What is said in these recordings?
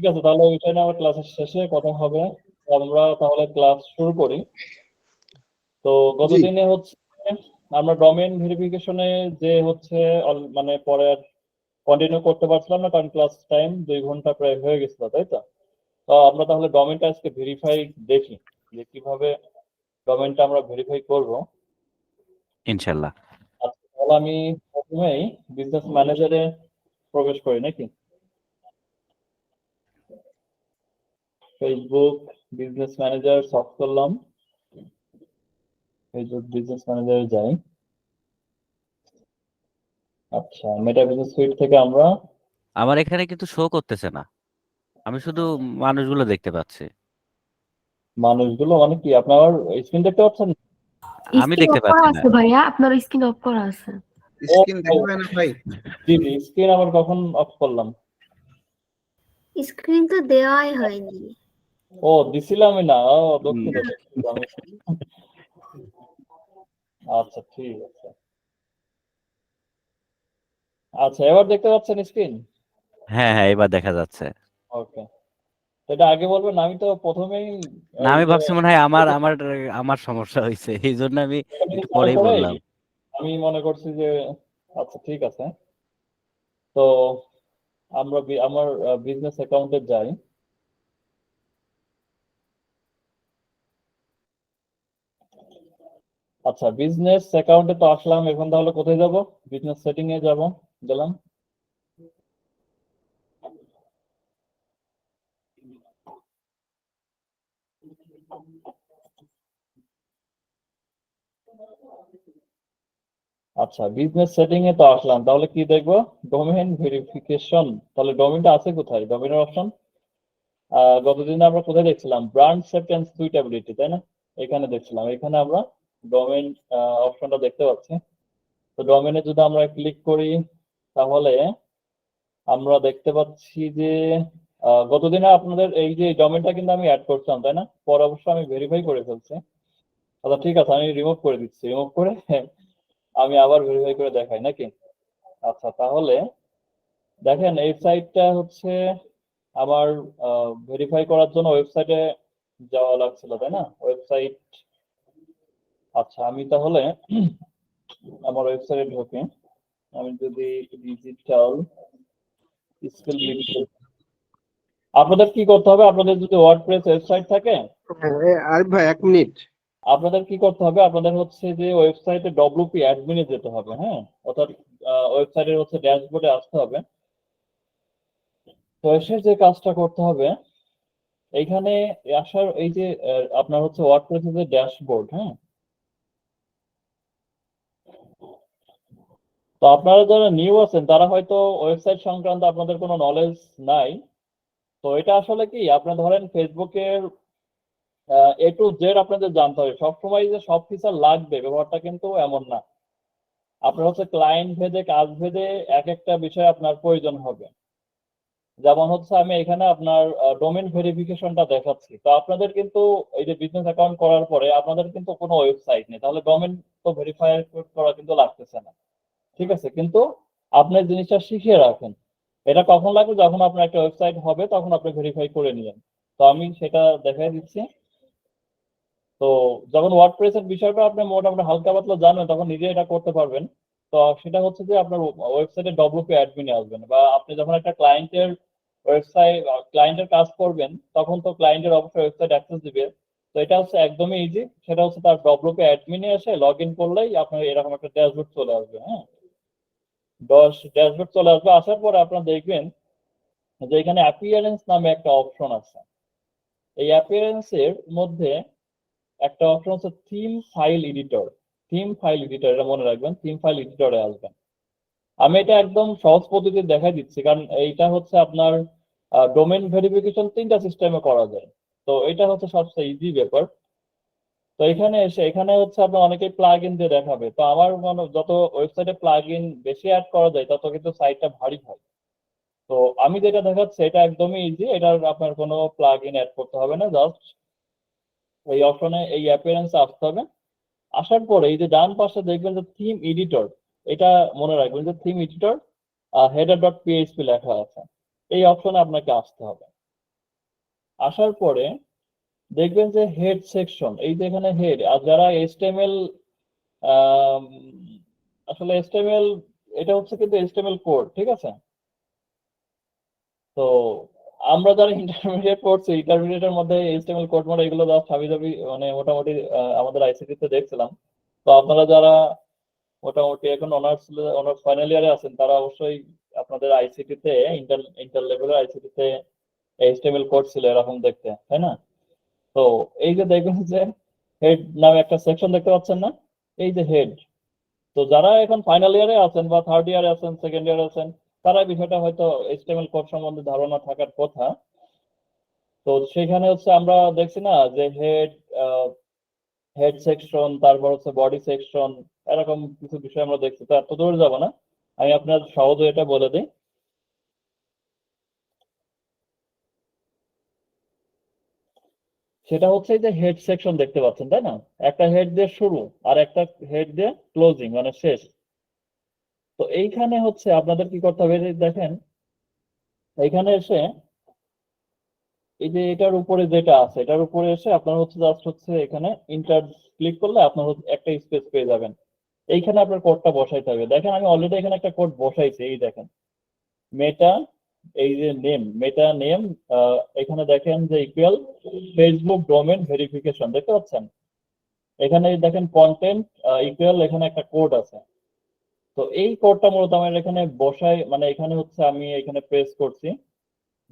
ঠিক আছে, তাহলে ওইটা নিয়ে আমার ক্লাসের শেষে কথা হবে। আমরা তাহলে ক্লাস শুরু করি। তো জি গতদিনে হচ্ছে আমরা ডোমেইন ভেরিফিকেশনে যে হচ্ছে মানে পরে আর কন্টিনিউ করতে পারছিলাম না, কারণ ক্লাস টাইম 2 ঘন্টা প্রায় হয়ে গেছিল, তাই তো? তো আমরা তাহলে ডোমেইনটা আজকে ভেরিফাই দেখি যে কিভাবে ডোমেইনটা আমরা ভেরিফাই করব। ইনশাল্লাহ। আচ্ছা, তাহলে আমি প্রথমেই বিজনেস ম্যানেজারে প্রবেশ করি নাকি? ফেসবুক বিজনেস ম্যানেজার সার্চ করলাম, ফেসবুক বিজনেস ম্যানেজারে যাই। আচ্ছা, মেটা বিজনেস সুইট থেকে আমরা আমার এখানে কিন্তু শো করতেছে না, আমি শুধু মানুষগুলো দেখতে পাচ্ছি। মানুষগুলো মানে কি আপনার স্ক্রিন দেখতে পাচ্ছেন? আমি স্ক্রিন দেখতে অফ করা পাচ্ছি না। আছে ভাইয়া, আপনার স্ক্রিন অফ করা আছে। স্ক্রিন দেখা যায় না ভাই। জি জি, স্ক্রিন আবার কখন অফ করলাম? স্ক্রিন তো দেওয়াই হয়নি। ও দিছিলামই না, ও দুঃখিত। আচ্ছা ঠিক আছে। আচ্ছা, এবার দেখতে পাচ্ছেন স্ক্রিন? হ্যাঁ হ্যাঁ, এবার দেখা যাচ্ছে। ওকে, এটা আগে বলবেন, আমি তো প্রথমেই না, আমি এই যে ভাবছি মনে হয় আমার আমার আমার সমস্যা হয়েছে, এই জন্য আমি একটু পরেই বললাম। আমি মনে করছি যে আচ্ছা ঠিক আছে। তো আমরা আমার বিজনেস অ্যাকাউন্টে যাই। আচ্ছা, বিজনেস অ্যাকাউন্টে তো আসলাম, এখন তাহলে কোথায় যাব? বিজনেস সেটিং এ যাব, গেলাম। আচ্ছা, বিজনেস সেটিং এ তো আসলাম, তাহলে কি দেখবো? Domain verification. তাহলে ডোমেইনটা আছে কোথায়? ডোমেইনের অপশন গতদিন আমরা কোথায় দেখছিলাম? ব্র্যান্ড সেফটি এন্ড সুইটেবিলিটি, তাই না? এখানে দেখছিলাম, এখানে আমরা ডোমেইন অপশনটা দেখতে পাচ্ছি। তো ডোমেইনে যদি আমরা ক্লিক করি তাহলে আমরা দেখতে পাচ্ছি যে গতদিনে আপনাদের এই যে ডোমেইনটা কিন্তু আমি অ্যাড করছিলাম, তাই না? পরে অবশ্য আমি ভেরিফাই করে ফেলছি। আচ্ছা ঠিক আছে, আমি রিমুভ করে দিচ্ছি। রিমুভ করে আমি আবার ভেরিফাই করে দেখাই নাকি? আচ্ছা, তাহলে দেখেন এই সাইটটা হচ্ছে আমার ভেরিফাই করার জন্য ওয়েবসাইটে যাওয়া লাগছিল, তাই না? ওয়েবসাইট। আচ্ছা, আমি তাহলে আমার ওয়েবসাইটে ঢুকি। আমি যদি ডিজিটাল স্কিল, আপনাদের কি করতে হবে? আপনাদের যদি ওয়ার্ডপ্রেস ওয়েবসাইট থাকে, আর ভাই 1 মিনিট। আপনাদের কি করতে হবে? আপনাদের হচ্ছে যে ওয়েবসাইটে ডব্লিউপি অ্যাডমিনে যেতে হবে, হ্যাঁ, অর্থাৎ ওয়েবসাইটের হচ্ছে ড্যাশবোর্ডে আসতে হবে। তো এসে যে কাজটা করতে হবে, এইখানে আসার এই যে আপনার হচ্ছে ওয়ার্ডপ্রেসের যে ড্যাশবোর্ড, হ্যাঁ, তো আপনারা যারা নিউ আছেন তারা হয়তো ওয়েবসাইট সংক্রান্ত আপনাদের কোনো নলেজ নাই। তো এটা আসলে কি, আপনারা ধরেন ফেসবুকের এ টু জেড আপনাদের জানতে হবে। সবসময় যে সব ফিচার লাগবে ব্যাপারটা কিন্তু এমন না। আপনার হচ্ছে ক্লায়েন্ট ভেদে, কাজ ভেদে এক একটা বিষয় আপনার প্রয়োজন হবে। যেমন হচ্ছে আমি এখানে আপনার ডোমেইন ভেরিফিকেশনটা দেখাচ্ছি। তো আপনাদের কিন্তু এই যে বিজনেস অ্যাকাউন্ট করার পরে আপনাদের কিন্তু কোনো ওয়েবসাইট নেই, তাহলে ডোমেইন তো ভেরিফাই করা কিন্তু লাগতেছে না। ঠিক আছে, কিন্তু আপনি জিনিসটা শিখে রাখেন। এটা কখন লাগবে? যখন আপনার একটা ওয়েবসাইট হবে তখন আপনি ভেরিফাই করে নিয়েন। তো আমি সেটা দেখাই দিচ্ছি। তো যখন ওয়ার্ডপ্রেসের বিষয়টা আপনি মোটামুটি হালকা পাতলা জানেন তখন নিজে এটা করতে পারবেন। তো সেটা হচ্ছে যে আপনার ওয়েবসাইটে ডব্লিউপি অ্যাডমিনে আসবেন, বা আপনি যখন একটা ক্লায়েন্টের ওয়েবসাইট ক্লায়েন্টের কাজ করবেন তখন তো ক্লায়েন্টের অবশ্যই ওয়েবসাইট অ্যাক্সেস দিবে। তো এটা হচ্ছে একদমই ইজি। সেটা হচ্ছে তার ডব্লিউপি অ্যাডমিনে এসে লগ ইন করলেই আপনার এরকম একটা ড্যাশবোর্ড চলে আসবে, হ্যাঁ। ড্যাশবোর্ড চলে আসবে। আসার পরে আপনারা দেখবেন যে এখানে অ্যাপিয়ারেন্স নামে একটা অপশন আছে। এই অ্যাপিয়ারেন্সের মধ্যে একটা অপশন হচ্ছে theme file editor. Theme file editor, এটা মনে রাখবেন, থিম ফাইল এডিটরে আসবেন। আমি এটা একদম সহজ পদ্ধতিতে দেখাই দিচ্ছি, কারণ এইটা হচ্ছে আপনার ডোমেইন ভেরিফিকেশন 3টা সিস্টেমে করা যায়। তো এটা হচ্ছে সবচেয়ে ইজি ব্যাপার। তো এখানে এসে এখানে হচ্ছে আপনার অনেকেই প্লাগ ইন দিয়ে দেখাবে। তো আমার মনে যত ওয়েবসাইটে প্লাগ ইন বেশি অ্যাড করা যায় তত কিন্তু সাইটটা ভারী হয়। তো আমি যেটা দেখাচ্ছি এটা একদমই ইজি। এটার আপনার কোনো প্লাগ ইন অ্যাড করতে হবে না, জাস্ট এই অপশনে এই অ্যাপিয়ারেন্সে আসতে হবে। আসার পরে এই যে ডান পাশে দেখবেন যে থিম এডিটর, এটা মনে রাখবেন যে theme editor header dot PHP লেখা আছে। এই অপশনে আপনাকে আসতে হবে। আসার পরে দেখবেন যে হেড সেকশন, এই যে এখানে হেড, আর যারা HTML আসলে HTML এটা হচ্ছে কিন্তু HTML কোড, ঠিক আছে? তো আমরা যারা ইন্টারমিডিয়েট পড়ছি, ইন্টারমিডিয়েটের মধ্যে HTML কোড মানে এগুলো জাস্ট হাবিজাবি মানে মোটামুটি আমাদের আইসিটি তে দেখছিলাম। তো আপনারা যারা মোটামুটি এখন অনার্স ফাইনাল ইয়ারে আছেন, তারা অবশ্যই আপনাদের আইসিটি তে ইন্টার লেভেলের আইসিটি তে HTML কোড ছিল এরকম দেখতে, তাই না? তো এই যে দেখবেন যে হেড নামে একটা সেকশন দেখতে পাচ্ছেন না, এই যে হেড। তো যারা এখন ফাইনাল ইয়ারে আছেন বা থার্ড ইয়ারে আছেন, সেকেন্ড ইয়ারে আছেন, তারা এই বিষয়টা হয়তো HTML কোড সম্বন্ধে ধারণা থাকার কথা। তো সেখানে হচ্ছে আমরা দেখছি না যে হেড সেকশন, তারপর হচ্ছে বডি সেকশন, এরকম কিছু বিষয় আমরা দেখছি। তো এত দূরে যাবো না, আমি আপনার সহজে এটা বলে দিই। সেটা হচ্ছে এই যে হেড সেকশন দেখতে পাচ্ছেন, তাই না? একটা হেড দিয়ে শুরু আর একটা হেড দিয়ে ক্লোজিং মানে শেষ। তো এইখানে হচ্ছে আপনাদের কি করতে হবে, এই যে দেখেন এইখানে এসে এই যে এটার উপরে যেটা আছে, এটার উপরে এসে আপনার হচ্ছে জাস্ট হচ্ছে এখানে ইন্টার ক্লিক করলে আপনার একটা স্পেস পেয়ে যাবেন। এইখানে আপনার কোডটা বসাইতে হবে। দেখেন আমি অলরেডি এখানে একটা কোড বসাইছি, এই দেখেন মেটা, এই যে নেম, মেটা নেম, এখানে দেখেন যে ইকুয়াল ফেসবুক ডোমেন ভেরিফিকেশন, দেখতে পাচ্ছেন? এখানে দেখেন কন্টেন্ট ইকুয়াল, এখানে একটা কোড আছে। তো এই কোডটা মূলত আমার এখানে বসাই, মানে এখানে হচ্ছে আমি এখানে প্রেস করছি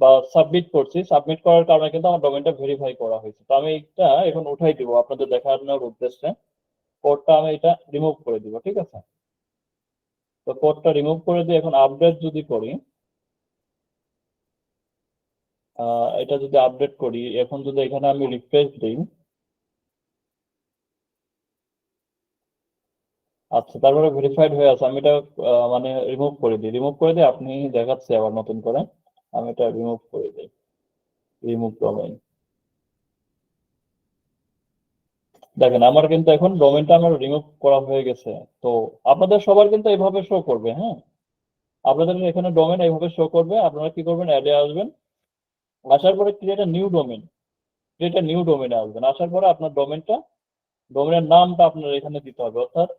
বা সাবমিট করছি। সাবমিট করার কারণে কিন্তু আমার ডোমেনটা ভেরিফাই করা হয়েছে। তো আমি এটা এখন উঠাই দিব আপনাদের দেখানোর উদ্দেশ্যে। কোডটা আমি এটা রিমুভ করে দিব, ঠিক আছে? তো কোডটা রিমুভ করে দিয়ে এখন আপডেট যদি করি, এটা যদি আপডেট করি, এখন যদি এখানে আমি রিফ্রেশ দিই, আচ্ছা তারপরে ভেরিফাইড হয়ে আছে, আমি এটা মানে রিমুভ করে দিই। রিমুভ করে দিয়ে আপনি দেখাচ্ছি আবার নতুন করে, আমি এটা রিমুভ করে দিই, রিমুভ ডোমেইন। দেখেন আমার কিন্তু এখন ডোমেনটা আমার রিমুভ করা হয়ে গেছে। তো আপনাদের সবার কিন্তু এইভাবে শো করবে, হ্যাঁ? আপনাদের এখানে ডোমেন এইভাবে শো করবে। আপনারা কি করবেন, অ্যাডে আসবেন, আসার পরে create new domain, create new ডোমেনে আসবেন। আসার পরে আপনার ডোমেনের নামটা আপনার এখানে দিতে হবে। অর্থাৎ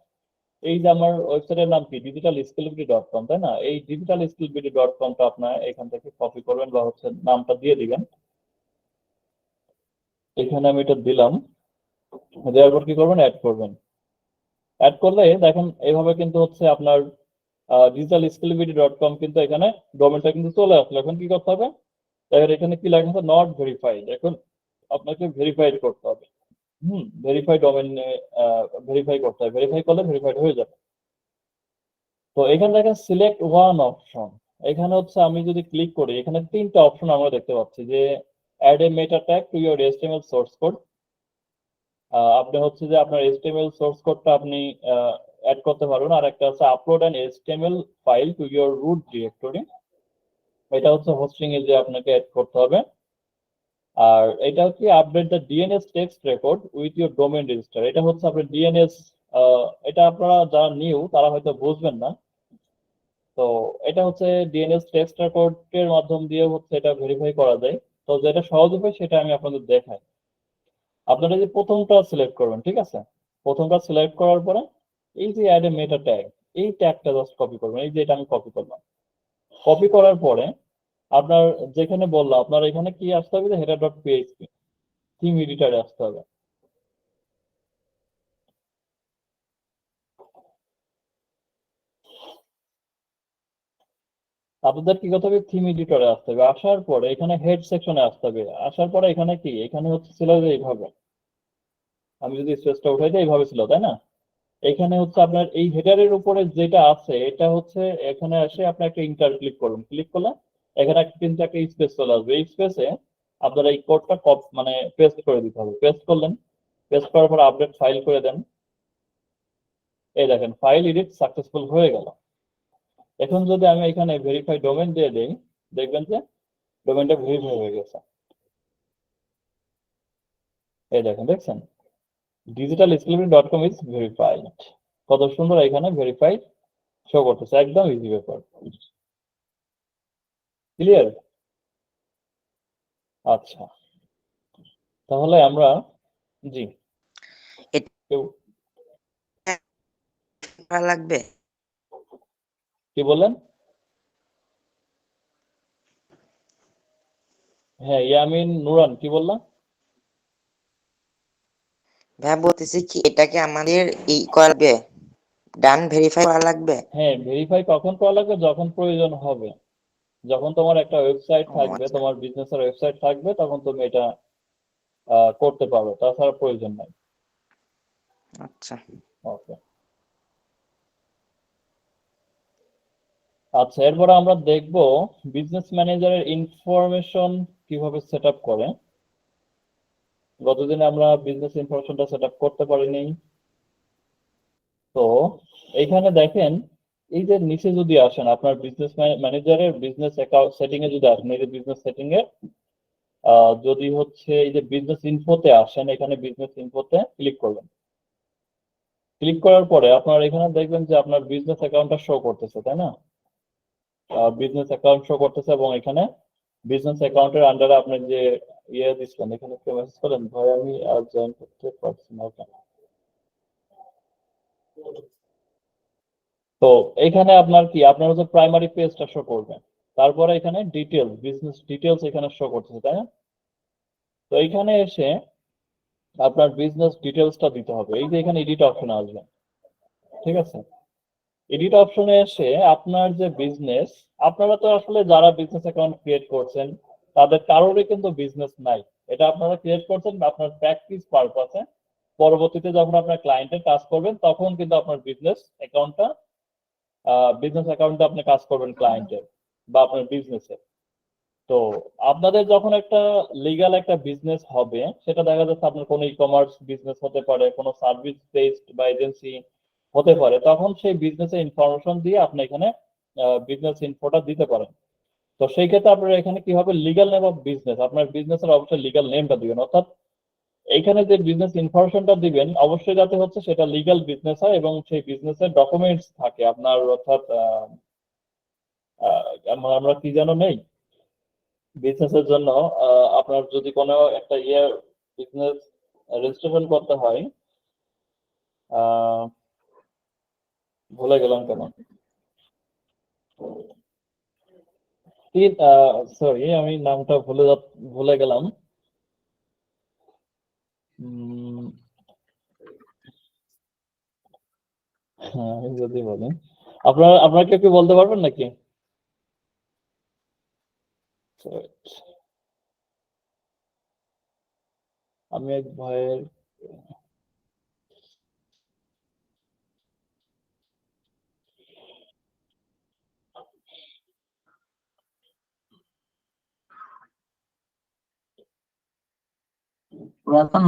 এই যে আমার ওয়েবসাইটের নাম কি, digitalskillability.com, তাই না? এই digitalskillability.com-টা আপনার এখান থেকে কপি করবেন বা হচ্ছে নামটা দিয়ে দিবেন। এখানে আমি এটা দিলাম, দেওয়ার পর কি করবেন, অ্যাড করবেন। অ্যাড করলে দেখেন এইভাবে কিন্তু হচ্ছে আপনার digitalskillability.com কিন্তু এখানে ডোমেনটা কিন্তু চলে আসলো। এখন কি করতে হবে, দেখেন এখানে কি লেখা আছে, নট ভেরিফাইড। এখন আপনাকে ভেরিফাইড করতে হবে। ভেরিফাই ডোমেনে ভেরিফাই করতে হবে, ভেরিফাই করলে ভেরিফাইড হয়ে যাবে। তো এখানে দেখেন সিলেক্ট ওয়ান অপশন, এখানে হচ্ছে আমি যদি ক্লিক করি, এখানে তিনটা অপশন আমরা দেখতে পাচ্ছি যে add a meta tag to your HTML source code. আপনি হচ্ছে যে আপনার HTML সোর্স কোডটা আপনি অ্যাড করতে পারবেন। আর একটা হচ্ছে upload an HTML file to your root directory, এটা হচ্ছে হোস্টিং এ যে আপনাকে অ্যাড করতে হবে। আর এটা হচ্ছে update the DNS text record with your domain register, এটা হচ্ছে আপনার DNS, এটা আপনারা যারা নিউ তারা হয়তো বুঝবেন না। তো এটা হচ্ছে DNS টেক্সট রেকর্ডের মাধ্যম দিয়ে হচ্ছে এটা ভেরিফাই করা যায়। তো যেটা সহজ উপায় সেটা আমি আপনাদের দেখাই। আপনারা যে প্রথমটা সিলেক্ট করবেন, ঠিক আছে? প্রথমটা সিলেক্ট করার পরে এই যে অ্যাড এ মেটা ট্যাগ, এই ট্যাগটা জাস্ট কপি করবেন। এই যে এটা আমি কপি করলাম। কপি করার পরে আপনার যেখানে বললাম, আপনার এখানে কি আসতে হবে, যে header.php থিম এডিটরে আসতে হবে। আপনাদের কি করতে হবে, থিম এডিটরে আসতে হবে। আসার পরে এখানে হেড সেকশনে আসতে হবে। আসার পরে এখানে কি, এখানে হচ্ছে ছিল যে এইভাবে, আমি যদি স্পেসটা উঠাই দিই এইভাবে ছিল, তাই না? এখানে হচ্ছে আপনার এই হেডারের উপরে যেটা আছে, এটা হচ্ছে এখানে এসে আপনি একটা ইন্টার ক্লিক করুন। ক্লিক করলে এখানে কিন্তু একটা স্পেস চলে আসবে। এই স্পেসে আপনারা এই কোডটা মানে পেস্ট করে দিতে হবে। পেস্ট করলেন, পেস্ট করার পর আপডেট ফাইল করে দেন। এই দেখেন ফাইল এডিট সাকসেসফুল হয়ে গেল। এখন যদি আমি এখানে ভেরিফাই ডোমেন দিয়ে দেই, দেখবেন যে ডোমেনটা ভেরিফাই হয়ে গেছে। এই দেখেন, দেখছেন digitalskillability.com ইজ ভেরিফাইড। কত সুন্দর এখানে ভেরিফাইড শো করতেছে, একদম ইজি ব্যাপার। ক্লিয়ার? আচ্ছা, তাহলে আমরা জি এটা কেউ করা লাগবে? কি বললেন? হ্যাঁ, ইয়ামিন নুরান কি বললাম? ভাইয়া বলতেছি কি এটাকে আমাদের করা লাগবে, ডান ভেরিফাই করা লাগবে? হ্যাঁ, ভেরিফাই কখন করা লাগবে? যখন প্রয়োজন হবে। যখন তোমার একটা ওয়েবসাইট ও থাকবে, আচ্ছা তোমার বিজনেসের ওয়েবসাইট থাকবে, তখন তুমি এটা করতে পারো, তাছাড়া প্রয়োজন নাই। আচ্ছা। ওকে, আচ্ছা, এরপরে আমরা দেখব বিজনেস ম্যানেজারের ইনফরমেশন কিভাবে সেট আপ করে। গতদিনে আমরা বিজনেস ইনফরমেশনটা সেট আপ করতে পারিনি। তো এইখানে দেখেন, এই যে নিচে যদি আসেন, আপনার বিজনেস ম্যানেজারের বিজনেস অ্যাকাউন্ট সেটিং এ যদি আসেন, এই যে বিজনেস সেটিং এ যদি হচ্ছে এই যে বিজনেস ইনফোতে আসেন, এখানে বিজনেস ইনফোতে ক্লিক করবেন। ক্লিক করার পরে আপনার এখানে দেখবেন যে আপনার বিজনেস অ্যাকাউন্টটা শো করতেছে, তাই না? বিজনেস অ্যাকাউন্ট শো করতেছে এবং এখানে বিজনেস অ্যাকাউন্টের আন্ডারে আপনার যে ইয়ে দিচ্ছেন, এখানে কেউ মেসেজ করেন, ভাই আমি আর জয়েন করতে পারছি না। Okay. তো এখানে আপনার কি, আপনার হচ্ছে প্রাইমারি পেজটা শো করবে, তারপরে এখানে ডিটেলস, বিজনেস ডিটেলস এখানে শো করতেছে, তাই না? তো এখানে এসে আপনার বিজনেস ডিটেলসটা দিতে হবে। এই যে এখানে এডিট অপশন আসবে, ঠিক আছে? এডিট অপশনে এসে আপনার যে বিজনেস, আপনারা তো আসলে যারা বিজনেস অ্যাকাউন্ট ক্রিয়েট করছেন তাদের কারোরই কিন্তু বিজনেস নাই। এটা আপনারা ক্রিয়েট করছেন আপনার প্র্যাকটিস পারপাসে। পরবর্তীতে যখন আপনার ক্লায়েন্টের কাজ করবেন তখন কিন্তু আপনার বিজনেস অ্যাকাউন্টে আপনি কাজ করবেন ক্লায়েন্টের বা আপনার বিজনেসে। তো আপনাদের যখন একটা লিগ্যাল একটা বিজনেস হবে, সেটা দেখা যাচ্ছে আপনার কোনো ই কমার্স বিজনেস হতে পারে, কোনো সার্ভিস বেসড বা এজেন্সি হতে পারে, তখন সেই বিজনেসের ইনফরমেশন দিয়ে আপনি এখানে বিজনেস ইনফোটা দিতে পারেন। তো সেই ক্ষেত্রে আপনার এখানে কি হবে, লিগ্যাল নেম অফ বিজনেস, আপনার বিজনেসের অবশ্যই লিগ্যাল নেমটা দিবেন। অর্থাৎ এইখানে যে বিজনেস ইনফরমেশনটা দিবেন অবশ্যই যাতে হচ্ছে সেটা লিগ্যাল বিজনেস হয় এবং সেই বিজনেসের ডকুমেন্টস থাকে আপনার, অর্থাৎ আমরা কি যেন নেই বিজনেসের জন্য, আপনার যদি কোনো একটা বিজনেস রেজিস্ট্রেশন করতে হয়, ভুলে গেলাম কেন, কি, সরি আমি নামটা ভুলে গেলাম। আমি যদি বলি, আপনারা কেউ কি বলতে পারবেন নাকি? আমি এক ভাইয়ের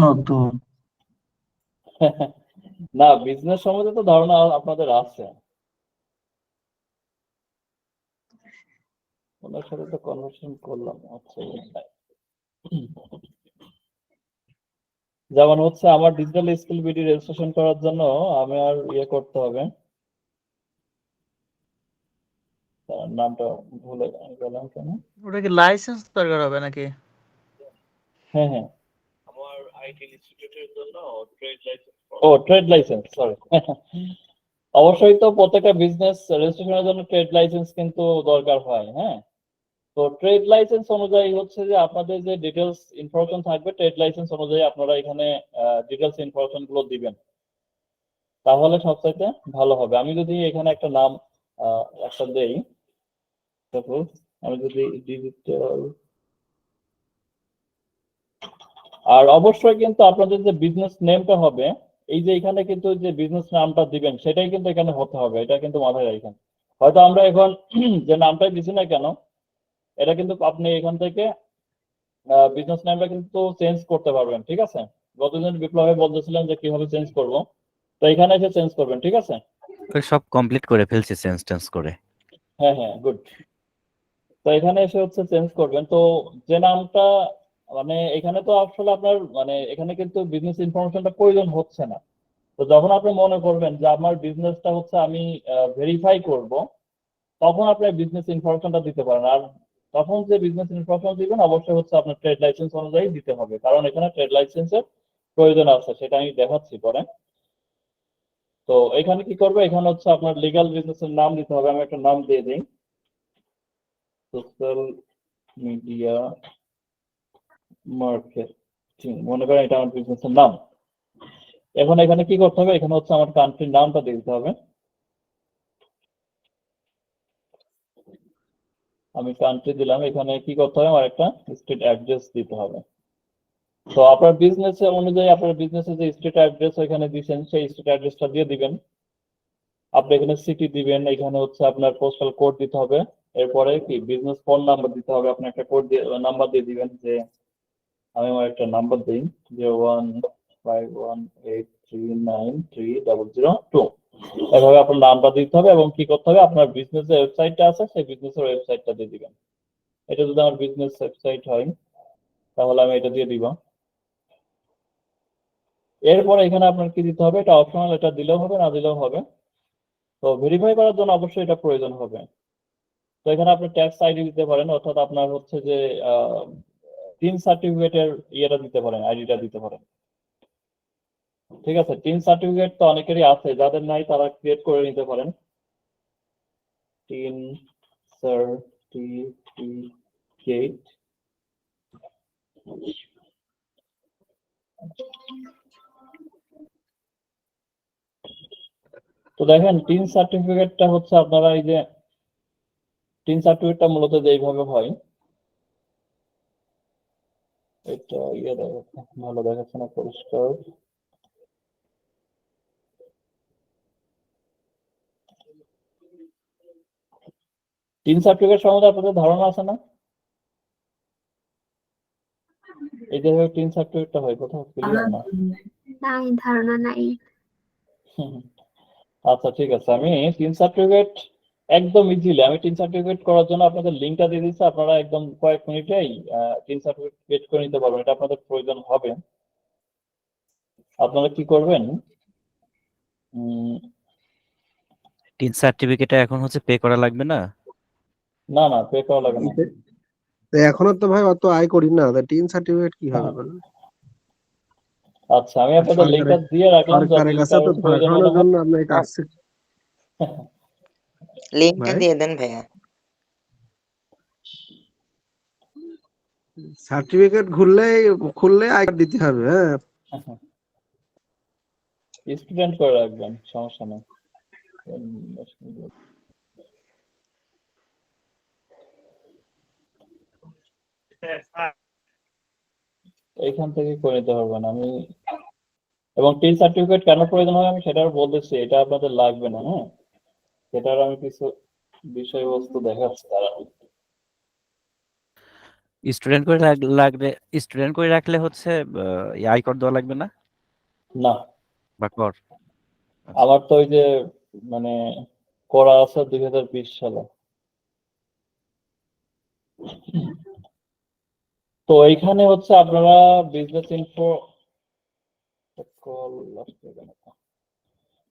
নতুন না, বিজনেস সম্বন্ধে তো ধারণা আপনাদের আছে, ওনার সাথে তো কনভারসেশন করলাম। আচ্ছা, যেমন হচ্ছে আমার ডিজিটাল স্কিল বিডি রেজিস্ট্রেশন করার জন্য আমার করতে হবে, তার নামটা ভুলে গেলাম কেন। ওটা কি লাইসেন্স দরকার হবে নাকি? হ্যাঁ হ্যাঁ, আমার আইটি ইনস্টিটিউটের জন্য ট্রেড লাইসেন্স, সরি। অবশ্যই তো প্রত্যেকটা বিজনেস রেজিস্ট্রেশনের জন্য ট্রেড লাইসেন্স কিন্তু দরকার হয়, হ্যাঁ। তো ট্রেড লাইসেন্স অনুযায়ী হচ্ছে যে আপনাদের যে ডিটেলস ইনফরমেশন থাকবে, ট্রেড লাইসেন্স অনুযায়ী আপনারা এখানে ডিটেলস ইনফরমেশন গুলো দিবেন, তাহলে সবচাইতে ভালো হবে। আমি যদি এখানে একটা নাম একটা দেই, সাপোজ আমি যদি ডিজিটাল, আর অবশ্যই কিন্তু আপনাদের যে বিজনেস নেমটা হবে, এই যে এখানে কিন্তু যে বিজনেস নামটা দিবেন সেটাই কিন্তু এখানে হতে হবে, এটা কিন্তু মাথায় রাখবেন। হয়তো আমরা এখন যে নামটাই দিছি না কেন, এটা কিন্তু আপনি এখান থেকে বিজনেস নামটা কিন্তু চেঞ্জ করতে পারবেন, ঠিক আছে? গতদিন বিপ্লবে বলতেছিলেন যে কিভাবে চেঞ্জ করব, তো এখানে এসে চেঞ্জ করবেন, ঠিক আছে? ওই সব কমপ্লিট করে ফেলছি চেঞ্জ টেঞ্জ করে। হ্যাঁ হ্যাঁ, গুড। তো এখানে এসে হচ্ছে চেঞ্জ করবেন। তো যে নামটা, মানে এখানে তো আসলে আপনার মানে এখানে কিন্তু বিজনেস ইনফরমেশনটা প্রয়োজন হচ্ছে না। তো যখন আপনি মনে করবেন যে আমার বিজনেসটা হচ্ছে আমি ভেরিফাই করব, তখন আপনি বিজনেস ইনফরমেশনটা দিতে পারেন। আর তখন যে বিজনেস ইনফরমেশন দিবেন অবশ্যই হচ্ছে আপনার ট্রেড লাইসেন্স অনুযায়ী দিতে হবে, কারণ এখানে ট্রেড লাইসেন্সের প্রয়োজন আছে, সেটা আমি দেখাচ্ছি পরে। তো এখানে কি করবে, এখানে হচ্ছে আপনার লিগ্যাল বিজনেসের নাম দিতে হবে। আমি একটা নাম দিয়ে দিই, সোশ্যাল মিডিয়া মার্কেটিং, মনে করেন এটা আমার বিজনেসের নাম। এখন এখানে কি করতে হবে, এখানে হচ্ছে আমার কান্ট্রির নামটা দিয়ে দিতে হবে। আমি কান্ট্রি দিলাম, এখানে কি করতে হবে, আমার একটা স্ট্রিট অ্যাড্রেস দিতে হবে। তো আপনার বিজনেস অনুযায়ী আপনার বিজনেসের যে স্ট্রিট অ্যাড্রেস ওইখানে দিয়েছেন সেই স্ট্রিট অ্যাড্রেসটা দিয়ে দিবেন। আপনি এখানে সিটি দিবেন, এখানে হচ্ছে আপনার পোস্টাল কোড দিতে হবে। এরপরে কি বিজনেস ফোন নাম্বার দিতে হবে, আপনি একটা কোড দিয়ে নাম্বার দিয়ে দিবেন, যে আমি আমার একটা নাম্বার দিই 015183933002। এভাবে আপনার নাম্বার দিতে হবে এবং কি করতে হবে, আপনার বিজনেস যে ওয়েবসাইটটা আছে সেই বিজনেসের ওয়েবসাইটটা দিয়ে দিবেন। এটা যদি আমার বিজনেস ওয়েবসাইট হয় তাহলে আমি এটা দিয়ে দিব। এরপরে এখানে আপনার কি দিতে হবে, এটা অপশনাল, এটা দিলেও হবে না দিলেও হবে। তো ভেরিফাই করার জন্য অবশ্যই এটা প্রয়োজন হবে। তো এখানে আপনি ট্যাক্স আইডি দিতে পারেন, অর্থাৎ আপনার হচ্ছে যে টিন সার্টিফিকেটের ইয়েটা দিতে পারেন, আইডিটা দিতে পারেন। ঠিক আছে, টিন সার্টিফিকেট তো অনেকেরই আছে, যাদের নাই তারা ক্রিয়েট করে নিতে পারেন। টিন সার্টিফিকেট, তো দেখেন টিন সার্টিফিকেটটা হচ্ছে আপনারা এই যে টিন সার্টিফিকেটটা মূলত যেইভাবে হয়, এটা ইয়ে ভালো দেখাচ্ছে না, পরিষ্কার। টিন সার্টিফিকেট সম্বন্ধে আপনাদের ধারণা আছে না? এই যে টিন সার্টিফিকেটটা হয় কোথাও ক্লিয়ার না। নাই, ধারণা নাই। আচ্ছা ঠিক আছে, আমি টিন সার্টিফিকেট একদম ইজিলি আমি টিন সার্টিফিকেট করার জন্য আপনাদের লিঙ্কটা দিয়ে দিচ্ছি, আপনারা একদম কয়েক মিনিটেই টিন সার্টিফিকেট ক্রিয়েট করে নিতে পারবেন। এটা আপনাদের প্রয়োজন হবে। আপনারা কি করবেন, টিন সার্টিফিকেটে এখন হচ্ছে পে করা লাগবে না? না না পে করা লাগে না। তো এখনো তো ভাই অত আয় করি না, টিন সার্টিফিকেট কি হবে বলেন? আচ্ছা আমি আপনাদের লিঙ্কটা দিয়ে রাখলাম, যদি সরকারের কাছে তো প্রয়োজন মনে পাঠানোর হয়। জন্য আপনি এটা আসছে লিঙ্কটা ভাই। দিয়ে দেন ভাইয়া। সার্টিফিকেট খুললে আয় কার্ড দিতে হবে। হ্যাঁ, স্টুডেন্ট করে রাখবেন, সমস্যা নেই। এইখান থেকে করে নিতে পারবেন আমি। এবং টিন সার্টিফিকেট কেন প্রয়োজন হয় আমি সেটাও বলতেছি, এটা আপনাদের লাগবে না। হ্যাঁ, সেটার আমি কিছু বিষয়বস্তু দেখাচ্ছি তারা। স্টুডেন্ট করে রাখলে হচ্ছে আয় কর দেওয়া লাগবে না না, বা কর? আমার তো ওই যে মানে করা আছে 2020 সালে। তো এইখানে হচ্ছে আপনারা বিজনেস ইনফো,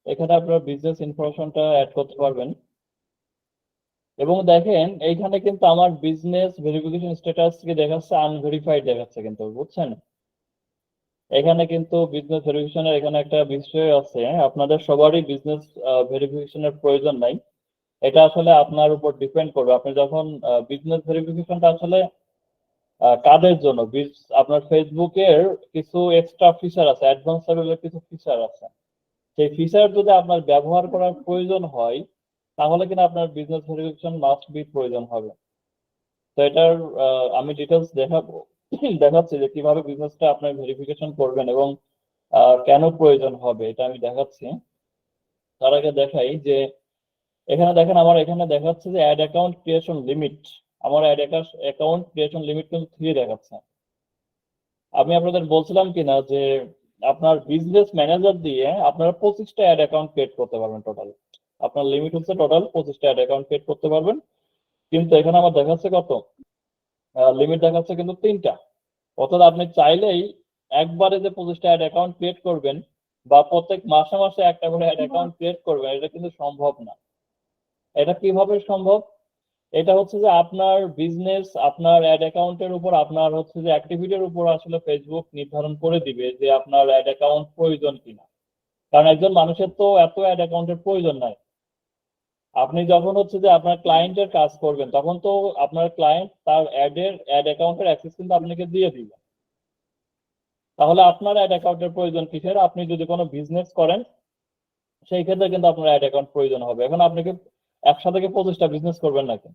এখানে আপনারা বিজনেস ইনফরমেশনটা অ্যাড করতে পারবেন। এবং দেখেন এইখানে কিন্তু আমার বিজনেস ভেরিফিকেশন স্ট্যাটাস কি দেখাচ্ছে, আনভেরিফাইড দেখাচ্ছে কিন্তু, বুঝছেন? এখানে কিন্তু বিজনেস ভেরিফিকেশনের এখানে একটা বিষয় আছে, আপনাদের সবারই বিজনেস ভেরিফিকেশনের প্রয়োজন নাই। এটা আসলে আপনার উপর ডিপেন্ড করবে। আপনি যখন বিজনেস ভেরিফিকেশনটা আসলে কাদের জন্য, আপনার ফেসবুকের কিছু এক্সট্রা ফিচার আছে, অ্যাডভান্স লেভেলের কিছু ফিচার আছে, সেই ফিচার যদি আপনার ব্যবহার করার প্রয়োজন হয় তাহলে কিনা আপনার বিজনেস ভেরিফিকেশন মাস্ট বি প্রয়োজন হবে। তো এটার আমি ডিটেলস দেখাচ্ছি যে কিভাবে বিজনেসটা আপনার ভেরিফিকেশন করবেন এবং কেন প্রয়োজন হবে এটা আমি দেখাচ্ছি। তার আগে দেখাই যে এখানে দেখেন আমার এখানে দেখাচ্ছে যে অ্যাড অ্যাকাউন্ট ক্রিয়েশন লিমিট, আমার অ্যাড অ্যাকাউন্ট ক্রিয়েশন লিমিট কিন্তু 3 দেখাচ্ছে। আমি আপনাদের বলছিলাম কিনা যে আপনার বিজনেস ম্যানেজার দিয়ে আপনারা 25টা অ্যাড অ্যাকাউন্ট ক্রিয়েট করতে পারবেন টোটাল। আপনার লিমিট হচ্ছে টোটাল 25টা অ্যাড অ্যাকাউন্ট ক্রিয়েট করতে পারবেন, কিন্তু এখানে আমার দেখাচ্ছে কত, লিমিট দেখাচ্ছে কিন্তু 3টা। অর্থাৎ আপনি চাইলেই একবারে যে 25টা অ্যাড অ্যাকাউন্ট ক্রিয়েট করবেন বা প্রত্যেক মাসে মাসে একটা করে অ্যাড অ্যাকাউন্ট ক্রিয়েট করবেন, এটা কিন্তু সম্ভব না। এটা কিভাবে সম্ভব, এটা হচ্ছে যে আপনার বিজনেস, আপনার অ্যাড অ্যাকাউন্টের উপর, আপনার হচ্ছে যে অ্যাক্টিভিটির উপর আসলে ফেসবুক নির্ধারণ করে দিবে যে আপনার অ্যাড অ্যাকাউন্ট প্রয়োজন কিনা। কারণ একজন মানুষের তো এত অ্যাড অ্যাকাউন্টের প্রয়োজন নাই। আপনি যখন হচ্ছে যে আপনার ক্লায়েন্টের কাজ করবেন, তখন তো আপনার ক্লায়েন্ট তার অ্যাড অ্যাকাউন্টের অ্যাক্সেস কিন্তু আপনাকে দিয়ে দিবে। তাহলে আপনার অ্যাড অ্যাকাউন্টের প্রয়োজন কিসের? আপনি যদি কোনো বিজনেস করেন সেই ক্ষেত্রে কিন্তু আপনার অ্যাড অ্যাকাউন্ট প্রয়োজন হবে। এখন আপনি কি একসাথে 25টা বিজনেস করবেন নাকি?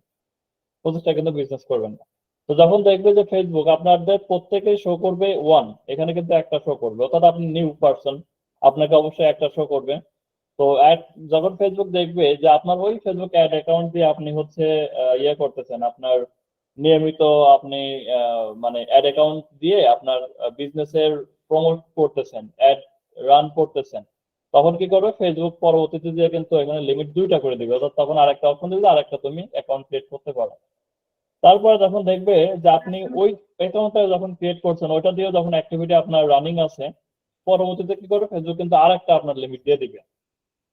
25টা কিন্তু বিজনেস করবেন না। তো যখন দেখবে যে ফেসবুক আপনাদের প্রত্যেকেই শো করবে ওয়ান, এখানে কিন্তু একটা শো করবে, অর্থাৎ আপনি নিউ পারসন, আপনাকে অবশ্যই একটা শো করবে। তো যখন ফেসবুক দেখবে যে আপনার ওই ফেসবুক অ্যাড অ্যাকাউন্ট দিয়ে আপনি হচ্ছে ইয়ে করতেছেন, আপনার নিয়মিত আপনি মানে অ্যাড অ্যাকাউন্ট দিয়ে আপনার বিজনেসের প্রমোট করতেছেন, অ্যাড রান করতেছেন, তখন কি করবে ফেসবুক পরবর্তীতে দিয়ে কিন্তু এখানে লিমিট 2টা করে দিবে, অর্থাৎ তখন আরেকটা অপশন দিবে, আরেকটা তুমি অ্যাকাউন্ট ক্রিয়েট করতে পারো। তারপরে যখন দেখবে যে আপনি ওই অ্যাকাউন্টটা যখন ক্রিয়েট করছেন ওইটা দিয়ে যখন অ্যাক্টিভিটি আপনার রানিং আছে, পরবর্তীতে কি করবে ফেসবুক কিন্তু আরেকটা আপনার লিমিট দিয়ে দিবে।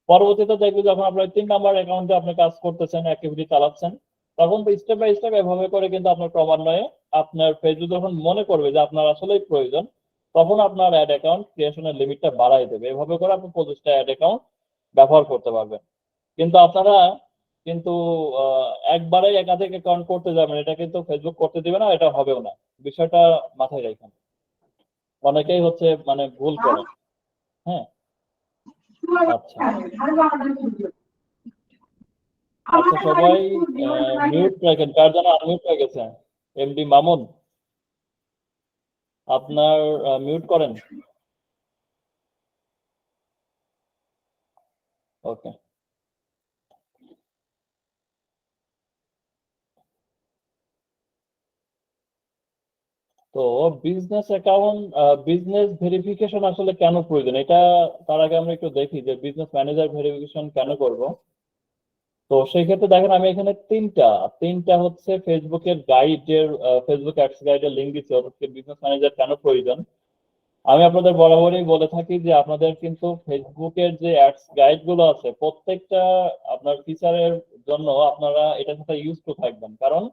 পরবর্তীতে দেখবে যখন আপনার 3 নাম্বার অ্যাকাউন্টে আপনি কাজ করতেছেন, অ্যাক্টিভিটি চালাচ্ছেন, তখন তো স্টেপ বাই স্টেপ এভাবে করে কিন্তু আপনার ক্রমান্বয়ে আপনার ফেসবুক যখন মনে করবে যে আপনার আসলেই প্রয়োজন, তখন আপনার অ্যাড অ্যাকাউন্ট ক্রিয়েশনের লিমিটটা বাড়াই দেবে। এভাবে করে আপনি 25টা অ্যাড অ্যাকাউন্ট ব্যবহার করতে পারবেন। কিন্তু আপনারা কিন্তু একবারেই একাধিক অ্যাকাউন্ট করতে যাবেন, এটা কিন্তু ফেসবুক করতে দিবে না, এটা হবেও না। বিষয়টা মাথায় রাখবেন। অনেকেই হচ্ছে মানে ভুল করে। হ্যাঁ, আচ্ছা আচ্ছা, সবাই মিউট রাখেন, কার যেন আনমিউট হয়ে গেছে। এমডি মামুন, আপনার মিউট করেন। ওকে। তো বিজনেস অ্যাকাউন্ট, বিজনেস ভেরিফিকেশন আসলে কেন প্রয়োজন, এটা তার আগে আমরা একটু দেখি যে বিজনেস ম্যানেজার ভেরিফিকেশন কেন করব। তো সেই ক্ষেত্রে দেখেন আমি এখানে তিনটা হচ্ছে ফেসবুকের গাইডের, ফেসবুক অ্যাডস গাইডের লিঙ্ক দিচ্ছি, অর্থাৎ বিজনেস ম্যানেজার কেন প্রয়োজন। আমি আপনাদের বরাবরই বলে থাকি যে আপনাদের কিন্তু ফেসবুকের যে অ্যাডস গাইড গুলো আছে প্রত্যেকটা আপনার ফিচারের জন্য আপনারা এটার সাথে ইউজ টু থাকবেন, কারণ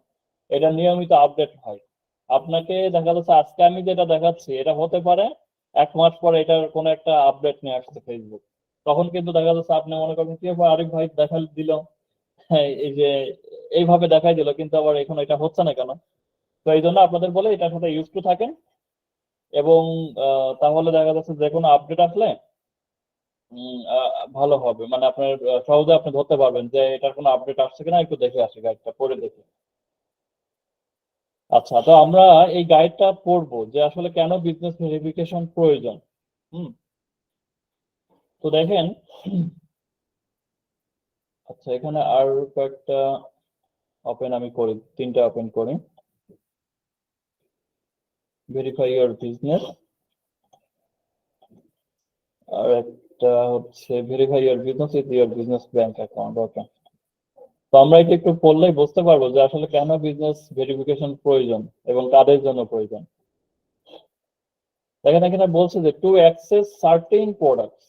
এটা নিয়মিত আপডেট হয়। আপনাকে দেখা যাচ্ছে আজকে আমি যেটা দেখাচ্ছি এটা হতে পারে 1 মাস পরে এটার কোনো একটা আপডেট নিয়ে আসছে ফেসবুক, তখন কিন্তু দেখা যাচ্ছে আপনি মনে করেন কি আরিফ ভাই দেখা দিল, হ্যাঁ এই যে এইভাবে দেখাই দিল, কিন্তু আবার এখন এটা হচ্ছে না কেন? তো এই জন্য আপনাদের বলে এটার সাথে ইউজ টু থাকেন, এবং তাহলে দেখা যাচ্ছে যে কোনো আপডেট আসলে ভালো হবে, মানে আপনার সহজে আপনি ধরতে পারবেন যে এটার কোনো আপডেট আসছে কিনা, একটু দেখে আসি গাইডটা পড়ে দেখি। আচ্ছা, তো আমরা এই গাইডটা পড়বো যে আসলে কেন বিজনেস ভেরিফিকেশন প্রয়োজন। হুম, তো দেখেন, আচ্ছা এখানে আর কয়েকটা ওপেন আমি করি, 3টা ওপেন করি। ভেরিফাই ইওর বিজনেস, আর একটা হচ্ছে verify your business with your business bank account. Okay, তো আমরা এটা একটু পড়লেই বুঝতে পারবো যে আসলে কেন বিজনেস ভেরিফিকেশন প্রয়োজন এবং কাদের জন্য প্রয়োজন। দেখেন এখানে বলছে যে টু অ্যাক্সেস সার্টেন প্রোডাক্টস,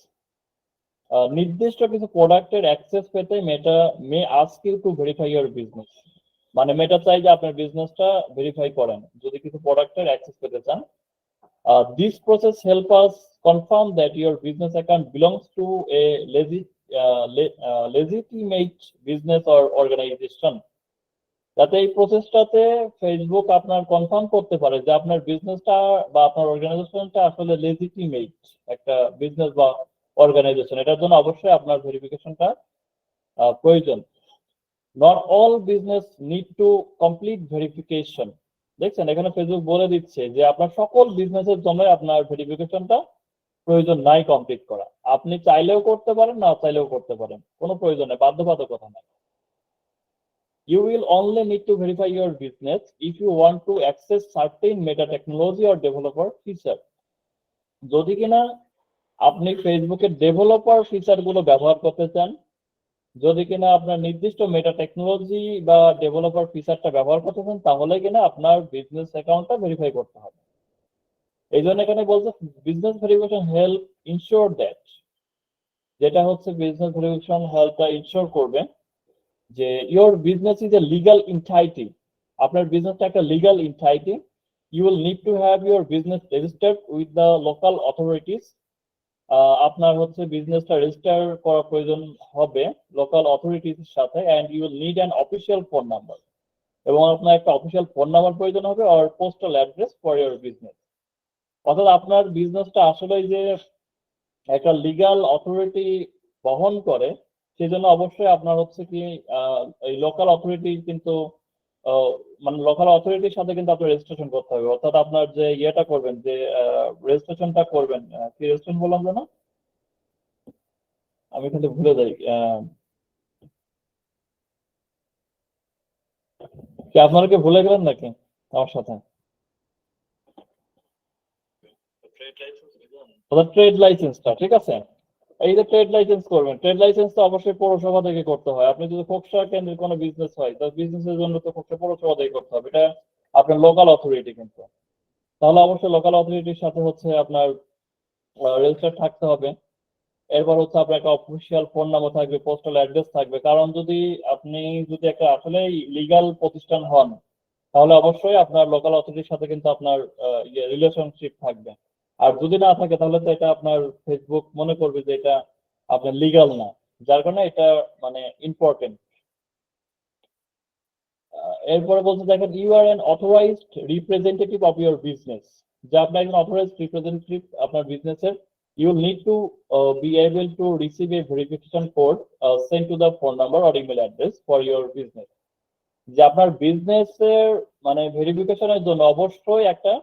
নির্দিষ্ট কিছু প্রোডাক্টের অ্যাক্সেস পেতে Meta may ask you to verify your business, মানে মেটা চাই যে আপনার বিজনেসটা ভেরিফাই করেন যদি কিছু প্রোডাক্টের অ্যাক্সেস পেতে চান। This process help us confirm that your business account belongs to a legitimate business or organization. যাতে এই প্রসেসটাতে ফেসবুক আপনার কনফার্ম করতে পারে যে আপনার বিজনেসটা বা আপনার অর্গানাইজেশনটা আসলে লেজিটিমেট একটা বিজনেস বা অর্গানাইজেশন, এটার জন্য অবশ্যই আপনার ভেরিফিকেশনটা প্রয়োজন। Not all business need to complete verification. দেখছেন এখানে ফেসবুক বলে দিচ্ছে যে আপনার সকল বিজনেসের জন্য আপনার ভেরিফিকেশনটা প্রয়োজন নাই কমপ্লিট করা, আপনি চাইলেও করতে পারেন, না চাইলেও করতে পারেন, কোনো প্রয়োজন নেই, বাধ্যবাধকতা নাই। You will only need to verify your business if you want to access certain meta technology or developer feature. যদি কিনা আপনি ফেসবুকের ডেভেলপার ফিচার গুলো ব্যবহার করতে চান, যদি কিনা আপনার নির্দিষ্ট মেটা টেকনোলজি বা ডেভেলপার ফিচারটা ব্যবহার করতে চান, তাহলে কিনা আপনার বিজনেস অ্যাকাউন্টটা ভেরিফাই করতে হবে। এই জন্য এখানে বলছে business verification help ensure that, যেটা হচ্ছে বিজনেস ভেরিফিকেশন হেল্পটা ইনশিওর করবে যে your business is a legal entity, আপনার বিজনেসটা একটা legal এন্টাইটি, you will need to have your business registered with the local authorities, আপনার হচ্ছে বিজনেসটা রেজিস্টার করা প্রয়োজন হবে লোকাল অথরিটির সাথে, and you will need an official phone number, এবং আপনার একটা অফিসিয়াল ফোন নাম্বার প্রয়োজন হবে or postal address for your business। অর্থাৎ আপনার বিজনেসটা আসলে যে একটা লিগ্যাল অথরিটি বহন করে, সেজন্য অবশ্যই আপনার হচ্ছে কি এই লোকাল অথরিটি কিন্তু মানে লোকাল অথরিটির সাথে কিন্তু আপনার রেজিস্ট্রেশন করতে হবে। অর্থাৎ আপনার যে ইয়েটা করবেন, যে রেজিস্ট্রেশনটা করবেন, কি রেজিস্ট্রেশন বললাম যেন, আমি কিন্তু ভুলে যাই। কি আপনারা কি ভুলে গেলেন নাকি আমার সাথে? ট্রেড লাইসেন্সটা, ঠিক আছে। এই যে ট্রেড লাইসেন্স করবেন, ট্রেড লাইসেন্স তো অবশ্যই পৌরসভা থেকে করতে হয়। আপনি যদি খোকসা কেন্দ্রের কোনো বিজনেস হয়, তার বিজনেসের জন্য তো খোকসা পৌরসভা থেকে করতে হবে, এটা আপনার লোকাল অথরিটি কিন্তু। তাহলে অবশ্যই লোকাল অথরিটির সাথে হচ্ছে আপনার রেজিস্টার থাকতে হবে। এরপর হচ্ছে আপনার একটা অফিসিয়াল ফোন নাম্বার থাকবে, পোস্টাল অ্যাড্রেস থাকবে। কারণ আপনি যদি একটা আসলে লিগ্যাল প্রতিষ্ঠান হন, তাহলে অবশ্যই আপনার লোকাল অথরিটির সাথে কিন্তু আপনার রিলেশনশিপ থাকবে। আর যদি না থাকে তাহলে তো এটা আপনার ফেসবুক মনে করবে যে এটা আপনার লিগ্যাল না, যার কারণে এটা মানে ইম্পর্টেন্ট। এরপরে বলতে দেখেন, you are an authorized representative of your business, যে আপনার একজন অথরাইজড রিপ্রেজেন্টেটিভ আপনার বিজনেসের। You will need to be able to receive a verification code sent to the phone number or email address for your business, যে আপনার বিজনেসের মানে ভেরিফিকেশনের জন্য অবশ্যই একটা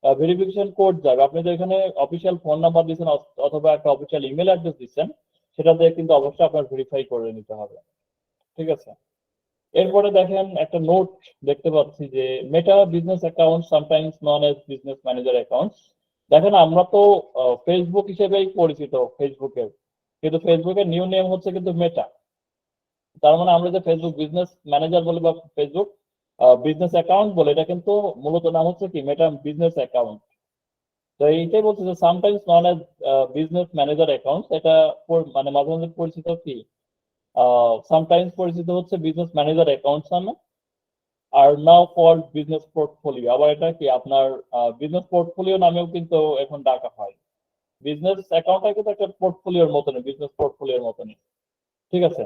ভেরিফিকেশন কোড যাবে। আপনি তো এখানে অফিসিয়াল ফোন নাম্বার দিচ্ছেন অথবা একটা অফিসিয়াল ইমেল অ্যাড্রেস দিচ্ছেন, সেটা দিয়ে কিন্তু অবশ্যই আপনার ভেরিফাই করে নিতে হবে, ঠিক আছে। এরপরে দেখেন একটা নোট দেখতে পাচ্ছি যে মেটা business account sometimes known as business manager account. দেখেন আমরা তো ফেসবুক হিসেবেই পরিচিত ফেসবুকের, কিন্তু ফেসবুকের নিউ নেম হচ্ছে কিন্তু মেটা। তার মানে আমরা যে ফেসবুক বিজনেস ম্যানেজার বলি বা ফেসবুক বিজনেস অ্যাকাউন্ট বলে, এটা কিন্তু মূলত নাম হচ্ছে কি মেটা বিজনেস অ্যাকাউন্ট। তো এইটাই বলছে যে sometimes known as business manager account, এটা মানে মাঝে মাঝে পরিচিত কি সামটাইমস পরিচিত হচ্ছে বিজনেস ম্যানেজার অ্যাকাউন্টস নামে, আর নাও কল্ড বিজনেস পোর্টফোলিও। আবার এটা কি আপনার বিজনেস পোর্টফোলিও নামেও কিন্তু এখন ডাকা হয়। বিজনেস অ্যাকাউন্টটা কিন্তু একটা পোর্টফোলিওর মতনই, বিজনেস পোর্টফোলিওর মতনই, ঠিক আছে।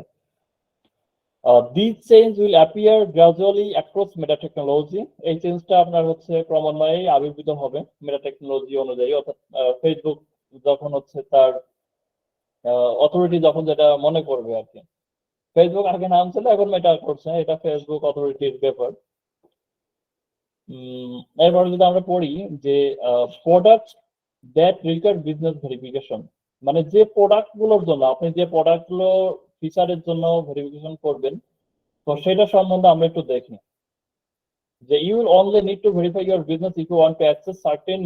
These change will appear gradually across Meta Technology. এই চেঞ্জটা আপনার হচ্ছে ক্রমান্বয়ে আবির্ভূত হবে মেটা টেকনোলজি অনুযায়ী। অর্থাৎ ফেসবুক যখন হচ্ছে তার অথরিটি যখন যেটা মনে করবে আর কি। ফেসবুক আগে নাম ছিল, এখন মেটা করছে, এটা ফেসবুক অথরিটির ব্যাপার। এরপরে যদি আমরা পড়ি যে product that require business verification, মানে যে প্রোডাক্ট গুলোর জন্য আপনি যে প্রোডাক্ট গুলো ফিচারের জন্য ভেরিফিকেশন করবেন, তো সেটা সম্বন্ধে আমরা একটু দেখি যে you will only need to verify your business if you want to access certain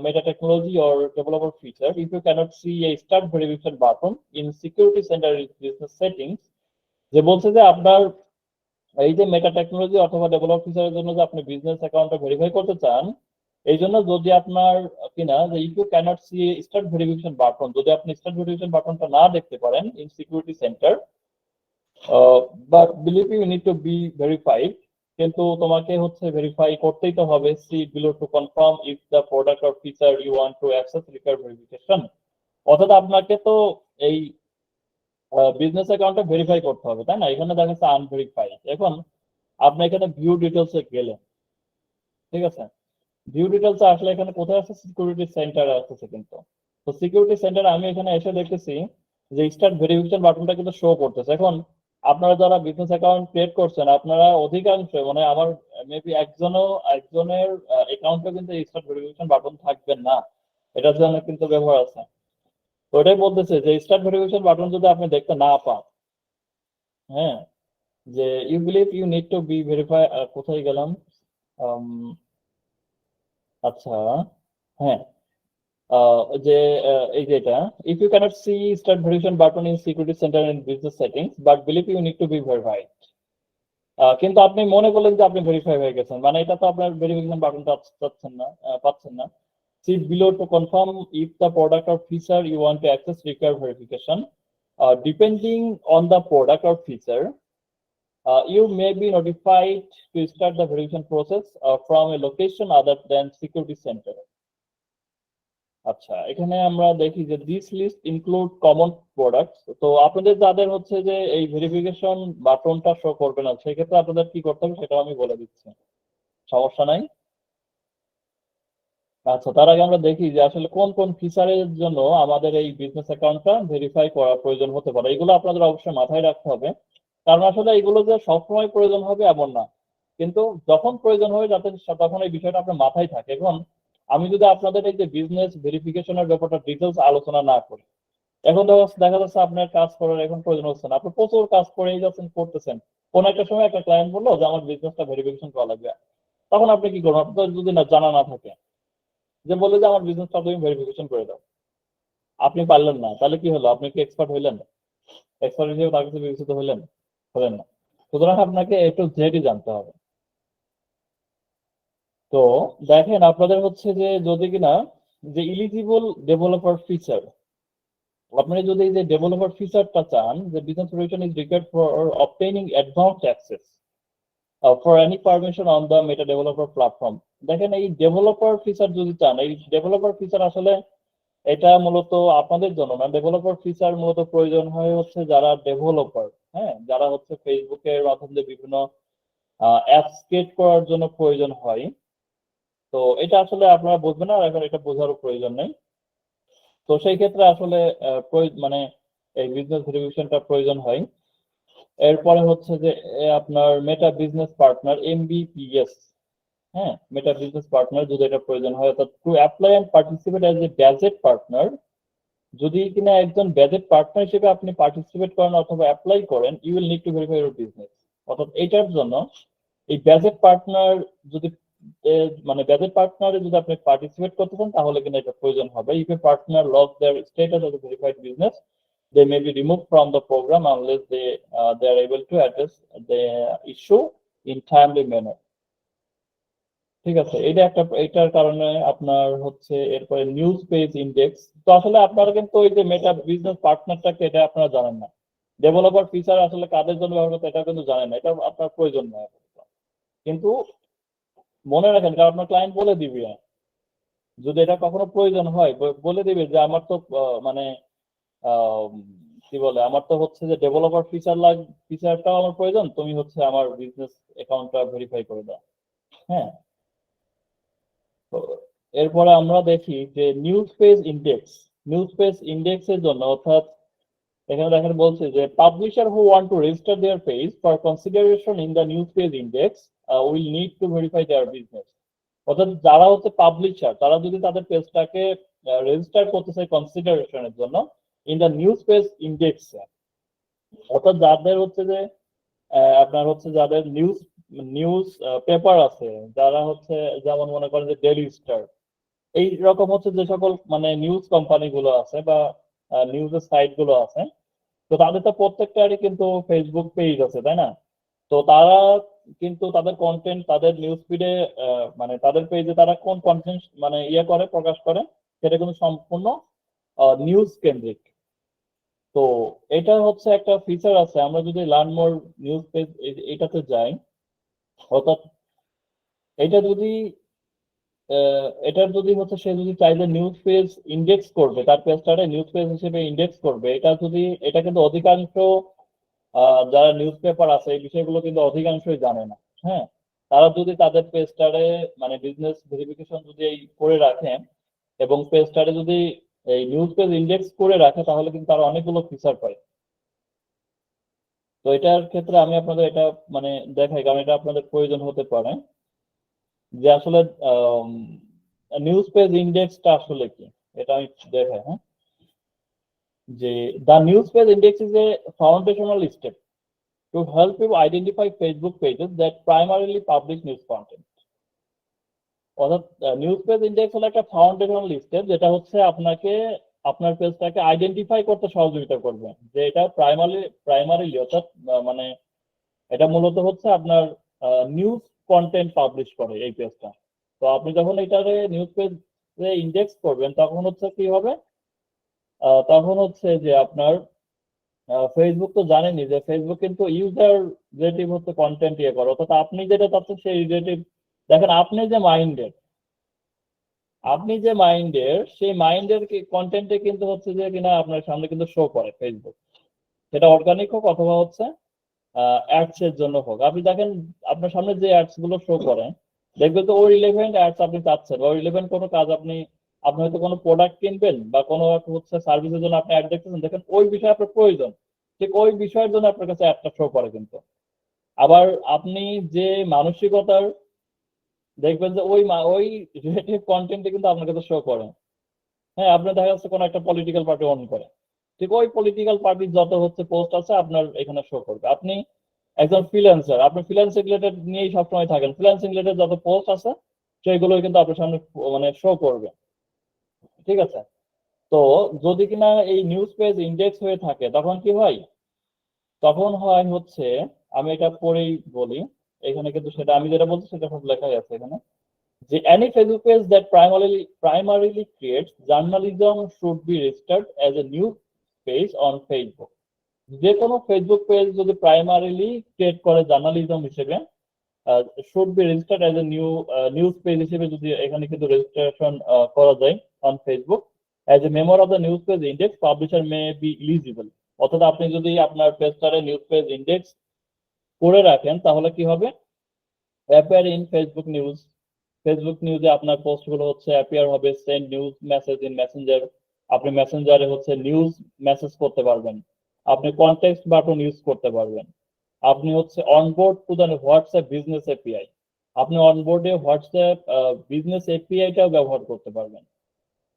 meta technology or developer feature. If you cannot see a start verification button in security center business settings, যে বলছে যে আপনার এই যে মেটা technology অথবা develop ফিচারের জন্য যে আপনি বিজনেস অ্যাকাউন্টটা ভেরিফাই করতে চান, এই জন্য যদি আপনার কিনা যে if you can't see start verification button, যদি আপনি স্টার্ট ভেরিফিকেশন বাটনটা না দেখতে পারেন in security center, but believe you need to be verified, কিন্তু তোমাকে হচ্ছে ভেরিফাই করতেই তো হবে। See below to confirm if the product or feature you want to access require verification. অর্থাৎ আপনাকে তো এই বিজনেস অ্যাকাউন্টটা ভেরিফাই করতে হবে, তাই না? এখানে দেখা যাচ্ছে আনভেরিফাইড। এখন আপনি এখানে ভিউ ডিটেলসে গেলেন, ঠিক আছে। ভিউ ডিটেলস আসলে এখানে কোথায় আছে? সিকিউরিটি সেন্টারে আসছে কিন্তু। তো সিকিউরিটি সেন্টারে আমি এখানে এসে দেখতেছি যে স্টার্ট ভেরিফিকেশন বাটনটা কিন্তু শো করতেছে। এখন আপনারা যারা বিজনেস অ্যাকাউন্ট ক্রিয়েট করছেন, আপনারা অধিকাংশ মানে আমার মেবি একজনের অ্যাকাউন্টে কিন্তু স্টার্ট ভেরিফিকেশন বাটন থাকবে না, এটার জন্য কিন্তু ব্যবহার আছে। তো এটাই বলতেছে যে স্টার্ট ভেরিফিকেশন বাটন যদি আপনি দেখতে না পান, হ্যাঁ, যে you believe you need to be verify, কোথায় গেলাম? আচ্ছা, হ্যাঁ, যে এই যে এটা, if you can't see start verification button in security center in business settings but believe you need to be verified, কিন্তু আপনি মনে করলেন যে আপনি ভেরিফাই হয়ে গেছেন, মানে এটা তো আপনার ভেরিফিকেশন বাটনটা পাচ্ছেন না। See below to confirm if the product or feature you want to access require verification. Depending on the product or feature, you may be notified to start the verification process from a location other than security center. আচ্ছা, এখানে আমরা দেখি যে this list include common products. তো আপনাদের যাদের হচ্ছে যে এই ভেরিফিকেশন বাটনটা শো করবে না, সেক্ষেত্রে আপনাদের কি করতে হবে সেটাও আমি বলে দিচ্ছি, সমস্যা নাই। আচ্ছা, তার আগে আমরা দেখি যে আসলে কোন কোন ফিচারের জন্য আমাদের এই বিজনেস অ্যাকাউন্টটা ভেরিফাই করার প্রয়োজন হতে পারে। এগুলো আপনাদের অবশ্যই মাথায় রাখতে হবে, কারণ আসলে এগুলো যে সবসময় প্রয়োজন হবে এমন না, কিন্তু যখন প্রয়োজন হবে যাতে তখন এই বিষয়টা আপনার মাথায় থাকে। এখন আমি যদি আপনাদের এই যে বিজনেস ভেরিফিকেশনের ব্যাপারটা ডিটেলস আলোচনা না করি, এখন দেখা যাচ্ছে আপনার কাজ করার এখন প্রয়োজন হচ্ছে না, আপনি প্রচুর কাজ করেই যাচ্ছেন, করতেছেন, কোন একটা সময় একটা ক্লায়েন্ট বললো যে আমার বিজনেসটা ভেরিফিকেশন করা লাগবে, তখন আপনি কি করবেন? আপনার যদি না জানা না থাকে, যে বলে যে আমার বিজনেসটা তুমি ভেরিফিকেশন করে দাও, আপনি পারলেন না, তাহলে কি হলো? আপনি কি এক্সপার্ট হইলেন? এক্সপার্ট হিসেবে তার কাছে বিবেচিত হলেন না। সুতরাং আপনাকে একটু জেডি জানতে হবে। তো দেখেন, আপনাদের হচ্ছে যে যদি কিনা যে ইলিজিবল ডেভেলপার ফিচার, আপনি যদি এই যে ডেভেলপার ফিচারটা চান, যে business verification is required for obtaining advanced access for any permission on the meta developer platform. দেখেন, এই ডেভেলপার ফিচার যদি চান, এই ডেভেলপার ফিচার আসলে এটা মূলত আপনাদের জন্য না। ডেভেলপার ফিচার মূলত প্রয়োজন হয় হচ্ছে যারা ডেভেলপার, হ্যাঁ, যারা হচ্ছে ফেসবুকের মাধ্যমে বিভিন্ন অ্যাপস ক্রিয়েট করার জন্য প্রয়োজন হয়। তো এটা আসলে আপনারা বুঝবেন না, এখন এটা বোঝারও প্রয়োজন নেই। তো সেই ক্ষেত্রে আসলে মানে এই বিজনেস ভেরিফিকেশনটা প্রয়োজন হয়। এরপরে হচ্ছে যে আপনার মেটা বিজনেস পার্টনার MBPS, হ্যাঁ, মেটা বিজনেস পার্টনার যদি এটা প্রয়োজন হয়, অর্থাৎ to apply and participate as a badged partner, যদি কিনা একজন ব্যাজেট পার্টনার হিসেবে আপনি পার্টিসিপেট করেন অথবা অ্যাপ্লাই করেন, you will need to verify your business. অর্থাৎ এইটার জন্য এই ব্যাজেট পার্টনার যদি মানে ব্যাজেট পার্টনারে যদি আপনি পার্টিসিপেট করতে চান, তাহলে কিন্তু এটা প্রয়োজন হবে। If a partner lose their status as a verified business, they may be removed from the program unless they are able to address the issue in timely manner. ঠিক আছে, এটা একটা, এটার কারণে আপনার হচ্ছে এরপরে নিউজ পেজ ইন্ডেক্স। তো আসলে আপনারা কিন্তু ওই যে মেটা বিজনেস পার্টনারটাকে এটা আপনারা জানেন না, ডেভেলপার ফিচার আসলে কাদের জন্য ব্যবহার করতে এটা কিন্তু জানেন না, এটা আপনার প্রয়োজন নয়। কিন্তু মনে রাখেন, কারণ আপনার ক্লায়েন্ট বলে দিবে, যদি এটা কখনো প্রয়োজন হয় বলে দিবে যে আমার তো মানে কি বলে, আমার তো হচ্ছে যে ডেভেলপার ফিচারটাও আমার প্রয়োজন, তুমি হচ্ছে আমার বিজনেস অ্যাকাউন্টটা ভেরিফাই করে দাও। হ্যাঁ, তো এরপরে আমরা দেখি যে নিউজ পেজ ইন্ডেক্সের জন্য, অর্থাৎ এখানে দেখেন বলছে যে publisher who want to register their page for consideration in the news page index will need to verify their business. অর্থাৎ যারা হচ্ছে পাবলিশার, তারা যদি তাদের পেজটাকে রেজিস্টার করতে চায় কনসিডারেশনের জন্য in the news page index, অর্থাৎ যাদের হচ্ছে যে আপনার হচ্ছে যাদের নিউজ পেপার আছে, যারা হচ্ছে যেমন মনে করেন যে ডেইলি স্টার, এই রকম হচ্ছে যে সকল মানে নিউজ কোম্পানি গুলো আছে বা নিউজের সাইট গুলো আছে, তো তাদের তো প্রত্যেকটারই কিন্তু ফেসবুক পেজ আছে, তাই না? তো তারা কিন্তু তাদের কন্টেন্ট তাদের নিউজ ফিডে মানে তাদের পেজে তারা কোন কন্টেন্ট মানে করে প্রকাশ করে, সেটা কিন্তু সম্পূর্ণ নিউজ কেন্দ্রিক। তো এটা হচ্ছে একটা ফিচার আছে, আমরা যদি লার্ন মোর নিউজ পেজ এটাতে যাই, অর্থাৎ এটা যদি এটার যদি হচ্ছে সে যদি চাইলে নিউজ পেজ ইন্ডেক্স করবে, তার পেজটারে নিউজ পেজ হিসেবে ইন্ডেক্স করবে, এটা কিন্তু অধিকাংশ যারা নিউজ পেপার আছে এই বিষয়গুলো কিন্তু অধিকাংশই জানে না। হ্যাঁ, তারা যদি তাদের পেজটারে মানে বিজনেস ভেরিফিকেশন যদি এই করে রাখে এবং পেজটারে যদি এই নিউজ পেজ ইন্ডেক্স করে রাখে, তাহলে কিন্তু তারা অনেকগুলো ফিচার পায়। তো এটার ক্ষেত্রে আমি আপনাদের এটা মানে দেখাই, কারণ এটা আপনাদের প্রয়োজন হতে পারে যে আসলে নিউজ পেজ ইন্ডেক্সটা আসলে কি, এটা আমি দেখাই। হ্যাঁ, যে the news page index is a foundational step to help you identify Facebook pages that primarily publish news content. অর্থাৎ নিউজ পেজ ইন্ডেক্স হলো একটা ফাউন্ডেশনাল স্টেপ, যেটা হচ্ছে আপনাকে আপনার পেজটাকে আইডেন্টিফাই করতে সহযোগিতা করবে, যে এটা প্রাইমারিলি অর্থাৎ মানে এটা মূলত হচ্ছে আপনার নিউজ কন্টেন্ট পাবলিশ করে এই পেজটা। তো আপনি যখন এটারে নিউজ পেজে ইন্ডেক্স করবেন, তখন হচ্ছে কি হবে, তখন হচ্ছে যে আপনার ফেসবুক তো জানেনই যে ফেসবুক কিন্তু ইউজার রিলেটিভ হচ্ছে কন্টেন্ট ইয়ে করে, অর্থাৎ আপনি যেটা চাচ্ছেন সেই রিলেটিভ। দেখেন আপনি যে মাইন্ডের সেই মাইন্ডের কন্টেন্টে কিন্তু হচ্ছে যে কিনা আপনার সামনে কিন্তু শো করে ফেসবুক, সেটা অর্গানিক হোক অথবা হচ্ছে অ্যাডস এর জন্য হোক। আপনি দেখেন আপনার সামনে যে অ্যাডস গুলো শো করে, দেখবেন তো ওই রিলেভেন্ট অ্যাডস আপনি চাচ্ছেন, ওই রিলেভেন্ট কোনো কাজ আপনি হয়তো কোনো প্রোডাক্ট কিনবেন বা কোনো একটা হচ্ছে সার্ভিসের জন্য আপনি অ্যাড দেখতেছেন, দেখেন ওই বিষয়ে আপনার প্রয়োজন, ঠিক ওই বিষয়ের জন্য আপনার কাছে অ্যাডটা শো করে কিন্তু। আবার আপনি যে মানসিকতার দেখবেন যে ওই রিলেটিভ কন্টেন্টে কিন্তু আপনার কাছে শো করে। হ্যাঁ, আপনি দেখা যাচ্ছে কোনো একটা পলিটিক্যাল পার্টি অন করে, ঠিক ওই পলিটিক্যাল পার্টির যত হচ্ছে পোস্ট আছে আপনার এখানে শো করবে। আপনি একজন ফ্রিল্যান্সার, আপনি ফ্রিল্যান্সিং রিলেটেড নিয়েই সবসময় থাকেন, ফ্রিল্যান্সিং রিলেটেড যত পোস্ট আছে সেগুলোই কিন্তু আপনার সামনে মানে শো করবে। ঠিক আছে, তো যদি কিনা এই নিউজ পেজ ইন্ডেক্স হয়ে থাকে তখন কি হয়? তখন হয় হচ্ছে, আমি এটা পরেই বলি, এখানে কিন্তু সেটা আমি যেটা বলছি সেটা সব লেখাই আছে এখানে, যে any Facebook page that primarily creates journalism should be registered as a news page on Facebook. যে কোনো ফেসবুক পেজ যদি প্রাইমারিলি ক্রিয়েট করে জার্নালিজম হিসেবে, should be registered as a news page হিসেবে যদি এখানে কিন্তু রেজিস্ট্রেশন করা যায় on Facebook, as a member of the news page index publisher may be eligible. অর্থাৎ আপনি যদি আপনার পেজটারে নিউজ পেজ ইন্ডেক্স করে রাখেন তাহলে কি হবে? অ্যাপিয়ার ইন ফেসবুক নিউজে আপনার পোস্ট গুলো হচ্ছে অ্যাপিয়ার হবে। Send news message in Messenger, আপনি মেসেঞ্জারে হচ্ছে নিউজ মেসেজ করতে পারবেন, আপনি কন্টেক্সট বাটন ইউজ করতে পারবেন, আপনি হচ্ছে onboard to the WhatsApp business API, আপনি অনবোর্ডে হোয়াটসঅ্যাপ বিজনেস এপিআইটাও ব্যবহার করতে পারবেন।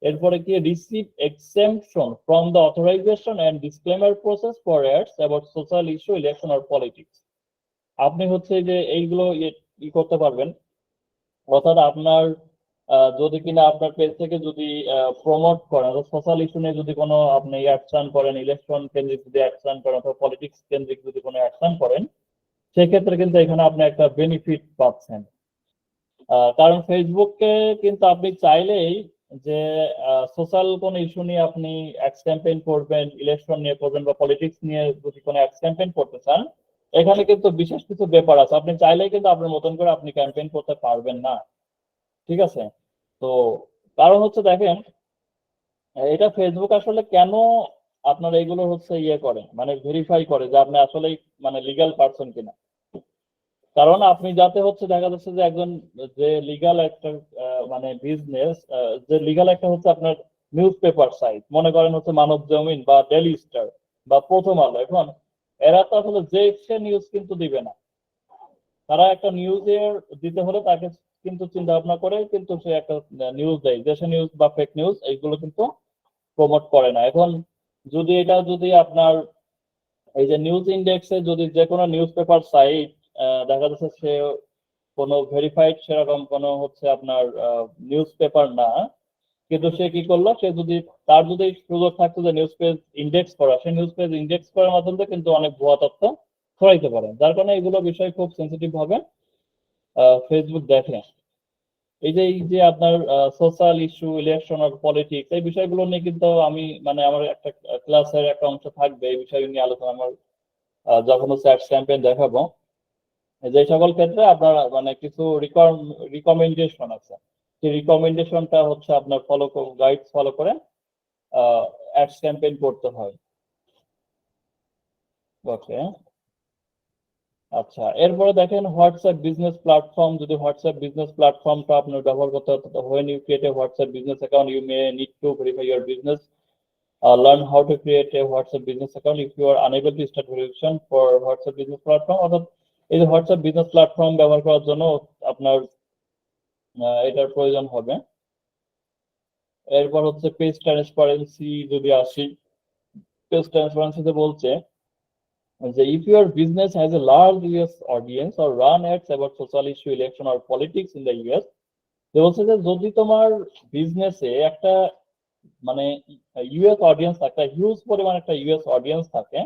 এরপরে কি receive exemption from the authorization and disclaimer process for ads about social issue, election আর পলিটিক্স। আপনি হচ্ছে যে এইগুলো ই করতে পারবেন, অর্থাৎ আপনার যদি কিনা আপনার পেজ থেকে যদি প্রমোট করেন, সোশ্যাল ইস্যু নিয়ে যদি কোনো আপনি অ্যাকশন করেন, ইলেকশন কেন্দ্রিক যদি অ্যাকশন করেন অথবা পলিটিক্স কেন্দ্রিক যদি কোনো অ্যাকশন করেন, সেক্ষেত্রে কিন্তু এখানে আপনি একটা বেনিফিট পাচ্ছেন। কারণ ফেসবুককে কিন্তু আপনি চাইলেই যে সোশ্যাল কোন ইস্যু নিয়ে আপনি অ্যাডস ক্যাম্পেইন করবেন, ইলেকশন নিয়ে করবেন বা পলিটিক্স নিয়ে যদি কোনো অ্যাডস ক্যাম্পেইন করতে চান, এখানে কিন্তু বিশেষ কিছু ব্যাপার আছে, আপনি চাইলেই কিন্তু আপনার মতন করে আপনি ক্যাম্পেইন করতে পারবেন না। ঠিক আছে, তো কারণ হচ্ছে দেখেন এটা ফেসবুক আসলে কেন আপনার এইগুলো হচ্ছে ইয়ে করে, মানে ভেরিফাই করে যে আপনি আসলেই মানে লিগ্যাল পারসন কিনা। কারণ আপনি যাতে হচ্ছে দেখা যাচ্ছে যে একজন যে লিগ্যাল একটা মানে বিজনেস, যে লিগ্যাল একটা হচ্ছে আপনার নিউজ পেপার সাইট, মনে করেন হচ্ছে মানব জমিন বা ডেইলি স্টার বা প্রথম আলো, এখন এরা তো আসলে যে সে নিউজ কিন্তু দিবে না, তারা একটা নিউজের দিতে হলে তাকে কিন্তু চিন্তা ভাবনা করে কিন্তু সে একটা নিউজ দেয়, দেশে নিউজ বা ফেক নিউজ এইগুলো কিন্তু প্রমোট করে না। এখন যদি আপনার এই যে নিউজ ইন্ডেক্সে যদি যে কোনো নিউজ পেপার সাইট দেখা যাচ্ছে সে কোনো ভেরিফাইড সেরকম কোনো হচ্ছে আপনার নিউজ পেপার না, কিন্তু সে কি করলো, সে যদি তার যদি সুযোগ থাকতো যে নিউজ পেজ ইন্ডেক্স করা, সে নিউজ পেজ ইন্ডেক্স করার মাধ্যমে কিন্তু অনেক ভুয়া তথ্য ছড়াইতে পারে, যার কারণে এগুলো বিষয় খুব সেন্সিটিভ ভাবে ফেসবুক দেখে। এই যে আপনার সোশ্যাল ইস্যু, ইলেকশন আর পলিটিক্স এই বিষয়গুলো নিয়ে কিন্তু আমি মানে আমার একটা ক্লাসের একটা অংশ থাকবে এই বিষয় নিয়ে আলোচনা, আমার যখন হচ্ছে অ্যাডস ক্যাম্পেইন দেখাবো, যে সকল ক্ষেত্রে আপনার মানে কিছু রিকমেন্ডেশন আছে, সেই রিকমেন্ডেশনটা হচ্ছে আপনার গাইডস ফলো করে অ্যাডস ক্যাম্পেইন করতে হয়। ওকে, আচ্ছা, এরপরে দেখেন হোয়াটসঅ্যাপ বিজনেস প্ল্যাটফর্ম, যদি হোয়াটসঅ্যাপ বিজনেস প্ল্যাটফর্মটা আপনার ব্যবহার করতে হয়, when you create a WhatsApp business account you may need to verify your business. Learn how to create a WhatsApp business account if you are unable to start verification for WhatsApp business platform। অর্থাৎ এই যে WhatsApp business platform ব্যবহার করার জন্য আপনার এটার প্রয়োজন হবে। এরপর হচ্ছে পেজ ট্রান্সপারেন্সি, যদি আসি পেজ ট্রান্সপারেন্সিতে বলছে যে if your business has a large US audience or run ads about social issue, election or politics in the US, যে বলছে যে যদি তোমার বিজনেসে একটা মানে ইউএস অডিয়েন্স থাকে, হিউজ পরিমাণ একটা ইউএস অডিয়েন্স থাকে,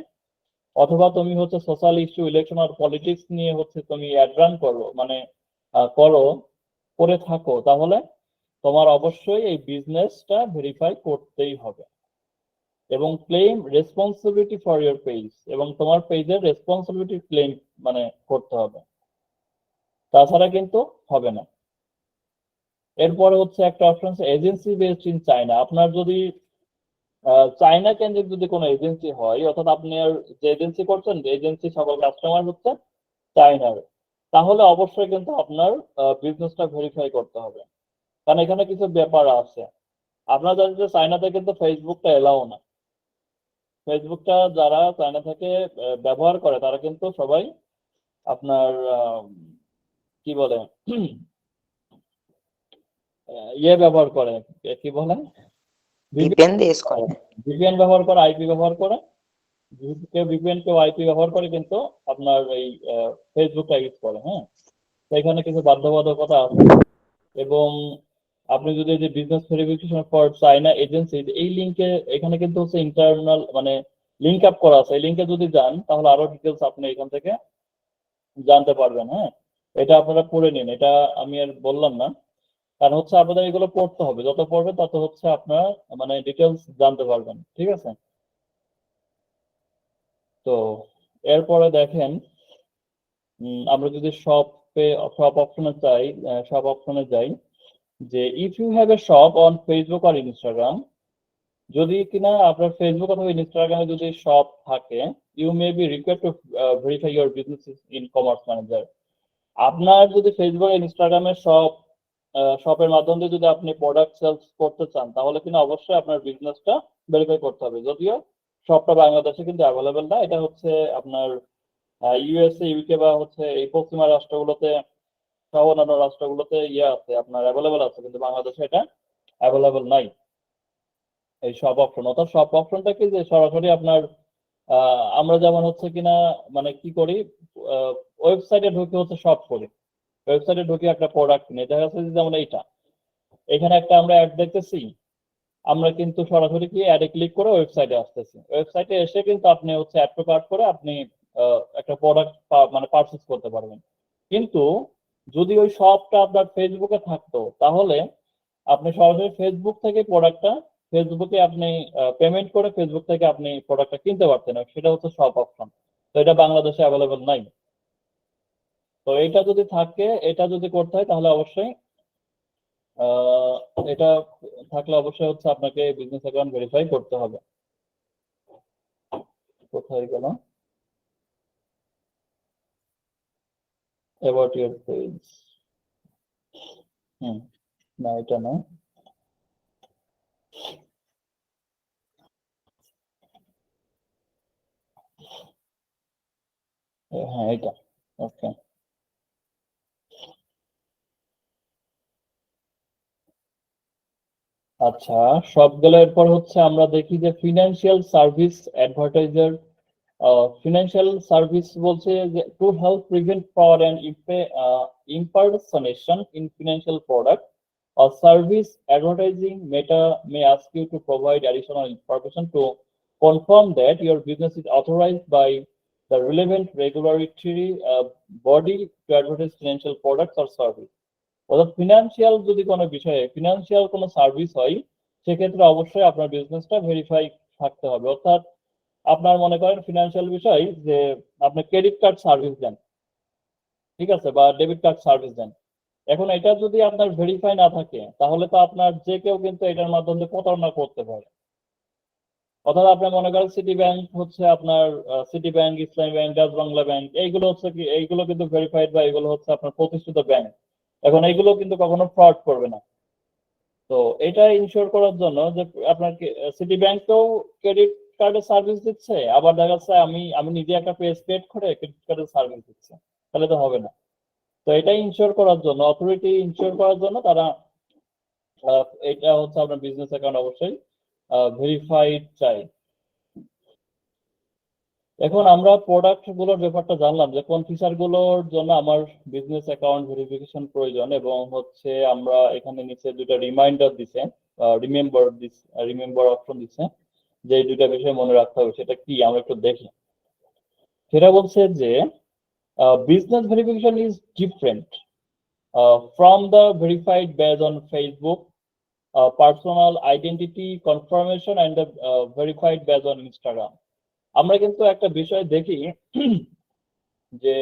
অথবা তুমি হচ্ছে সোশ্যাল ইস্যু, ইলেকশন আর পলিটিক্স নিয়ে হচ্ছে তুমি অ্যাড রান করো মানে করে থাকো, তাহলে তোমার অবশ্যই এই বিজনেসটা ভেরিফাই করতেই হবে। এবং claim responsibility for your page, এবং তোমার পেজের রেসপন্সিবিলিটি ক্লেম মানে করতে হবে, তাছাড়া কিন্তু হবে না। এরপরে হচ্ছে একটা option agency based in China. আপনার যদি চায়না কেন্দ্রিক যদি কোনো এজেন্সি হয়, অর্থাৎ আপনি আর যে এজেন্সি করছেন, এজেন্সি সকল কাস্টমার হচ্ছে চায়নার, তাহলে অবশ্যই কিন্তু আপনার বিজনেসটা ভেরিফাই করতে হবে, কারণ এখানে কিছু ব্যাপার আছে। আপনারা জানেন যে চায়নাতে কিন্তু ফেসবুকটা এলাও না। ফেসবুকটা যারা চায়না থেকে ব্যবহার করে তারা কিন্তু সবাই আপনার কি বলে ইয়ে ব্যবহার করে, কি বলে, VPN দিয়ে ইউজ করে। ভিপিএন ব্যবহার করে, আইপি ব্যবহার করে, কেউ ভিপিএন কেউ আইপি ব্যবহার করে, কিন্তু আপনার এই ফেসবুকটা ইউজ করে। হ্যাঁ, তো এখানে কিছু বাধ্যবাধকতা আছে। এবং আপনি যদি যে business verification for China agency, এই লিঙ্কে এখানে কিন্তু হচ্ছে ইন্টারনাল মানে লিঙ্ক আপ করা আছে, এই লিঙ্কে যদি যান তাহলে আরো ডিটেলস আপনি এখান থেকে জানতে পারবেন। হ্যাঁ, এটা আপনারা পড়ে নিন, এটা আমি আর বললাম না, কারণ হচ্ছে আপনাদের এগুলো পড়তে হবে, যত পড়বেন তত হচ্ছে আপনার মানে ডিটেলস জানতে পারবেন। ঠিক আছে, তো এরপরে দেখেন আমরা যদি সব অপশনে চাই, সব অপশনে যাই, যে if you have a shop on Facebook আর ইনস্টাগ্রাম, যদি কিনা আপনার ফেসবুক অথবা ইনস্টাগ্রামে যদি শপ থাকে, you may be required to verify your business in commerce manager. আপনার যদি ফেসবুক ইনস্টাগ্রামে শপের মাধ্যমে যদি আপনি প্রোডাক্ট সেলস করতে চান, তাহলে কিনা অবশ্যই আপনার বিজনেসটা ভেরিফাই করতে হবে। যদিও শপটা বাংলাদেশে কিন্তু অ্যাভেলেবেল না, এটা হচ্ছে আপনার ইউএসএ, ইউকে বা হচ্ছে এই পশ্চিমা রাষ্ট্রগুলোতে সহ অন্যান্য রাষ্ট্রগুলোতে ইয়ে আছে, আপনার অ্যাভেলেবেল আছে, কিন্তু বাংলাদেশে এটা অ্যাভেলেবেল নাই এই সব অপশন। অর্থাৎ সব অপশনটা কি, যে সরাসরি আপনার আমরা যেমন হচ্ছে কিনা মানে কি করি, ওয়েবসাইটে ঢুকে হচ্ছে সব করি, ওয়েবসাইটে ঢুকে একটা প্রোডাক্ট নিয়ে দেখা যাচ্ছে যে যেমন এইটা, এখানে একটা আমরা অ্যাড দেখতেছি, আমরা কিন্তু সরাসরি কি অ্যাডে ক্লিক করে ওয়েবসাইটে আসতেছি, ওয়েবসাইটে এসে কিন্তু আপনি হচ্ছে অ্যাড টু কার্ট করে আপনি একটা প্রোডাক্ট মানে পারচেজ করতে পারবেন। কিন্তু যদি ওই শপটা আপনার ফেসবুকে থাকতো, তাহলে আপনি সরাসরি ফেসবুক থেকে প্রোডাক্টটা ফেসবুকে আপনি পেমেন্ট করে ফেসবুক থেকে আপনি প্রোডাক্টটা কিনতে পারতেন, সেটা হচ্ছে শপ অপশন। তো এটা বাংলাদেশে অ্যাভেলেবেল নাই। তো এটা যদি থাকে, এটা যদি করতে হয়, তাহলে অবশ্যই এটা থাকলে অবশ্যই হচ্ছে আপনাকে বিজনেস অ্যাকাউন্ট ভেরিফাই করতে হবে। কোথায় গেল, অ্যাবাউট ইউর পেজ, না এটা না, হ্যাঁ এটা, ওকে। আচ্ছা, সবগুলো এরপর হচ্ছে আমরা দেখি যে financial service advertiser. Financial service বলছে যে to help prevent fraud and impersonation in financial product or service advertising. Meta may ask you to provide additional information to confirm that your business is authorized by the relevant regulatory body to advertise financial products or service. অর্থাৎ financial যদি কোনো বিষয়ে financial কোনো service হয়, সেক্ষেত্রে অবশ্যই আপনার বিজনেসটা ভেরিফাই থাকতে হবে। অর্থাৎ আপনার মনে করেন ফিনান্সিয়াল বিষয় যে আপনি ক্রেডিট কার্ড সার্ভিস দেন, ঠিক আছে, বা ডেবিট কার্ড সার্ভিস দেন, এখন এটা যদি আপনার ভেরিফাই না থাকে, তাহলে তো আপনার যে কেউ কিন্তু এটার মাধ্যমে প্রতারণা করতে পারে। অর্থাৎ আপনি মনে করেন সিটি ব্যাংক হচ্ছে আপনার সিটি ব্যাংক, ইসলামী ব্যাংক, ডাচ বাংলা ব্যাংক, এইগুলো হচ্ছে কি, এইগুলো কিন্তু ভেরিফাইড বা এগুলো হচ্ছে আপনার প্রতিষ্ঠিত ব্যাংক, এখন এইগুলো কিন্তু কখনো ফ্রড করবে না। তো এটা ইনশিওর করার জন্য যে আপনার সিটি ব্যাংকও ক্রেডিট কার্ডের সার্ভিস দিচ্ছে, আবার দেখা যাচ্ছে আমি নিজে একটা পেজ ক্রিয়েট করে ক্রেডিট কার্ডের সার্ভিস দিচ্ছে, তাহলে তো হবে না। তো এটা ইনশিওর করার জন্য, অথরিটি ইনশিওর করার জন্য তারা এটা হচ্ছে আপনার বিজনেস অ্যাকাউন্ট অবশ্যই ভেরিফাইড চাই। এখন আমরা প্রোডাক্ট গুলোর ব্যাপারটা জানলাম যে কোন ফিচার গুলোর জন্য আমার বিজনেস অ্যাকাউন্ট ভেরিফিকেশন প্রয়োজন, এবং হচ্ছে আমরা এখানে নিচে দুটো রিমাইন্ডার দিছে, রিমেম্বার অপশন দিচ্ছে, যে এই দুইটা বিষয় মনে রাখতে হবে। সেটা কি আমরা একটু দেখি। সেটা বলছে যে business verification is different from the verified badge on Facebook personal identity confirmation and verified badge on Instagram. আমরা কিন্তু একটা বিষয় দেখি যে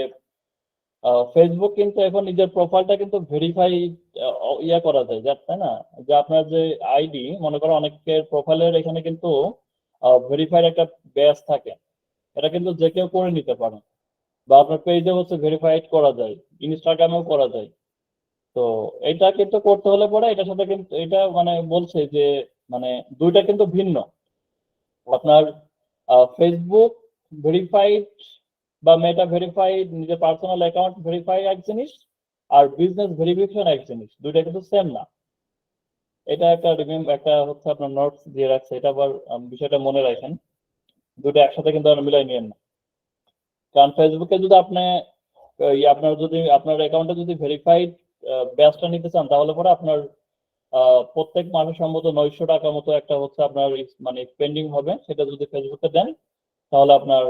ফেসবুক কিন্তু এখন নিজের প্রোফাইলটা কিন্তু ভেরিফাই করা যায়, তাই না? যে আপনার যে আইডি, মনে করো অনেকের প্রোফাইলের এখানে কিন্তু ভেরিফাইড একটা ব্যাজ থাকে, এটা কিন্তু যে কেউ করে নিতে পারে, বা আপনার পেজে হচ্ছে ভেরিফাইড করা যায়, ইনস্টাগ্রামেও করা যায়। তো এটা কিন্তু করতে হলে পরে এটার সাথে কিন্তু এটা মানে বলছে যে মানে দুইটা কিন্তু ভিন্ন। আপনার ফেসবুক ভেরিফাইড বা মেটা ভেরিফাইড, নিজের পার্সোনাল অ্যাকাউন্ট ভেরিফাই এক জিনিস, আর বিজনেস ভেরিফিকেশন এক জিনিস, দুইটা কিন্তু সেম না। এটা একটা হচ্ছে আপনার নোটস দিয়ে রাখছে, এটা আবার বিষয়টা মনে রাখেন, দুটো একসাথে কিন্তু আর মিলাই নিয়েন না। কারণ ফেসবুকে যদি আপনি আপনার যদি আপনার অ্যাকাউন্টে যদি ভেরিফাইড ব্যাচটা নিতে চান, তাহলে পরে আপনার প্রত্যেক মাসে সম্ভবত 900 টাকা মতো একটা হচ্ছে আপনার মানে স্পেন্ডিং হবে। সেটা যদি ফেসবুকে দেন তাহলে আপনার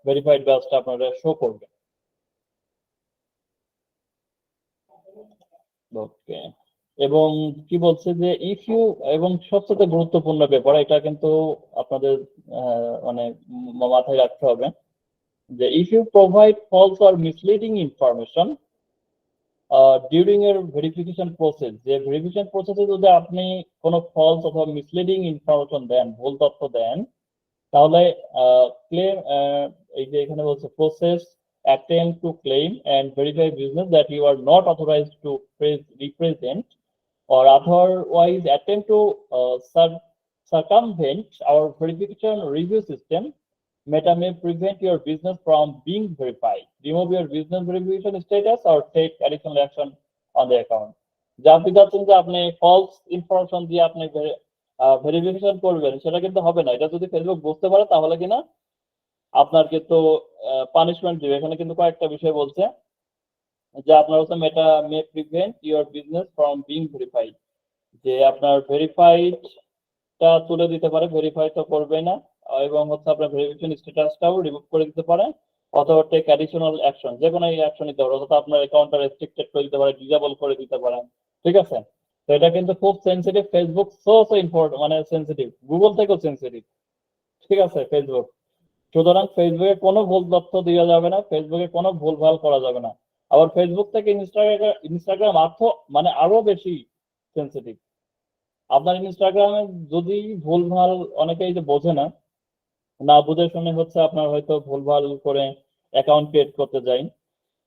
ভেরিফাইড ব্যাচটা আপনারা শো করবে। ওকে, এবং কি বলছে যে ইফ ইউ, এবং সবচেয়ে গুরুত্বপূর্ণ ব্যাপার, এটা কিন্তু আপনাদের মানে মাথায় রাখতে হবে যে if you provide false or misleading information during এর ভেরিফিকেশন প্রসেস, যে ভেরিফিকেশন প্রসেসে যদি আপনি কোনো ফলস অথবা মিসলিডিং ইনফরমেশন দেন, ভুল তথ্য দেন, তাহলে ক্লেম, এই যে এখানে বলছে process attempt to claim and verify business that you are not authorized to represent or otherwise attempt to circumvent our verification review system. Meta may prevent your business from being verified, remove your business verification status, or take additional action on the account. যা আপনি চাচ্ছেন যে আপনি false information দিয়ে আপনি verification করবেন, সেটা কিন্তু হবে না। এটা যদি ফেসবুক বুঝতে পারে তাহলে কিনা আপনার কিন্তু পানিশমেন্ট দিবে। এখানে কিন্তু কয়েকটা বিষয় বলছে যে আপনার হচ্ছে Meta may prevent your business from being verified, যে আপনার ভেরিফাইডটা তুলে দিতে পারে, ভেরিফাই তো করবে না, এবং হচ্ছে আপনার ভেরিফিকেশন স্ট্যাটাসটাও রিমুভ করে দিতে পারে, অথবা টেক অ্যাডিশনাল অ্যাকশন, যে কোনো অ্যাকশন নিতে পারে, অথবা আপনার অ্যাকাউন্টটা রেস্ট্রিক্টেড করে দিতে পারে, ডিসেবল করে দিতে পারে। ঠিক আছে, তো এটা কিন্তু খুব সেন্সিটিভ। ফেসবুক সো ইম্পর্টেন্ট, মানে সেন্সিটিভ, গুগল থেকেও সেন্সিটিভ। ঠিক আছে, ফেসবুক। সুতরাং ফেসবুকে কোনো ভুল তথ্য দেওয়া যাবে না, ফেসবুকে কোনো ভুলভাল করা যাবে না। আবার ফেসবুক থেকে ইনস্টাগ্রাম মানে আরো বেশি সেন্সিটিভ। আপনার ইনস্টাগ্রামে যদি ভুলভাল, অনেকেই যে বোঝে না, না বুঝে শুনে হচ্ছে আপনার হয়তো ভুলভাল করে অ্যাকাউন্ট ক্রিয়েট করতে যাই,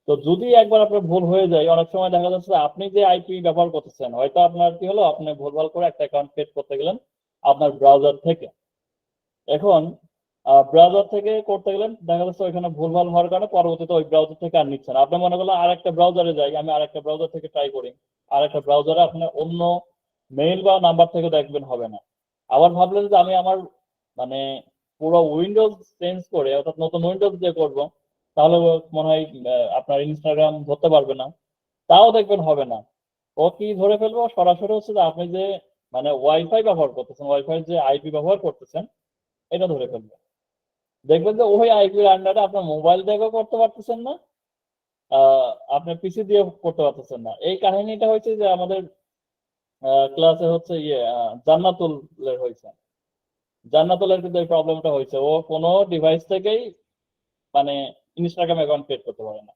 তো যদি একবার আপনার ভুল হয়ে যায়, অনেক সময় দেখা যাচ্ছে আপনি যে আইপি ব্যবহার করতেছেন, হয়তো আপনার কি হলো, আপনি ভুলভাল করে একটা অ্যাকাউন্ট ক্রিয়েট করতে গেলেন আপনার ব্রাউজার থেকে। এখন ব্রাউজার থেকে করতে গেলেন, দেখা যাচ্ছে ওইখানে ভুলভাল হওয়ার কারণে পরবর্তীতে ওই ব্রাউজার থেকে আর নিচ্ছে না। আপনি মনে করলেন আরেকটা ব্রাউজারে যাই, আমি আরেকটা ব্রাউজার থেকে ট্রাই করি, আরেকটা ব্রাউজারে আপনি অন্য মেইল বা নাম্বার থেকে দেখবেন হবে না। আবার ভাবলেন যে আমি আমার মানে পুরো উইন্ডোজ চেঞ্জ করে, অর্থাৎ নতুন উইন্ডোজ দিয়ে করবো, তাহলে মনে হয় আপনার ইনস্টাগ্রাম ধরতে পারবে না, তাও দেখবেন হবে না। ও কি ধরে ফেলবো, সরাসরি হচ্ছে যে আপনি যে মানে ওয়াইফাই ব্যবহার করতেছেন, ওয়াইফাই যে আইপি ব্যবহার করতেছেন, এটা ধরে ফেলবে। দেখবেন যে ওই আইপির আন্ডারে আপনার মোবাইল দিয়েও করতে পারতেছেন না, আপনার পিসি দিয়ে করতে পারতেছেন না। এই কাহিনীটা হচ্ছে যে আমাদের ক্লাসে হচ্ছে জান্নাতুলের হয়েছে। জান্নাতুলের কিন্তু এই প্রবলেমটা হয়েছে, ও কোনো ডিভাইস থেকেই মানে ইনস্টাগ্রাম অ্যাকাউন্ট ক্রিয়েট করতে পারে না।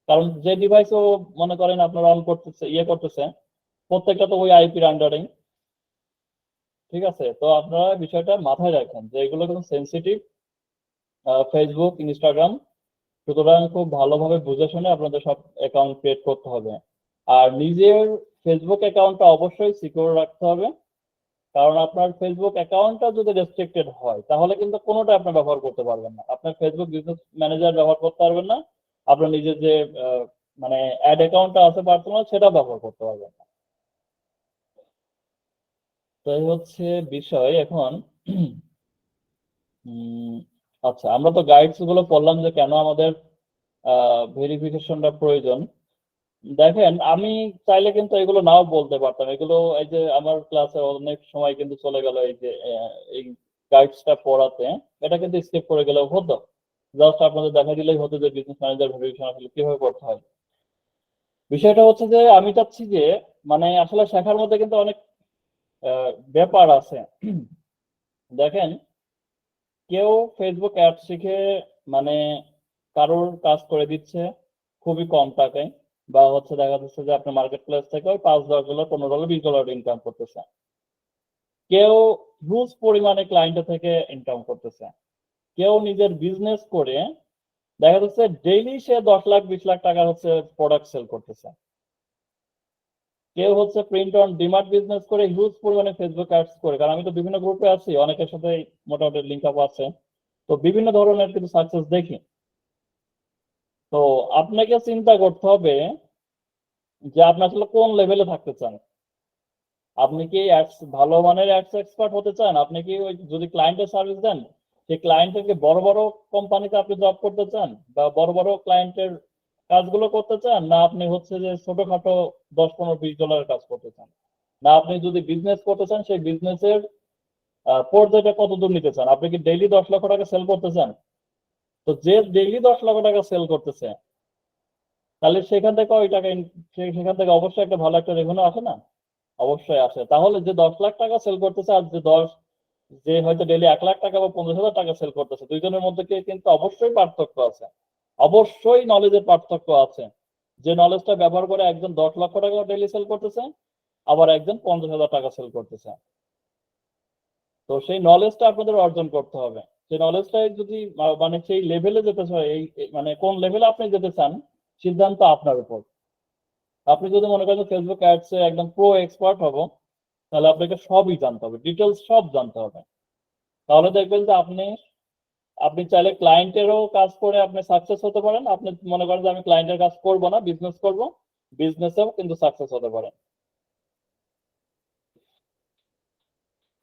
কারণ যে ডিভাইস ও মনে করেন আপনার অন করতেছে, করতেছে, প্রত্যেকটা তো ওই আইপির আন্ডারেই। ঠিক আছে, তো আপনারা বিষয়টা মাথায় রাখেন যে এগুলো কিন্তু সেন্সিটিভ, ফেসবুক, ইনস্টাগ্রাম। সুতরাং খুব ভালোভাবে বুঝে শুনে আপনাদের সব অ্যাকাউন্ট ক্রিয়েট করতে হবে। আর নিজের ফেসবুক অ্যাকাউন্টটা অবশ্যই সিকিউর রাখতে হবে, কারণ আপনার ফেসবুক অ্যাকাউন্টটা যদি রেস্ট্রিক্টেড হয় তাহলে কিন্তু কোনোটা আপনি ব্যবহার করতে পারবেন না। আপনার ফেসবুক বিজনেস ম্যানেজার ব্যবহার করতে পারবেন না, আপনার নিজের যে মানে অ্যাড অ্যাকাউন্টটা আছে পার্সোনাল, সেটা ব্যবহার করতে পারবেন না। তো এই হচ্ছে বিষয়। এখন আচ্ছা, আমরা তো গাইডস গুলো পড়লাম যে কেন আমাদের ভেরিফিকেশনটা প্রয়োজন। দেখেন, আমি চাইলে কিন্তু এগুলো নাও বলতে পারতাম, এগুলো এই যে আমার ক্লাসে অনেক সময় কিন্তু চলে গেল এই যে এই গাইডসটা পড়াতে, এটা কিন্তু স্কিপ করে গেলেও হতো, জাস্ট আপনাদের দেখা দিলেই হতো যে বিজনেস ম্যানেজার ভেরিফিকেশন আসলে কিভাবে করতে হয়। বিষয়টা হচ্ছে যে আমি চাচ্ছি যে মানে আসলে শেখার মধ্যে কিন্তু অনেক ব্যাপার আছে। দেখেন, কেউ ফেসবুক অ্যাড শিখে মানে কারোর কাজ করে দিচ্ছে খুবই কম টাকায়, বা হচ্ছে দেখা যাচ্ছে যে আপনি মার্কেট প্লেস থেকে ওই $5-10, $15, $20 ইনকাম করতেছে। কেউ হিউজ পরিমাণে ক্লায়েন্টের থেকে ইনকাম করতেছে। কেউ নিজের বিজনেস করে দেখা যাচ্ছে ডেইলি সে 10 লাখ 20 লাখ টাকা হচ্ছে প্রোডাক্ট সেল করতেছে। কেউ হচ্ছে প্রিন্ট অন ডিমান্ড বিজনেস করে হিউজ পরিমাণে ফেসবুক অ্যাডস করে, কারণ আমি তো বিভিন্ন গ্রুপে আছি, অনেকের সাথে মোটামুটি লিঙ্ক আপ আছে, তো বিভিন্ন ধরনের কিন্তু সাকসেস দেখি। তো আপনাকে চিন্তা করতে হবে যে আপনি আসলে কোন লেভেলে থাকতে চান। আপনি কি ভালো মানের অ্যাডস এক্সপার্ট হতে চান? আপনি কি ওই যদি ক্লায়েন্টের সার্ভিস দেন, সেই ক্লায়েন্টের বড় বড় কোম্পানিতে আপনি জব করতে চান, বা বড় বড় ক্লায়েন্টের কাজগুলো করতে চান, না আপনি হচ্ছে যে ছোটখাটো $10-15-20 কাজ করতে চান, না আপনি যদি বিজনেস করতে চান সেই বিজনেসের পর্যায়টা কত দূর নিতে চান? আপনি কি ডেইলি 10 লক্ষ টাকা সেল করতে চান? তো যে ডেইলি 10 লক্ষ টাকা সেল করতেছে, তাহলে সেখান থেকে ওই টাকা সেখান থেকে অবশ্যই একটা ভালো একটা রেভিনিউ আসে না? অবশ্যই আসে। তাহলে যে 10 লাখ টাকা সেল করতেছে আর যে হয়তো ডেইলি 1 লাখ টাকা বা 50,000 টাকা সেল করতেছে, দুইজনের মধ্যে কিন্তু অবশ্যই পার্থক্য আছে, অবশ্যই নলেজের পার্থক্য আছে। যে নলেজটা ব্যবহার করে একজন 10 লক্ষ টাকা ডেইলি সেল করতেছে, আবার একজন 50,000 টাকা সেল করতেছে। তো সেই নলেজটা আপনাদের অর্জন করতে হবে। সেই নলেজটাই যদি মানে সেই লেভেলে যেতে চায়, মানে কোন লেভেলে আপনি যেতে চান, সিদ্ধান্ত আপনার উপর। আপনি যদি মনে করেন ফেসবুক অ্যাডস এ একদম প্রো এক্সপার্ট হবো, তাহলে আপনাকে সবই জানতে হবে, ডিটেলস সব জানতে হবে। তাহলে দেখবেন যে আপনি চাইলে ক্লায়েন্টেরও কাজ করে আপনি সাকসেস হতে পারেন। আপনি মনে করেন যে আমি ক্লায়েন্টের কাজ করব না, বিজনেস করব, বিজনেসেও কিন্তু সাকসেস হতে পারেন।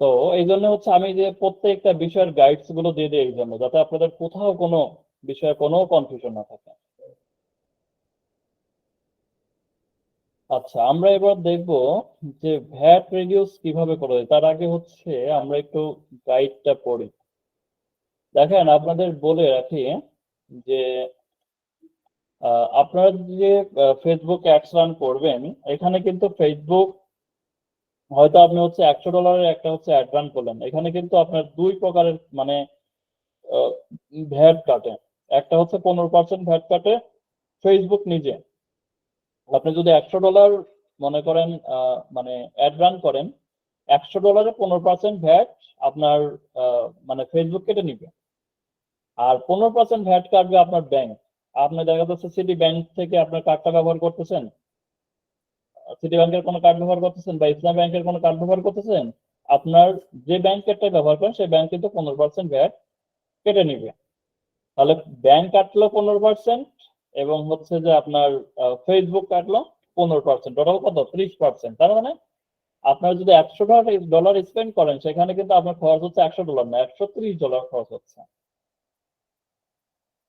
তো এই জন্য হচ্ছে আমি যে প্রত্যেকটা বিষয়ের গাইডস গুলো দিয়ে দিই, এই জন্য যাতে আপনাদের কোথাও কোনো বিষয়ে কোনো কনফিউশন না থাকে। আচ্ছা, আমরা এবার দেখব যে ভ্যাট রিডিউস কিভাবে করা যায়। তার আগে হচ্ছে আমরা একটু গাইডটা পড়ি। দেখেন, আপনাদের বলে রাখি যে আপনারা যে ফেসবুক অ্যাডস রান করবেন, এখানে কিন্তু ফেসবুক হয়তো আপনি হচ্ছে $100 একটা হচ্ছে অ্যাড রান করলেন, এখানে কিন্তু আপনার দুই প্রকারের মানে ভ্যাট কাটে। একটা হচ্ছে 15% ভ্যাট কাটে ফেসবুক নিজে। আপনি যদি $100 মনে করেন মানে অ্যাড রান করেন, $100 15% ভ্যাট আপনার মানে ফেসবুক কেটে নিবে। আর 15% ভ্যাট কাটবে আপনার ব্যাংক। আপনি দেখা যাচ্ছে সিটি ব্যাংক থেকে আপনার কার্ডটা ব্যবহার করতেছেন, সিটি ব্যাংকের কোনো কার্ড ব্যবহার করতেছেন বা ইসলাম ব্যাংকের কোনো কার্ড ব্যবহার করতেছেন, আপনার যে ব্যাংকেরটা ব্যবহার করেন সেই ব্যাংক কিন্তু 15% ভ্যাট কেটে নিবে। তাহলে ব্যাংক কাটলো 15% এবং হচ্ছে যে আপনার ফেসবুক কাটলো 15%, টোটাল কত? 30%। তার মানে আপনার যদি $100 স্পেন্ড করেন, সেখানে কিন্তু আপনার খরচ হচ্ছে $100 না, $130 খরচ হচ্ছে।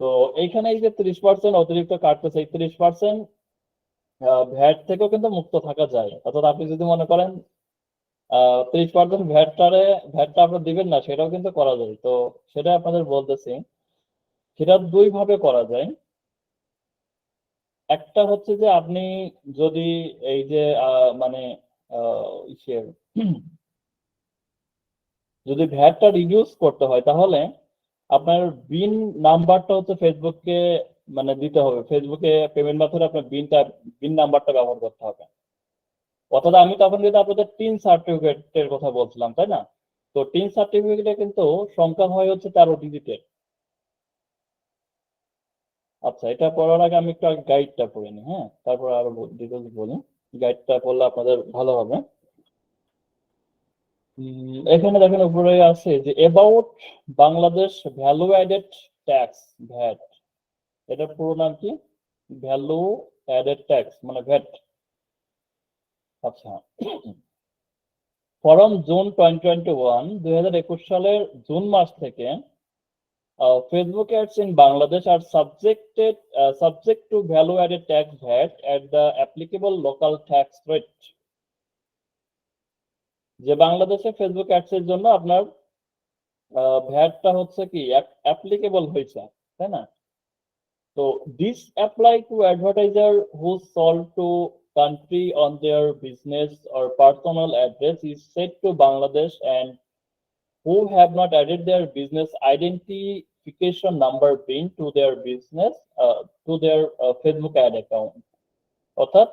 তো এইখানে এই যে 30% অতিরিক্ত কাটতেছে, এই 30% ভ্যাট থেকেও কিন্তু মুক্ত থাকা যায়। অর্থাৎ আপনি যদি মনে করেন 30% ভ্যাটটা আপনার দিবেন না, সেটাও কিন্তু করা যায়। তো সেটা আপনাদের বলতেছি, সেটা দুই ভাবে করা যায়। একটা হচ্ছে যে আপনি যদি এই যে মানে ইসের যদি ভ্যাটটা রিডিউস করতে হয়, তাহলে আপনার বিন নাম্বারটা হচ্ছে ফেসবুককে মানে দিতে হবে। ফেসবুকে পেমেন্ট মেথডে আপনার বিন নাম্বারটা ব্যবহার করতে হবে। অর্থাৎ আমি তখন কিন্তু আপনাদের টিন সার্টিফিকেটের কথা বলছিলাম, তাই না? তো টিন সার্টিফিকেটে কিন্তু সংখ্যা হয় হচ্ছে 13 ডিজিটের। আচ্ছা, এটা পড়ার আগে আমি একটু গাইডটা পড়ে নিই, হ্যাঁ, তারপর আরো ডিটেলস বলি। গাইডটা পড়লে আপনাদের ভালো হবে। এখানে দেখেন উপরে আছে যে about Bangladesh value added tax, VAT. এটার পুরো নাম কি? ভ্যালু অ্যাডেড ট্যাক্স মানে ভ্যাট। আচ্ছা, ফরম জুন 2021 সালের জুন মাস থেকে Facebook ads in Bangladesh are subject to value added tax VAT at the applicable local tax rate. যে বাংলাদেশে ফেসবুক অ্যাডস এর জন্য আপনার ভ্যাটটা হচ্ছে কি অ্যাপ্লিকেবল হয়েছে, তাই না? তো this apply to advertiser who sold to country on their business or personal address is set to Bangladesh and who have not added their business identification number PIN to their business to their Facebook ad account. অর্থাৎ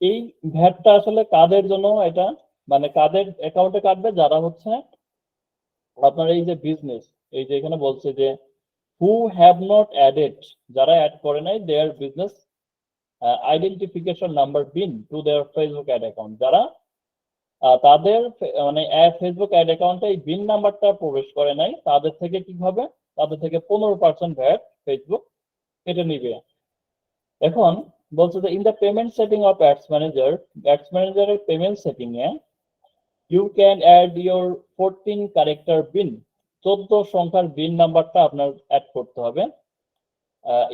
এই ভ্যাটটা আসলে কাদের জন্য, এটা মানে কাদের অ্যাকাউন্টে কাটবে, যারা হচ্ছে আপনার এই যে বিজনেস, এই যে এখানে বলছে যে হু হ্যাভ নট অ্যাডেড, যারা অ্যাড করে নাই দেয়ার business identification number pin to their Facebook ad account, যারা তাদের মানে ফেসবুক অ্যাড অ্যাকাউন্টে এই বিন নাম্বারটা প্রবেশ করে নাই, তাদের থেকে কি হবে, তাদের থেকে 15% ভ্যাট ফেসবুক কেটে নিবে। এখন বলছে যে in the payment setting of ads ম্যানেজারের পেমেন্ট সেটিং এ you can add your 14 character BIN, 14 সংখ্যার বিন নাম্বারটা আপনার অ্যাড করতে হবে।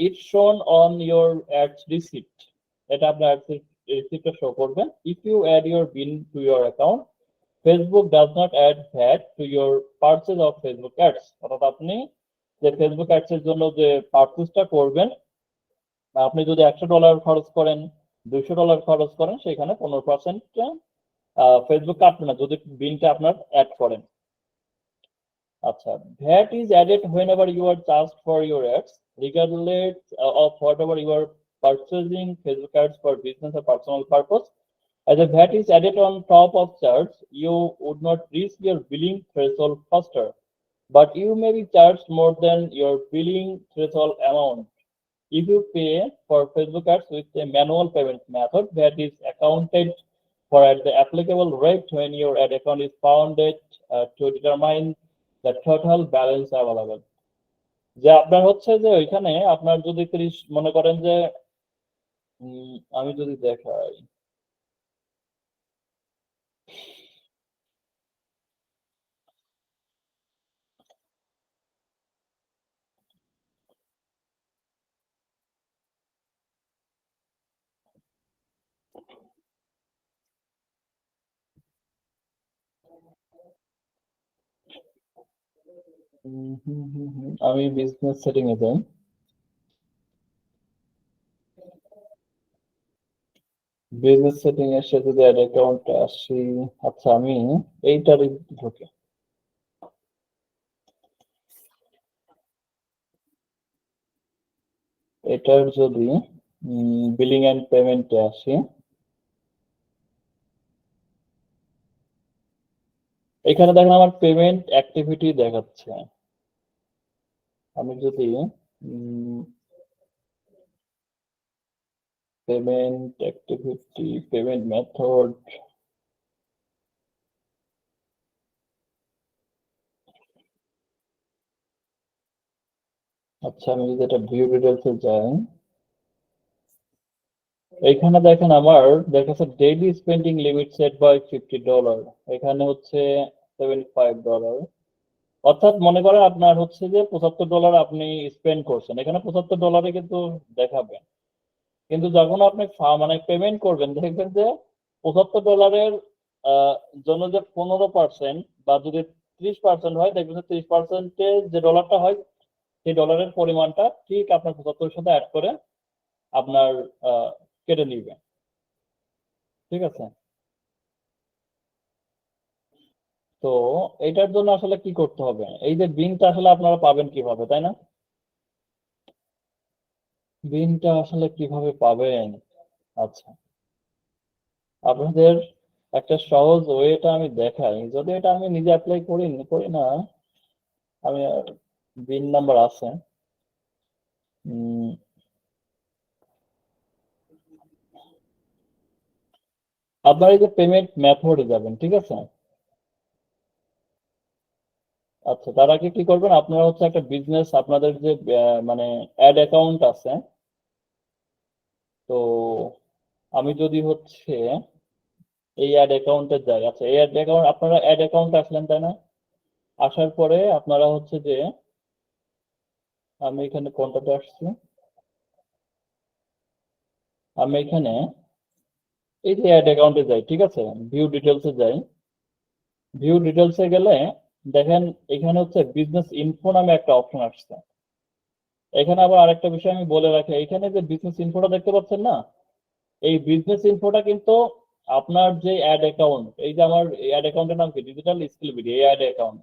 ইটস শোন অন ইউর অ্যাডস রিসিপ্ট, এটা আপনার রিসিপ্টে শো করবে। If you add your BIN to your account, Facebook does not add VAT to your purchase of Facebook ads, অর্থাৎ আপনি যে ফেসবুক অ্যাডস এর জন্য যে পারচেজটা করবেন, আপনি যদি $100 খরচ করেন, $200 খরচ করেন, সেখানে 15% ফেসবুক কাটবে না যদি বিলটা আপনার অ্যাড করেন। আচ্ছা, VAT is added whenever you are charged for your ads regardless of whatever you are purchasing Facebook ads for business or personal purpose. As a VAT is added on top of charge, you would not reach your billing threshold faster, but you may be charged more than your billing threshold amount. If you pay for Facebook ads with a manual payment method, that is accounted for at the applicable rate when your ad account is founded to determine the total balance available. যে আপনার হচ্ছে যে ওইখানে আপনার যদি 30 মনে করেন যে আমি যদি দেখাই, আমি বিজনেস সেটিং এ যাই। বিজনেস সেটিং এর সাথে যদি অ্যাড অ্যাকাউন্টে আসি, আচ্ছা আমি এইটার ঢুকে এটার যদি বিলিং এন্ড পেমেন্টে আসি, এখানে দেখেন আমার পেমেন্ট অ্যাক্টিভিটি দেখাচ্ছে। আমি যদি পেমেন্ট অ্যাক্টিভিটি, পেমেন্ট মেথড, আচ্ছা আমি যদি এটা ভিউ ডিটেলসে যাই, এখানে দেখেন আমার দেখাচ্ছে daily spending limit set by $50, এখানে হচ্ছে $75। অর্থাৎ মনে করেন আপনার হচ্ছে যে $75 আপনি স্পেন্ড করছেন, এখানে $75 কিন্তু দেখাবে, কিন্তু যখন আপনি মানে পেমেন্ট করবেন দেখবেন যে $75 জন্য যে 15% বা যদি 30% হয়, দেখবেন যে 30% যে ডলারটা হয় সেই ডলারের পরিমাণটা ঠিক আপনার 75 সাথে অ্যাড করে আপনার কেটে নিবে। ঠিক আছে, তো এটার জন্য আসলে কি করতে হবে, এই যে বিনটা আসলে আপনারা পাবেন কিভাবে, তাই না? বিনটা আসলে কিভাবে পাবেন? আচ্ছা, আপনাদের একটা সহজ ওয়েটা আমি দেখাই, যদি এটা আমি নিজে অ্যাপ্লাই করি না, আমি বিন নাম্বার আছে, আপনারা এই যে পেমেন্ট মেথডে যাবেন, ঠিক আছে? আচ্ছা, তার আগে কি করবেন, আপনারা হচ্ছে একটা বিজনেস, আপনাদের যে মানে অ্যাড অ্যাকাউন্ট আছে, তো আমি যদি হচ্ছে এই অ্যাড অ্যাকাউন্টে যাই, আচ্ছা এই অ্যাড অ্যাকাউন্ট, আপনারা অ্যাড অ্যাকাউন্টে আসলেন তাই না? আসার পরে আপনারা হচ্ছে যে, আমি এখানে কোনটাতে আসছি, আমি এখানে এই যে অ্যাড অ্যাকাউন্টে যাই, ঠিক আছে, ভিউ ডিটেলসে যাই। ভিউ ডিটেলসে গেলে দেখেন এখানে হচ্ছে বিজনেস ইনফো নামে একটা অপশন আসছে। এখানে আবার আরেকটা বিষয় আমি বলে রাখি, এখানে যে বিজনেস ইনফোটা দেখতে পাচ্ছেন না, এই বিজনেস ইনফোটা কিন্তু আপনার যে অ্যাড অ্যাকাউন্ট, এই যে আমার অ্যাড অ্যাকাউন্টের নাম কি, ডিজিটাল স্কিল বিডি, এই অ্যাড অ্যাকাউন্ট,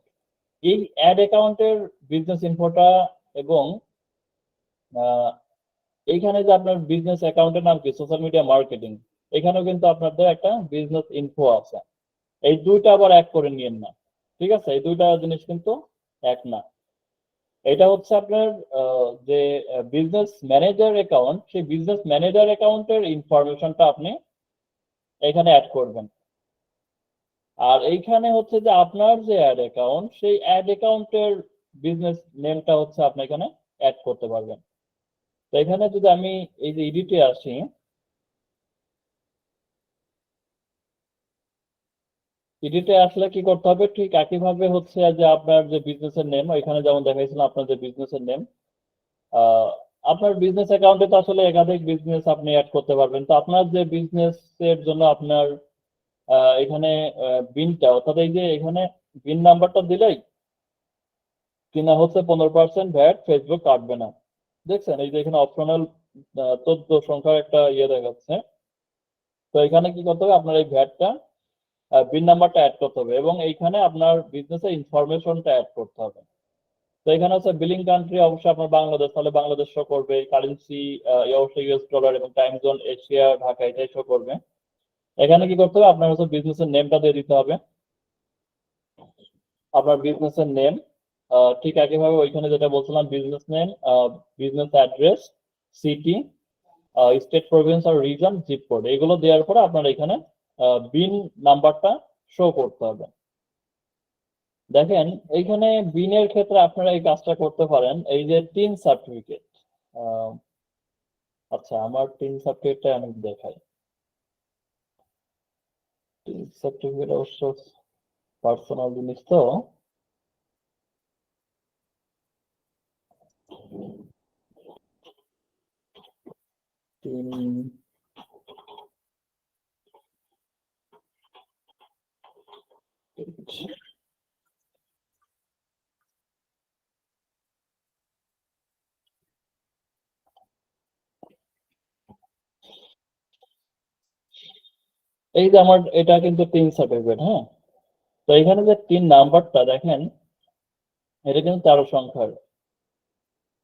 এই অ্যাড অ্যাকাউন্টের বিজনেস ইনফোটা এবং এইখানে যে আপনার বিজনেস অ্যাকাউন্টের নাম কি, সোশ্যাল মিডিয়া মার্কেটিং, এখানেও কিন্তু আপনাদের একটা বিজনেস ইনফো আছে। এই দুইটা আবার এক করে নিয়েন না, ঠিক আছে? এই দুইটা জিনিস কিন্তু এক না। এটা হচ্ছে আপনার যে বিজনেস ম্যানেজার অ্যাকাউন্ট, সেই বিজনেস ম্যানেজার অ্যাকাউন্টের ইনফরমেশনটা আপনি এখানে অ্যাড করবেন। আর এইখানে হচ্ছে যে আপনার যে অ্যাড অ্যাকাউন্ট, সেই অ্যাড অ্যাকাউন্টের বিজনেস নেমটা হচ্ছে আপনি এখানে অ্যাড করতে পারবেন। তো এখানে যদি আমি এই যে এডিটে আসি, এডিটে আসলে কি করতে হবে, ঠিক একইভাবে হচ্ছে যে আপনার যে বিজনেসের নেম, এখানে যেমন দেখাইছিলাম আপনার যে বিজনেসের নেম, আপনার বিজনেস অ্যাকাউন্টে তো আসলে একাধিক বিজনেস আপনি অ্যাড করতে পারবেন। তো আপনার যে বিজনেস এর জন্য আপনার এখানে বিনটা, অর্থাৎ এই যে এখানে বিন নাম্বারটা দিলেই কিনা হচ্ছে 15% ভ্যাট ফেসবুক কাটবে না। দেখছেন এই যে এখানে অপশনাল 14 সংখ্যার একটা ইয়ে দেখাচ্ছে। তো এখানে কি করতে হবে, আপনার এই ভ্যাটটা বিন নাম্বারটা অ্যাড করতে হবে এবং এইখানে আপনার বিজনেসের ইনফরমেশনটা অ্যাড করতে হবে। তো এখানে হচ্ছে বিলিং কান্ট্রি অবশ্যই আপনার বাংলাদেশ, তাহলে বাংলাদেশ শো করবে। কারেন্সি অবশ্যই ইউএস ডলার এবং টাইম জোন এশিয়া ঢাকা, এটাই শো করবে। এখানে কি করতে হবে, আপনার হচ্ছে বিজনেসের নেমটা দিয়ে দিতে হবে, আপনার বিজনেসের নেম। ঠিক একইভাবে ওইখানে যেটা বলছিলাম, business name, business address, city, state, province আর রিজন, জিপ কোড, এগুলো দেওয়ার পরে আপনার এখানে বিন নাম্বারটা শো করতে হবে। দেখেন এইখানে বিনের ক্ষেত্রে আপনারা এই কাজটা করতে পারেন, এই যে টিন সার্টিফিকেট। আচ্ছা, আমার টিন সার্টিফিকেটটা আমি দেখাই। টিন সার্টিফিকেট অবশ্য পার্সোনাল জিনিস, তো টিন এই যে আমার এটা কিন্তু টিন সার্টিফিকেট, হ্যাঁ। তো এখানে যে টিন নাম্বারটা দেখেন, এটা কিন্তু 13 সংখ্যার।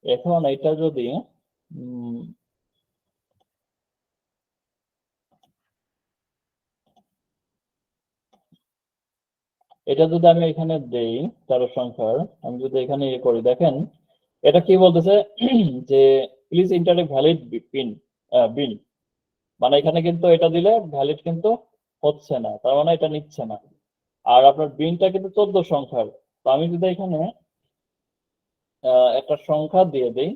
এখন এটা যদি এটা যদি আমি এখানে দেই 13 সংখ্যার, আমি যদি এখানে ইয়ে করি, দেখেন এটা কি বলতেছে যে প্লিজ ইন্টার এ ভ্যালিড বিন, মানে এখানে কিন্তু এটা দিলে ভ্যালিড কিন্তু হচ্ছে না, তার মানে এটা নিচ্ছে না। আর আপনার বিনটা কিন্তু 14 সংখ্যার। তো আমি যদি এখানে একটা সংখ্যা দিয়ে দিই,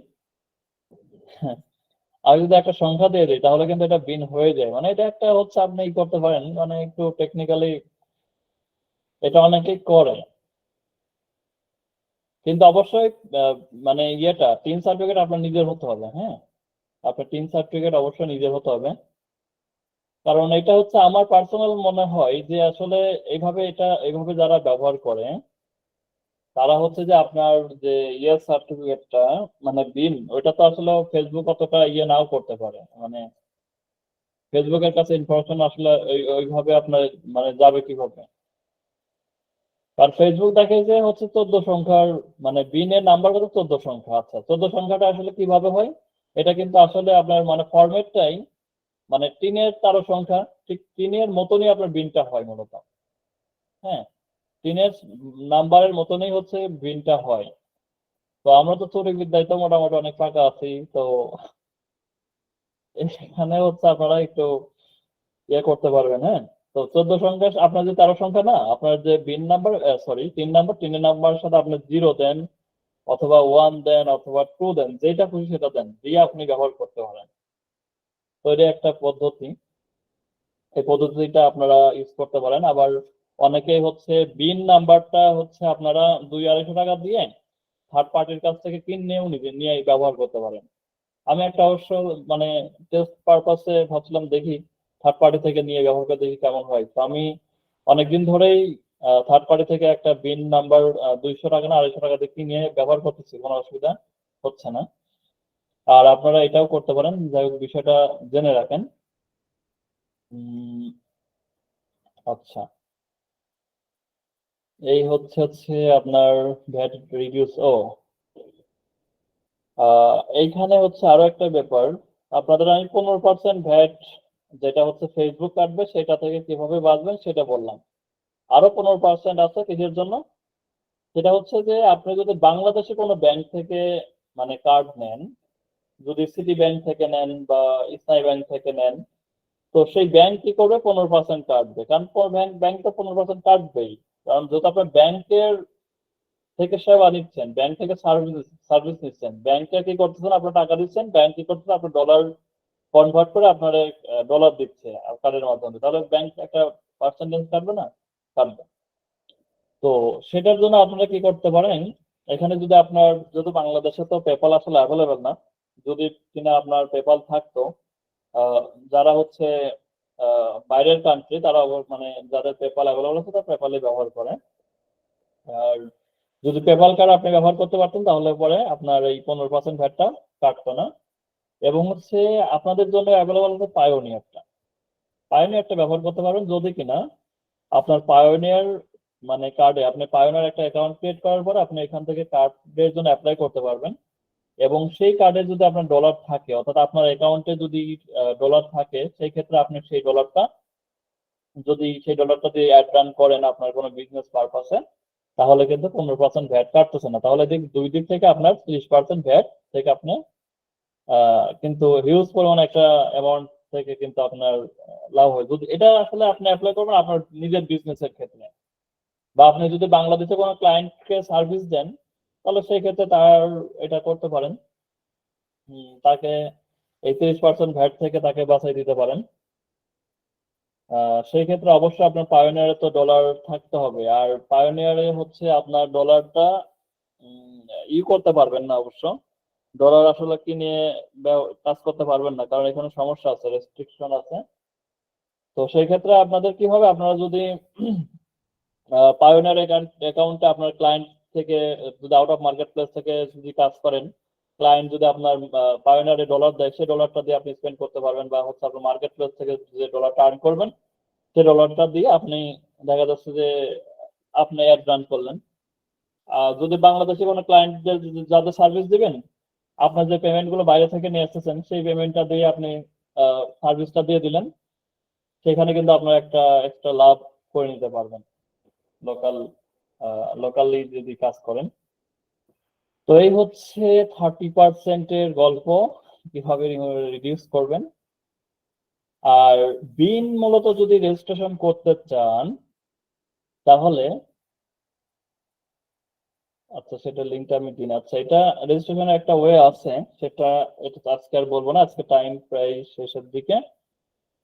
আমি যদি একটা সংখ্যা দিয়ে দিই তাহলে কিন্তু এটা বিন হয়ে যায়। মানে এটা একটা হচ্ছে আপনি ই করতে পারেন, মানে একটু টেকনিক্যালি এটা অনেকেই করে, কিন্তু অবশ্যই মানে ইয়েটা টিন সার্টিফিকেট আপনার নিজের হতে হবে, হ্যাঁ। আপনার টিন সার্টিফিকেট অবশ্যই নিজের হতে হবে, কারণ এটা হচ্ছে আমার পার্সোনাল মনে হয় যে আসলে এইভাবে যারা ব্যবহার করে তারা হচ্ছে যে আপনার যে ইয়ে সার্টিফিকেটটা, মানে বিন, ওইটা তো আসলে ফেসবুক অতটা ইয়ে নাও করতে পারে, মানে ফেসবুকের কাছে ইনফরমেশন আসলে ওইভাবে আপনার মানে যাবে কিভাবে। আর ফেসবুক দেখে যে হচ্ছে 14 সংখ্যার, মানে বিনের নাম্বার কত, 14 সংখ্যা। আচ্ছা, 14 সংখ্যাটা আসলে কিভাবে হয়, এটা কিন্তু আসলে আপনার মানে ফরম্যাটটাই মানে টিনের 13 সংখ্যা, ঠিক টিনের মতনই আপনার বিনটা হয় মূলত, হ্যাঁ। টিনের নাম্বারের মতনই হচ্ছে বিনটা হয়। তো আমরা তো চড়ুই বিদ্যায় তো মোটামুটি অনেক ফাঁকা আছি, তো এখানে হচ্ছে আপনারা একটু ইয়ে করতে পারবেন, হ্যাঁ। তো 14 সংখ্যা আপনার যে 13 সংখ্যা না, আপনার যে বিন নাম্বার, সরি তিন নাম্বার, তিনের নাম্বারের সাথে আপনি 0 দেন অথবা 1 দেন অথবা 2 দেন, যেটা খুশি সেটা দেন, দিয়ে আপনি ব্যবহার করতে পারেন। তো এটা একটা পদ্ধতি, এই পদ্ধতিটা আপনারা ইউজ করতে পারেন। আবার অনেকেই হচ্ছে বিন নাম্বারটা হচ্ছে আপনারা 200-250 টাকা দিয়ে থার্ড পার্টির কাছ থেকে কিনেও নিয়ে ব্যবহার করতে পারেন। আমি একটা অবশ্য মানে টেস্ট পারপাসে ভাবছিলাম দেখি থার্ড পার্টি থেকে নিয়ে ব্যবহার করে দেখি কেমন হয়। তো আমি অনেকদিন ধরেই থার্ড পার্টি থেকে একটা বিন নাম্বার 200 টাকা না 250 টাকা দিয়ে কিনে ব্যবহার করতেছি, কোনো অসুবিধা হচ্ছে না। আর আপনারা এটাও করতে পারেন, যাই হোক বিষয়টা জেনে রাখেন। উম, আচ্ছা, এই হচ্ছে আপনার ভ্যাট রিডিউস। এইখানে হচ্ছে আরো একটা ব্যাপার, আপনাদের আমি 15% ভ্যাট যেটা হচ্ছে ফেসবুক কাটবে সেটা থেকে কিভাবে বাঁচবেন সেটা বললাম। আরো 15% আছে কিসের জন্য, সেটা হচ্ছে যে আপনি যদি বাংলাদেশে কোনো ব্যাংক থেকে মানে কার্ড নেন, যদি সিটি ব্যাংক থেকে নেন বা ইসলামী ব্যাংক থেকে নেন, তো সেই ব্যাংক কি করবে, 15% কাটবে। কারণ ব্যাংক তো 15% কাটবেই। কারণ যেহেতু আপনার ব্যাংকের থেকে সেবা নিচ্ছেন, ব্যাংক থেকে সার্ভিস নিচ্ছেন, ব্যাংকে কি করতেছেন, আপনার টাকা দিচ্ছেন, ব্যাংক কি করতেছে, আপনার ডলার কনভার্ট করে আপনার ডলার দিচ্ছে কার্ডের মাধ্যমে, তাহলে ব্যাংক একটা পার্সেন্টেজ কাটবে না, কাটবে। তো সেটার জন্য আপনারা কি করতে পারেন, এখানে যদি আপনার, যেহেতু বাংলাদেশে তো পেপাল আসলে অ্যাভেলেবেল না, যদি কিনা আপনার পেপাল থাকতো, আহ, যারা হচ্ছে বাইরের কান্ট্রি তারা মানে যাদের পেপাল অ্যাভেলেবেল আছে তারা পেপালে ব্যবহার করে। আর যদি পেপাল কার্ড আপনি ব্যবহার করতে পারতেন তাহলে পরে আপনার এই 15% ভ্যাটটা কাটতো না। এবং হচ্ছে আপনাদের জন্য অ্যাভেলেবেল আছে পায়োনিয়ারটা ব্যবহার করতে পারবেন, যদি কিনা আপনার পায়োনিয়ার মানে কার্ডে আপনি পায়োনিয়ার একটা অ্যাকাউন্ট ক্রিয়েট করার পরে আপনি এখান থেকে কার্ডের জন্য অ্যাপ্লাই করতে পারবেন। এবং সেই কার্ডে যদি আপনার ডলার থাকে, অর্থাৎ আপনার অ্যাকাউন্টে যদি ডলার থাকে, সেই ক্ষেত্রে আপনি সেই ডলারটা দিয়ে অ্যাড রান করেন আপনার কোনো বিজনেস পারপাসে, তাহলে কিন্তু 15% ভ্যাট কাটতেছে না। তাহলে দুই দিক থেকে আপনার 30% ভ্যাট থেকে আপনি কিন্তু হিউজ পরিমাণ একটা অ্যামাউন্ট থেকে কিন্তু আপনার লাভ হয়। যদি এটা আসলে আপনি অ্যাপ্লাই করবেন আপনার নিজের বিজনেসের ক্ষেত্রে, বা আপনি যদি বাংলাদেশে কোনো ক্লায়েন্টকে সার্ভিস দেন, তাহলে সেই ক্ষেত্রে এটা করতে পারেন। তাকে এই 30% ভ্যাট থেকে তাকে বাঁচাই দিতে পারেন। সেই ক্ষেত্রে অবশ্যই আপনার পায়োনিয়ারে তো ডলার থাকতে হবে, আর পায়োনিয়ারে হচ্ছে আপনার ডলারটা করতে পারবেন না অবশ্য, ডলার আসলে কিনে কাজ করতে পারবেন না, কারণ এখানে সমস্যা আছে, রেস্ট্রিকশন আছে। তো সেই ক্ষেত্রে আপনাদের কি হবে, আপনারা যদি পায়োনিয়ার অ্যাকাউন্টে আপনার ক্লায়েন্ট থেকে যদি আউট অফ মার্কেট প্লেস থেকে যদি কাজ করেন, ক্লায়েন্ট যদি আপনার পায়োনিয়ারে ডলার দেয়, সেই ডলারটা দিয়ে আপনি স্পেন্ড করতে পারবেন, বা হচ্ছে আপনার মার্কেট প্লেস থেকে যে ডলারটা আর্ন করবেন সেই ডলারটা দিয়ে আপনি দেখা যাচ্ছে যে আপনি অ্যাড রান করলেন। যদি বাংলাদেশে কোনো ক্লায়েন্টদের যাদের সার্ভিস দিবেন, আপনার যে পেমেন্ট গুলো বাইরে থেকে নিয়ে আসতেছেন সেই পেমেন্টটা দিয়ে আপনি সার্ভিসটা দিয়ে দিলেন, সেখানে কিন্তু আপনার একটা এক্সট্রা লাভ করে নিতে পারবেন লোকালি যদি কাজ করেন। তো এই হচ্ছে 30%-এর গল্প, কিভাবে রিডিউস করবেন। আর বিন মূলত যদি রেজিস্ট্রেশন করতে চান তাহলে, আচ্ছা সেটা লিঙ্কটা আমি দিন। আচ্ছা, এটা রেজিস্ট্রেশনের একটা ওয়ে আছে, এটা আজকে আর বলবো না, আজকে টাইম প্রায় শেষের দিকে।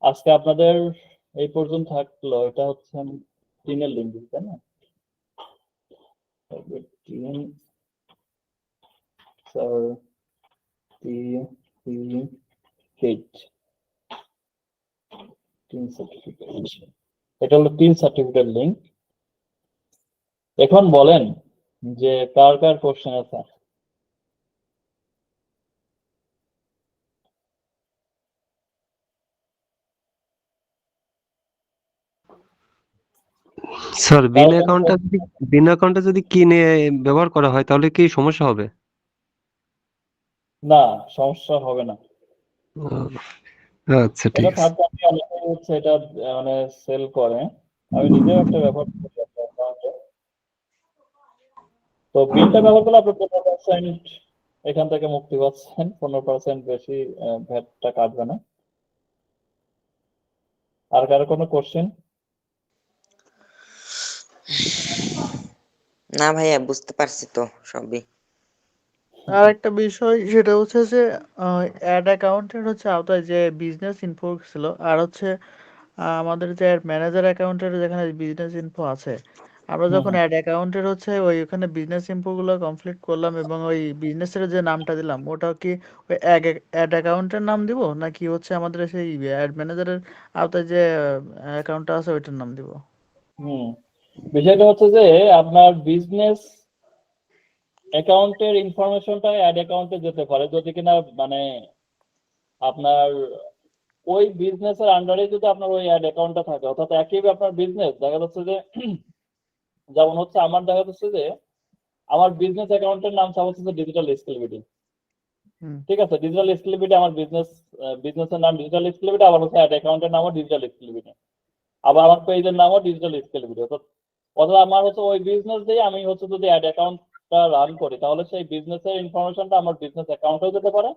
আজকে আপনাদের এই পর্যন্ত থাকলো। এটা হচ্ছে টিনের লিঙ্ক, তাই না? এটা হলো টিন সার্টিফিকেট লিঙ্ক। এখন বলেন যে কার কার কোশ্চেন আছে। স্যার বিন অ্যাকাউন্টটা যদি কিনে ব্যবহার করা হয় তাহলে কি সমস্যা হবে? না, সমস্যা হবে না। আচ্ছা, ঠিক এটা আছে। থার্ড পার্টি অনেকেই হচ্ছে এটা মানে সেল করে, আমি নিজেও একটা ব্যবহার করি একটা অ্যাকাউন্টে। তো বিনটা ব্যবহার করলে আপনি 15% এখান থেকে মুক্তি পাচ্ছেন, 15% বেশি ভ্যাটটা কাটবে না। আর কারো কোনো কোশ্চেন? না ভাইয়া, বুঝতে পারছি তো সবই। আর একটা বিষয় সেটা হচ্ছে যে অ্যাড অ্যাকাউন্টের হচ্ছে আওতায় যে বিজনেস ইনফো ছিল, আর হচ্ছে আমাদের যে ম্যানেজার অ্যাকাউন্টের যেখানে বিজনেস ইনফো আছে, আমরা যখন অ্যাড অ্যাকাউন্টের হচ্ছে ওখানে বিজনেস ইনফো গুলো কমপ্লিট করলাম এবং ওই বিজনেসের যে নামটা দিলাম ওটা কি ওই অ্যাড অ্যাকাউন্টের নাম দিব, নাকি হচ্ছে আমাদের সেই অ্যাড ম্যানেজারের আওতায় যে অ্যাকাউন্টটা আছে ওইটার নাম দিব? বিষয়টা হচ্ছে যে আপনার বিজনেস অ্যাকাউন্টের ইনফরমেশনটা অ্যাড অ্যাকাউন্টে যেতে পারে, যদি কিনা মানে আপনার ওই বিজনেসের আন্ডারে যদি আপনার ওই অ্যাড অ্যাকাউন্টটা থাকে, অর্থাৎ একই আপনার বিজনেস, দেখা যাচ্ছে যে যেমন হচ্ছে আমার দেখা যাচ্ছে যে আমার বিজনেস অ্যাকাউন্টের নাম সাপোজ হচ্ছে ডিজিটাল স্কিল বিডি, হুম ঠিক আছে? ডিজিটাল স্কিল বিডি আমার বিজনেসের নাম ডিজিটাল স্কিল বিডি, আবার হচ্ছে অ্যাড অ্যাকাউন্টের নামও ডিজিটাল স্কিল বিডি, আবার আমার পেজের নামও ডিজিটাল স্কিল বিডি। অর্থাৎ আমার হচ্ছে ওই বিজনেস দিয়ে আমি হচ্ছে যদি অ্যাড অ্যাকাউন্টটা রান করি, তাহলে সেই বিজনেসের ইনফরমেশনটা আমার বিজনেস অ্যাকাউন্টেও যেতে পারে,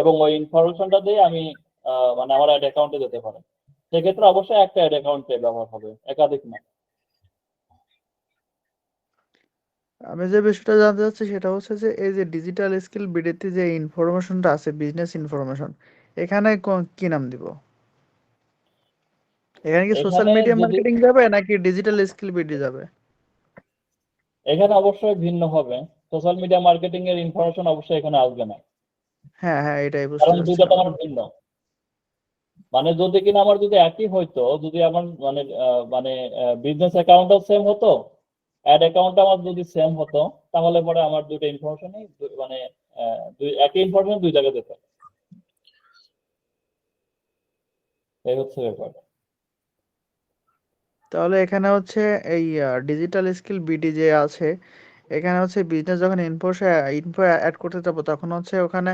এবং ওই ইনফরমেশনটা দিয়ে আমি মানে আমার অ্যাড অ্যাকাউন্টে যেতে পারে। সেক্ষেত্রে অবশ্যই একটা অ্যাড অ্যাকাউন্টে ব্যবহার হবে, একাধিক না। আমি যে বিষয়টা জানতে চাচ্ছি সেটা হচ্ছে যে এই যে ডিজিটাল স্কিল বিডিতে যে ইনফরমেশনটা আছে বিজনেস ইনফরমেশন, এখানে কি নাম দিব? এখানে কি সোশ্যাল এখানে মিডিয়া যদি মার্কেটিং যাবে নাকি ডিজিটাল স্কিল বিডি যাবে? এখানে অবশ্যই ভিন্ন হবে, সোশ্যাল মিডিয়া মার্কেটিং এর ইনফরমেশন অবশ্যই এখানে আসবে না, হ্যাঁ হ্যাঁ, এটাই বুঝতে কারণ দুইটা তো চাচ্ছিলাম। আমার ভিন্ন। মানে যদি কিনা আমার যদি একই হইতো, যদি আমার মানে বিজনেস অ্যাকাউন্টও সেম হতো, অ্যাড অ্যাকাউন্ট আমার যদি সেম হতো, তাহলে পরে আমার দুটো ইনফরমেশনই মানে একই ইনফরমেশন দুই জায়গায় যেত। এই হচ্ছে ব্যাপার। তাহলে এখানে হচ্ছে এই ডিজিটাল স্কিল বিডি যে আছে, এখানে হচ্ছে বিজনেস যখন ইনফো অ্যাড করতে যাবো তখন হচ্ছে ওখানে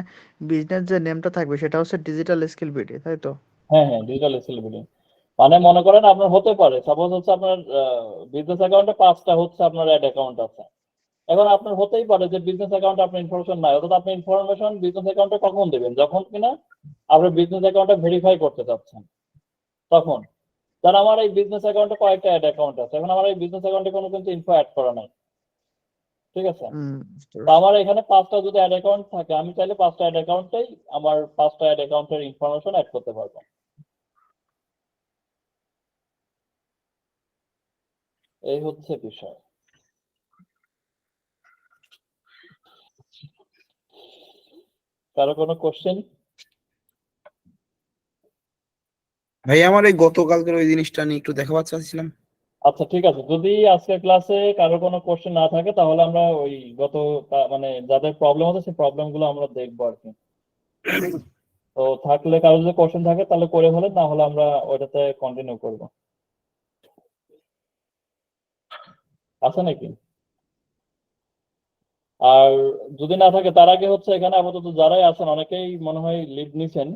বিজনেস যে নেমটা থাকবে সেটা হচ্ছে ডিজিটাল স্কিল বিডি, তাই তো? হ্যাঁ হ্যাঁ, ডিজিটাল স্কিল। মানে মনে করেন আপনার হতে পারে সাপোজ হচ্ছে আপনার বিজনেস অ্যাকাউন্টে 5টা হচ্ছে আপনার অ্যাড অ্যাকাউন্ট আছে। এখন আপনার হতেই পারে যে বিজনেস অ্যাকাউন্টে আপনার ইনফরমেশন নাই, অর্থাৎ আপনি ইনফরমেশন বিজনেস অ্যাকাউন্টে কখন দেবেন? যখন কিনা আপনার বিজনেস অ্যাকাউন্টে ভেরিফাই করতে চাচ্ছেন, তখন। কারণ আমার এই বিজনেস অ্যাকাউন্টে কয়েকটা অ্যাড অ্যাকাউন্ট আছে, এখন আমার এই বিজনেস অ্যাকাউন্টে কোনো কিন্তু ইনফো অ্যাড করা নাই, ঠিক আছে? বুঝতে তো পারছি। আমার এখানে 5টা যদি অ্যাড অ্যাকাউন্ট থাকে, আমি চাইলে 5টা অ্যাড অ্যাকাউন্টেই আমার 5টা অ্যাড অ্যাকাউন্টের ইনফরমেশন অ্যাড করতে পারবো। এই হচ্ছে বিষয়। কারো কোনো কোশ্চেন? ভাই আমার এই গতকালকের ওই জিনিসটা নিয়ে একটু দেখাবার চাচ্ছিলাম। আচ্ছা ঠিক আছে, যদি আজকের ক্লাসে কারো কোনো কোশ্চেন না থাকে, তাহলে আমরা ওই মানে যাদের প্রবলেম আছে সেই প্রবলেম গুলো আমরা দেখবো আর কি। তো থাকলে কারো যদি কোশ্চেন থাকে তাহলে করে ফেলেন, না হলে আমরা ওইটাতে কন্টিনিউ করবো। আছে নাকি? আর যদি না থাকে, তার আগে হচ্ছে এখানে আপাতত যারাই আছেন অনেকেই মনে হয় লিভ নিছেন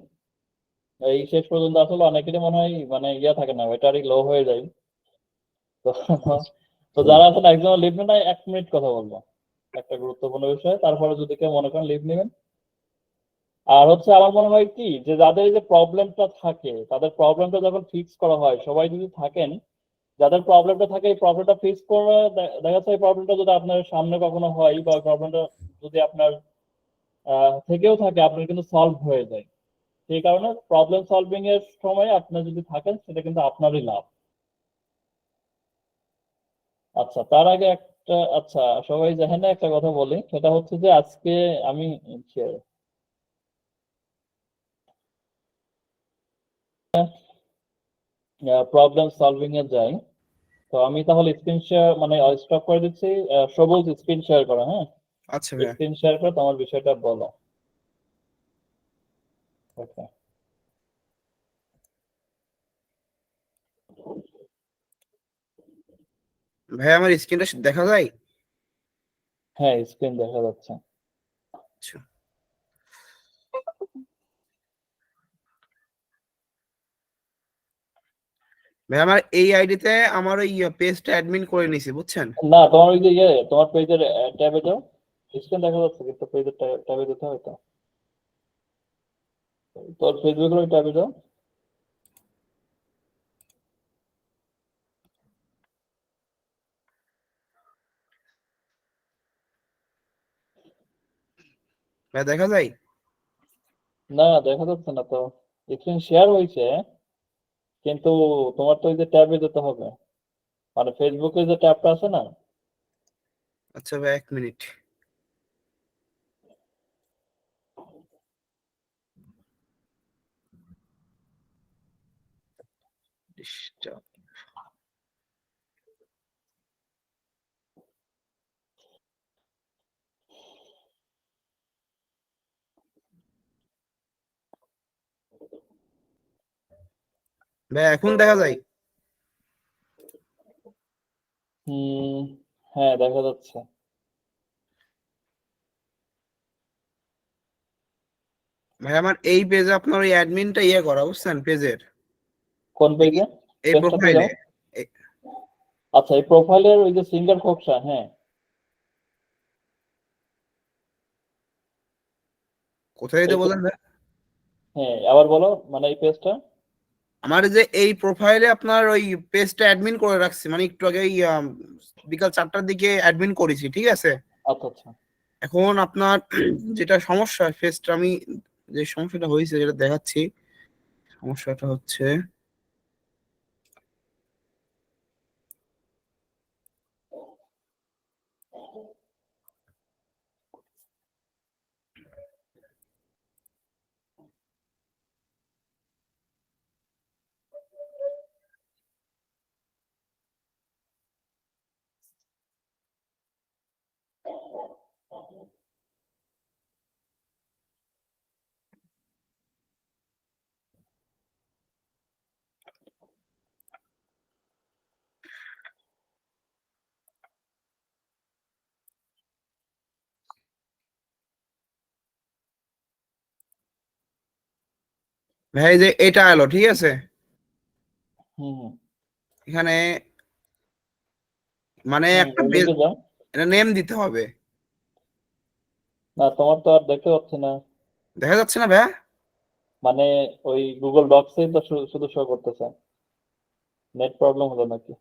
এই শেষ পর্যন্ত, আসলে অনেকেরই মনে হয় মানে থাকে না, ব্যাটারি লো হয়ে যায়। তো তো যারা আছেন একজন লিভ নেন, 1 মিনিট কথা বলবো একটা গুরুত্বপূর্ণ বিষয়, তারপরে যদি কেউ মনে করেন লিভ নেবেন। আর হচ্ছে আমার মনে হয় কি, যে যাদের এই যে প্রবলেমটা থাকে, তাদের প্রবলেমটা যখন ফিক্স করা হয়, সবাই যদি থাকেন, যাদের প্রবলেমটা থাকে, এই প্রবলেমটা ফিক্স করে দেখা যাচ্ছে এই প্রবলেমটা যদি আপনার সামনে কখনো হয়, বা প্রবলেমটা যদি আপনার থেকেও থাকে, আপনার কিন্তু সলভ হয়ে যায়। সেই কারণে প্রবলেম সলভিং এর সময় আপনি যদি থাকেন, সেটা কিন্তু আপনারই লাভ। আচ্ছা, তার আগে আচ্ছা, সবাই জানেন না, একটা কথা বলি, সেটা হচ্ছে যে আজকে আমি প্রবলেম সলভিং এ যাই। তো আমি তাহলে স্ক্রিন শেয়ার মানে স্টপ করে দিচ্ছি। সবুজ, স্ক্রিন শেয়ার করো, হ্যাঁ? আচ্ছা ভাইয়া। স্ক্রিন শেয়ার করে তোমার বিষয়টা বলো। ওকে। ভাই আমার স্ক্রিনটা দেখা যায়? হ্যাঁ, স্ক্রিন দেখা যাচ্ছে। আচ্ছা ভাই, আমার এই আইডিতে আমার ওই পেজটা অ্যাডমিন করে নিছি, বুঝছেন? না, তোমার ওই যে তোমার পেজের ট্যাবে যাও। স্ক্রিন দেখা যাচ্ছে, কিন্তু পেজের ট্যাবে যেতে হয় তো। তোর ফেসবুকের ওই ট্যাবে যাও। ভাই দেখা যায়? না, দেখা যাচ্ছে না তো। স্ক্রিন শেয়ার হয়েছে, কিন্তু তোমার তো ওই যে ট্যাবে যেতে হবে, মানে ফেসবুকে যে ট্যাবটা আছে না। আচ্ছা ভাই 1 মিনিট। Stop. ভাই এখন দেখা যায়? হুম, হ্যাঁ দেখা যাচ্ছে। ভাই আমার এই পেজে আপনার ওই অ্যাডমিনটা ইয়ে করা, বুঝছেন, পেজের কোন পেজে? এই পেজটাতে প্রোফাইলে। যাও। আচ্ছা, এই প্রোফাইলের ওই যে সিঙ্গার খোকসা, হ্যাঁ কোথায় যেতে এই বলেন ভাই? হ্যাঁ আবার বলো, মানে এই পেজটা। আমার যে এই প্রোফাইলে আপনার ওই পেজটা অ্যাডমিন করে রাখছি, মানে একটু আগে বিকাল 4টার দিকে অ্যাডমিন করেছি, ঠিক আছে? আচ্ছা আচ্ছা। এখন আপনার যেটা সমস্যা, পেজটা আমি যে সমস্যাটা হয়েছে যেটা দেখাচ্ছি, সমস্যাটা হচ্ছে ভাই যে এটা এলো, ঠিক আছে? হুম হুম এখানে মানে হুম, একটা ওই পেজ, লিঙ্কে যাও। এটা নেম দিতে হবে। না তোমার তো আর দেখতে পাচ্ছি না, দেখা যাচ্ছে না ভাই? মানে ওই গুগল ডক্সে তো শুধু শো করতেছে। নেট প্রবলেম হলো নাকি?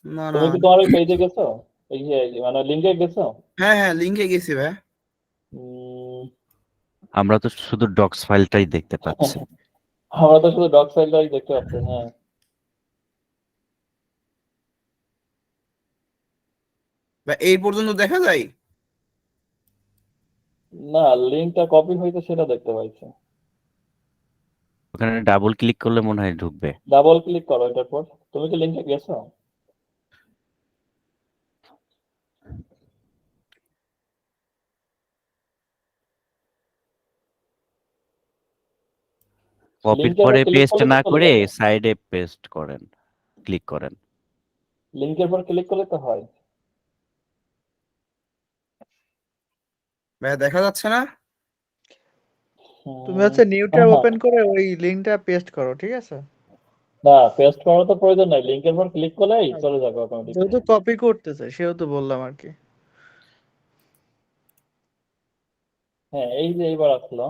না না, তুমি কি তোমার ওই পেজে গেছো? এই যে মানে লিঙ্কে গেছো? হ্যাঁ হ্যাঁ লিঙ্কে গেছি ভাই। উম, আমরা তো শুধু ডক্স ফাইলটাই দেখতে পাচ্ছি। আমরা তো শুধু ডক ফাইলটাই দেখতে পাচ্ছি, হ্যাঁ। ভাই এই পর্যন্ত দেখা যায়? না, লিঙ্কটা কপি হইতে সেটা দেখতে পাইছি। ওখানে ডাবল ক্লিক করলে মনে হয় ঢুকবে। ডাবল ক্লিক করো এটার পর। তুমি কি লিঙ্কে গেছো? কপির লিঙ্কের পর পরে ক্লিক পেস্ট করলে তো না চলে করে যাবে। সাইডে পেস্ট করেন, ক্লিক করেন। লিঙ্কের পর ক্লিক করলে তো হয়। ভাই দেখা যাচ্ছে না? তুমি হুম, হচ্ছে নিউ ট্যাব হ্যাঁ, ওপেন করে ওই লিঙ্কটা পেস্ট করো, ঠিক আছে? না পেস্ট করার তো প্রয়োজন নাই, লিঙ্কের পর ক্লিক করলেই চলে যাবে অটোমেটিক। যেহেতু কপি করতেছে সেহেতু বললাম আর কি। হ্যাঁ এই যে এইবার আসলো।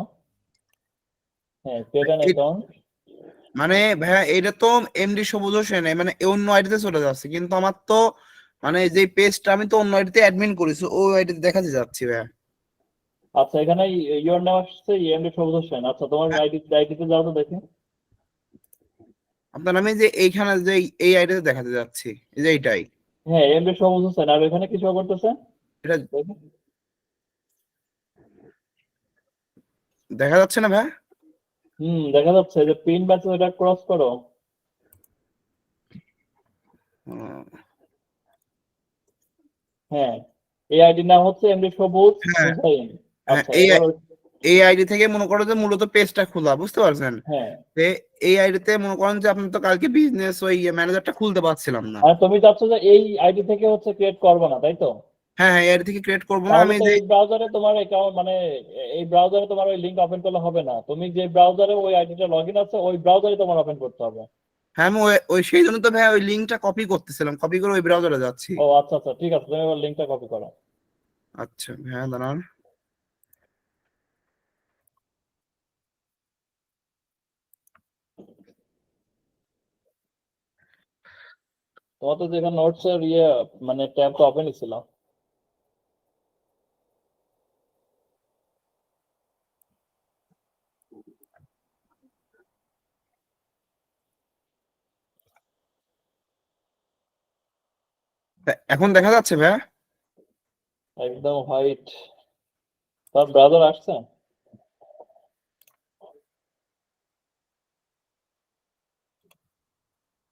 হ্যাঁ, ক্রিয়েট অ্যান এ- অ্যাকাউন্ট। মানে ভাইয়া এটা তো এমডি সবুজ হোসেন, মানে অন্য আইডিতে চলে যাচ্ছে, কিন্তু আমার তো মানে যে পেজটা আমি তো অন্য আইডিতে অ্যাডমিন করেছি, ওই আইডিতে দেখাতে যাচ্ছি ভাইয়া। আচ্ছা, এখানে ইওর নাম আসছে ইএমডি সবুজ হোসেন। আচ্ছা, তোমার হ্যাঁ, আইডিতে যাও তো দেখি। আপনার আমি যে এইখানে যে এই আইডিতে দেখাতে যাচ্ছি, এই যে এইটাই, হ্যাঁ, ইএমডি সবুজ হোসেন, আর এখানে কি শো করতেছে এটা দেখি। দেখা যাচ্ছে না ভাইয়া? দেখা যাচ্ছে যে পিন ম্যাচেজ, এটা ক্রস করো। হুম, হ্যাঁ, এই আইডির নাম হচ্ছে এমডি সবুজ হ্যাঁ হুসাইন। হ্যাঁ, আচ্ছা, এবার এই আইডি থেকে মনে করো যে মূলত পেজটা খোলা, বুঝতে পারছেন? হ্যাঁ, যে এই আইডিতে মনে করেন যে আপনি তো কালকে বিজনেস ওই ম্যানেজারটা খুলতে পারছিলাম না। আর তুমি চাচ্ছ যে এই আইডি থেকে হচ্ছে ক্রিয়েট করবে না, তাই তো? হ্যাঁ হ্যাঁ, এই আইডি থেকে ক্রিয়েট করবো না তাহলে আমি তো যে। এই ব্রাউজারে তোমার অ্যাকাউন্ট, মানে এই ব্রাউজারে তোমার ওই লিংক ওপেন করলে হবে না। তুমি যে ব্রাউজারে ওই আইডিটা লগইন আছে, ওই ব্রাউজারে তোমার ওপেন করতে হবে। হ্যাঁ আমি ওই সেই জন্য তো ভাই ওই লিঙ্কটা কপি করতেছিলাম, কপি করে ওই ব্রাউজারে যাচ্ছি। ও আচ্ছা আচ্ছা, ঠিক আছে, তুমি এবার লিংকটা কপি করো। আচ্ছা হ্যাঁ দাঁড়ান। তোমার তো যেখানে নোটস এর মানে ট্যাব তো ওপেনই ছিল। এখন দেখা যাচ্ছে ভাই? একদম হোয়াইট। তার ব্রাউজার আসছে?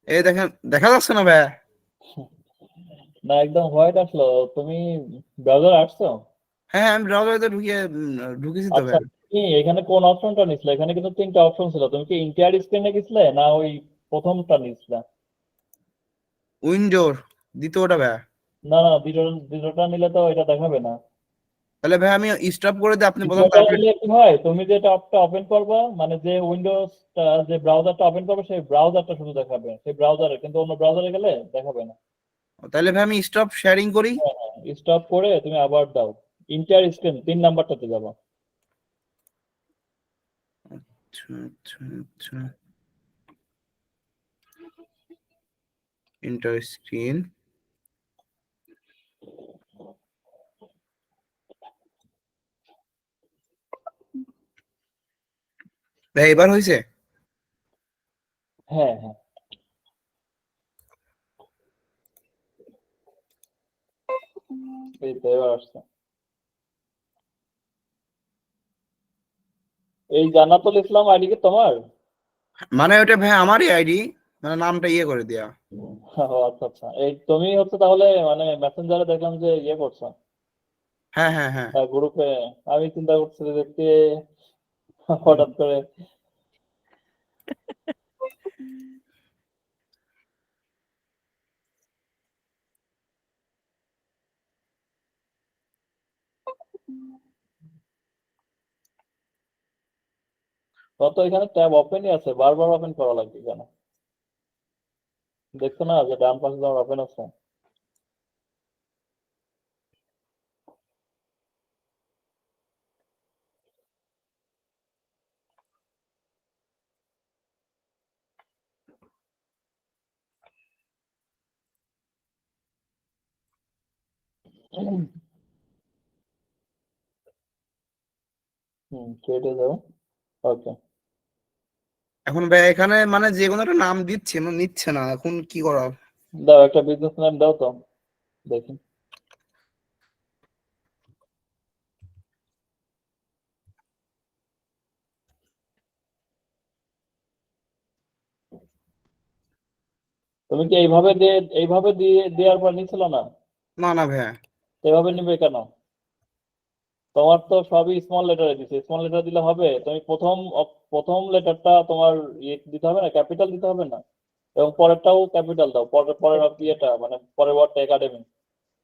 এই দেখেন, দেখা যাচ্ছে না ভাই? না, একদম হোয়াইট আসলো। তুমি ব্রাউজার আসছো? হ্যাঁ হ্যাঁ, আমি ব্রাউজারে ঢুকিয়ে ঢুকেছি তো আচ্ছা, ভাই। তুমি এখানে কোন অপশনটা নিছিলে? এখানে কিন্তু 3টা অপশন ছিল। তুমি কি ইন্টায়ার স্ক্রিনে গেছিলে না ওই প্রথমটা নিছিলে? উইন্ডোর দ্বিতীয়টা ভাইয়া। না না, দ্বিতীয়টা নিলে তো এটা দেখাবে না। তাহলে ভাই আমি স্টপ করে দিই, আপনি প্রথম দ্বিতীয়টা নিলে কি হয়, তুমি যে ট্যাবটা ওপেন করবা, মানে যে উইন্ডোজটা যে ব্রাউজারটা ওপেন করবে সেই ব্রাউজারটা শুধু দেখাবে, সেই ব্রাউজারে, কিন্তু অন্য ব্রাউজারে গেলে দেখাবে না। তাহলে ভাই আমি স্টপ শেয়ারিং করি। স্টপ করে তুমি আবার দাও, ইন্টার স্ক্রিন 3 নাম্বারটাতে যাবা। আচ্ছা আচ্ছা আচ্ছা, ইন্টার স্ক্রিন। ভাই এবার হয়েছে? হ্যাঁ হ্যাঁ, এই তো এবার আসছে। এই জান্নাতুল ইসলাম আইডি কি তোমার? মানে ওটা ভাই আমারই আইডি, মানে নামটা ইয়ে করে দেয়া। ও আচ্ছা আচ্ছা, এই তুমি হচ্ছে তাহলে মানে মেসেঞ্জারে দেখলাম যে ইয়ে করছো হ্যাঁ হ্যাঁ হ্যাঁ। গ্রুপে। আমি চিন্তা করছি যে কে হঠাৎ করে। তো এখানে ট্যাব ওপেনই আছে, বারবার ওপেন করা লাগবে কেন? দেখছো না যে ডান পাশে তোমার ওপেন আছে? কেটে যাও। ওকে, এখন ভাই এখানে মানে যে কোনো একটা নাম দিচ্ছে না, নিচ্ছে না, এখন কি করা? দাও একটা বিজনেস নেম দাও তো দেখি। তুমি কি এইভাবে দিয়ে দেওয়ার পর নিছিল না? না না ভাইয়া। এভাবে নিবে কেন? তোমার তো সবই স্মল লেটারে দিছে, স্মল লেটার দিলে হবে? তুমি প্রথম লেটারটা তোমার ইয়ে দিতে হবে না, ক্যাপিটাল দিতে হবে না? এবং পরেরটাও ক্যাপিটাল দাও, পরের ইয়েটা মানে পরের ওয়ার্ডটা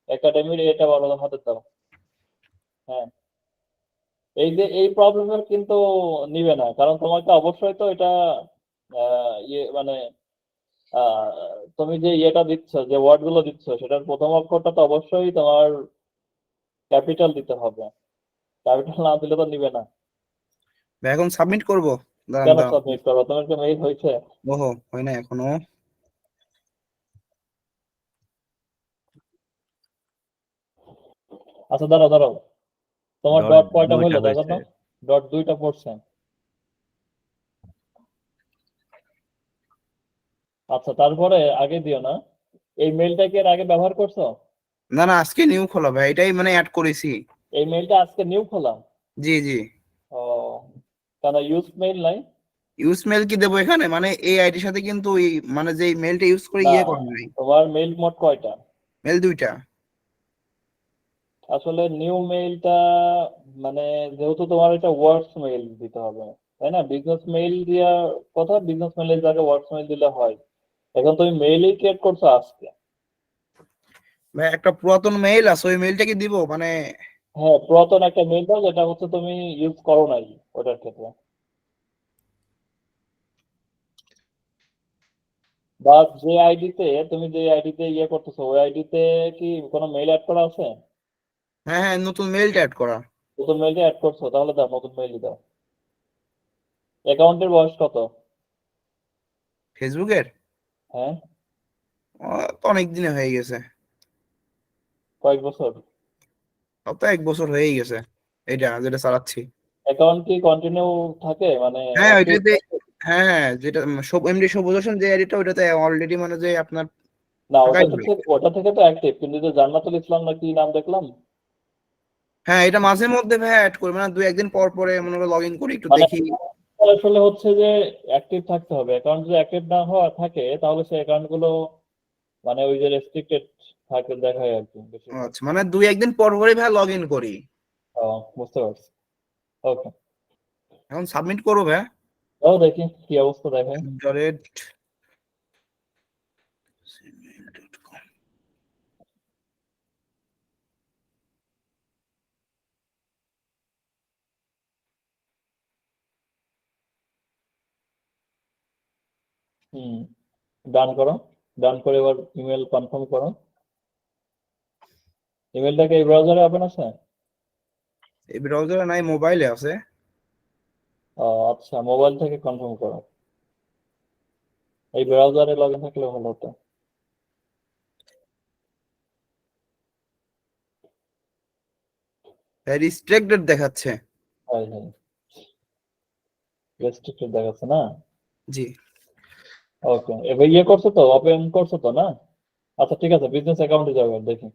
একাডেমির এটা বড় হাতে দাও। হ্যাঁ, এই যে এই প্রবলেমের কিন্তু নিবে না, কারণ তোমাকে অবশ্যই তো এটা ইয়ে মানে আহ, তুমি যে ইয়েটা দিচ্ছ, যে ওয়ার্ড গুলো দিচ্ছ, সেটার প্রথম অক্ষরটা তো অবশ্যই তোমার ক্যাপিটাল দিতে হবে। ক্যাপিটাল না দিলে তো নিবে না। ভাই এখন সাবমিট করবো? দাঁড়ান কেন দাঁড়ান। সাবমিট করবো? তোমার কি মেইল হয়েছে? ওহো, হয় না এখনো। আচ্ছা দাঁড়াও দাঁড়াও, তোমার ডট ডট কয়টা 2টা হইলো দেখো হয়েছে। তো। ডট 2টা পড়ছে। আচ্ছা, তারপরে আগে দিও না। এই মেইলটা কি এর আগে ব্যবহার করছো? না না, আজকে নিউ খোলা ভাই, এটাই মানে অ্যাড করেছি। এই মেইলটা আজকে নিউ খোলা? জি জি। ও, কেন ইউজ মেইল নাই? ইউজ মেল কি দেবো এখানে? মানে এই আইডির সাথে কিন্তু এই মানে যে মেলটা ইউজ করে না, ইয়ে করা নাই। তোমার মেইল মোট কয়টা? মেল দুইটা। আসলে নিউ মেইলটা মানে যেহেতু তোমার এটা ওয়ার্কস মেইল দিতে হবে, তাই না? বিজনেস মেইল দিয়া কথা, বিজনেস মেইলের জায়গায় ওয়ার্কস মেইল দিলে হয়। এখন তুমি মেইলই ক্রিয়েট করছো আজকে। ভাই একটা পুরাতন মেইল আছে, ওই মেইলটা কি দিব মানে? হ্যাঁ, পুরাতন একটা মেইল দাও যেটা হচ্ছে তুমি ইউজ করো নাই ওটার ক্ষেত্রে। বা যে আইডিতে ইয়ে করতেছো ওই আইডিতে কি কোনো মেইল অ্যাড করা আছে? হ্যাঁ হ্যাঁ, নতুন মেইলটা অ্যাড করা। নতুন মেইলটা অ্যাড করছো, তাহলে দাও, নতুন মেইলই দাও। অ্যাকাউন্টের বয়স কত? ফেসবুকের হ্যাঁ, তো অনেক দিনে হয়ে গেছে। কয়েক বছর? তো 1 বছর হয়েই গেছে এটা যেটা চালাচ্ছি। অ্যাকাউন্ট কি কন্টিনিউ থাকে মানে হ্যাঁ active ওইটাতে। থাকে? হ্যাঁ হ্যাঁ, যেটা সব এমডি সবুজ হোসেন যে আইডিটা, ওইটাতে অলরেডি মানে যে আপনার না, থাকাই হয়। ওটা থেকে তো অ্যাক্টিভ, কিন্তু যে জান্নাতুল ইসলাম না কি নাম দেখলাম। হ্যাঁ, এটা মাঝে মধ্যে ভাই অ্যাড করি, মানে 2-1 দিন পর পরে মনে করে লগ ইন করি একটু মানে দেখি। আসলে হচ্ছে যে অ্যাক্টিভ থাকতে হবে। অ্যাকাউন্ট যদি অ্যাক্টিভ না হওয়া থাকে তাহলে সেই অ্যাকাউন্ট গুলো মানে ওই যে রেস্ট্রিক্টেড থাকে দেখায় আর কি বেশিরভাগ। আচ্ছা, মানে 2-1 দিন পর পরে ভাই লগ ইন করি। ও, বুঝতে পারছি। ওকে। এখন সাবমিট করবো ভাইয়া। তাও দেখি কি অবস্থা দেখেন। @gmail.com হুম, ডান করো। ডান করে এবার ইমেল কনফার্ম করো। ইমেলটাকে এই ব্রাউজারে ওপেন আছে? এই ব্রাউজারে নাই, মোবাইলে আছে। আচ্ছা, মোবাইল থেকে কনফার্ম করো। এই ব্রাউজারে লগ ইন থাকলে ভালো হতো। রিস্ট্রিক্টেড দেখাচ্ছে। হ্যাঁ হ্যাঁ, রেস্ট্রিক্টেড দেখাচ্ছে না? জি। ওকে, এবার ইয়ে করছো তো, ওপেন করছো তো না? আচ্ছা ঠিক আছে, বিজনেস অ্যাকাউন্টে যাও এবার দেখি।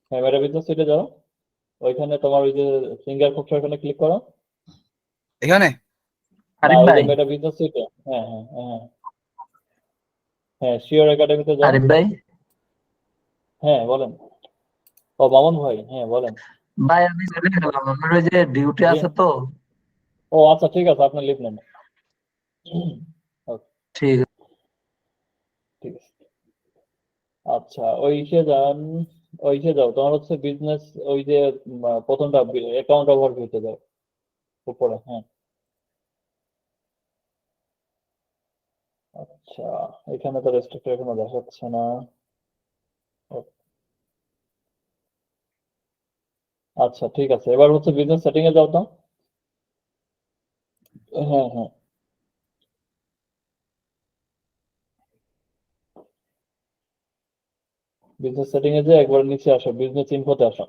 হ্যাঁ, মেরা বিজনেস সিটে যাও। ওইখানে তোমার ওই যে ফিঙ্গার খুব ওখানে ক্লিক করো। এখানে না, ওই যে মেরা বিজনেস সিটে। হ্যাঁ হ্যাঁ হ্যাঁ হ্যাঁ, শিওর একাডেমিতে যাও। আরিফ ভাই, হ্যাঁ বলেন। ও মামুন ভাই, হ্যাঁ বলেন। ভাই আমি চলে গেলাম, আমার ওই যে ডিউটি জি। আছে তো। ও আচ্ছা ঠিক আছে, আপনি লিভ নেন। ওকে, ঠিক আছে। ঠিক আছে। আচ্ছা, ওইসে যান। ওইসে যাও, তোমার হচ্ছে বিজনেস, ওই যে প্রথমটা অ্যাকাউন্ট ওভারভিউতে যাও উপরে। হ্যাঁ, আচ্ছা, এখানে তো রেস্ট্রিক্টেড এখনো দেখাচ্ছে না। আচ্ছা ঠিক আছে, এবার হচ্ছে বিজনেস সেটিং এ যাও তো। হ্যাঁ হ্যাঁ, বিজনেস সেটিং এ যে একবার নিচে আসো, বিজনেস ইনফোতে আসো।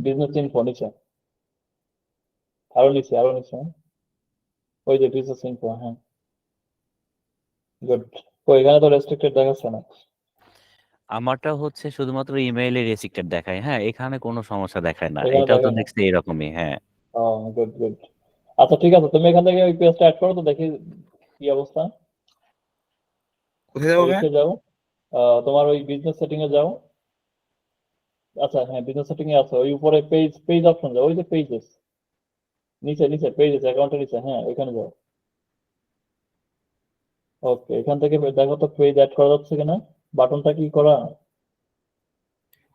বিজনেস ইনফো নিচে, আরো নিচে, আরো নিচে। ওই যে বিজনেস ইনফো, হ্যাঁ, গুড। তো এখানে তো রেস্ট্রিক্টেড দেখাচ্ছে না। আমারটা হচ্ছে শুধুমাত্র ইমেইলে রেস্ট্রিক্টেড দেখায়, হ্যাঁ, এখানে কোনো সমস্যা দেখায় না। এখানে এটাও তো দেখায় না। দেখছি এরকমই, হ্যাঁ। ও, গুড গুড। আচ্ছা ঠিক আছে, তুমি এখান থেকে ওই পেজটা অ্যাড করো তো দেখি কি অবস্থা। কোথায় যাবো ভাইয়া? ওইসে যাও, তোমার ওই বিজনেস সেটিং এ যাও। আচ্ছা হ্যাঁ, বিজনেস সেটিং এ আছে, ওই উপরে পেজ পেজ অপশন যাও, ওই যে পেজেস, নিচে নিচে পেজেস, অ্যাকাউন্টের নিচে, হ্যাঁ ওইখানে যাও। ওকে, এখান থেকে দেখো তো পেজ অ্যাড করা যাচ্ছে কিনা, বাটনটা কি করা?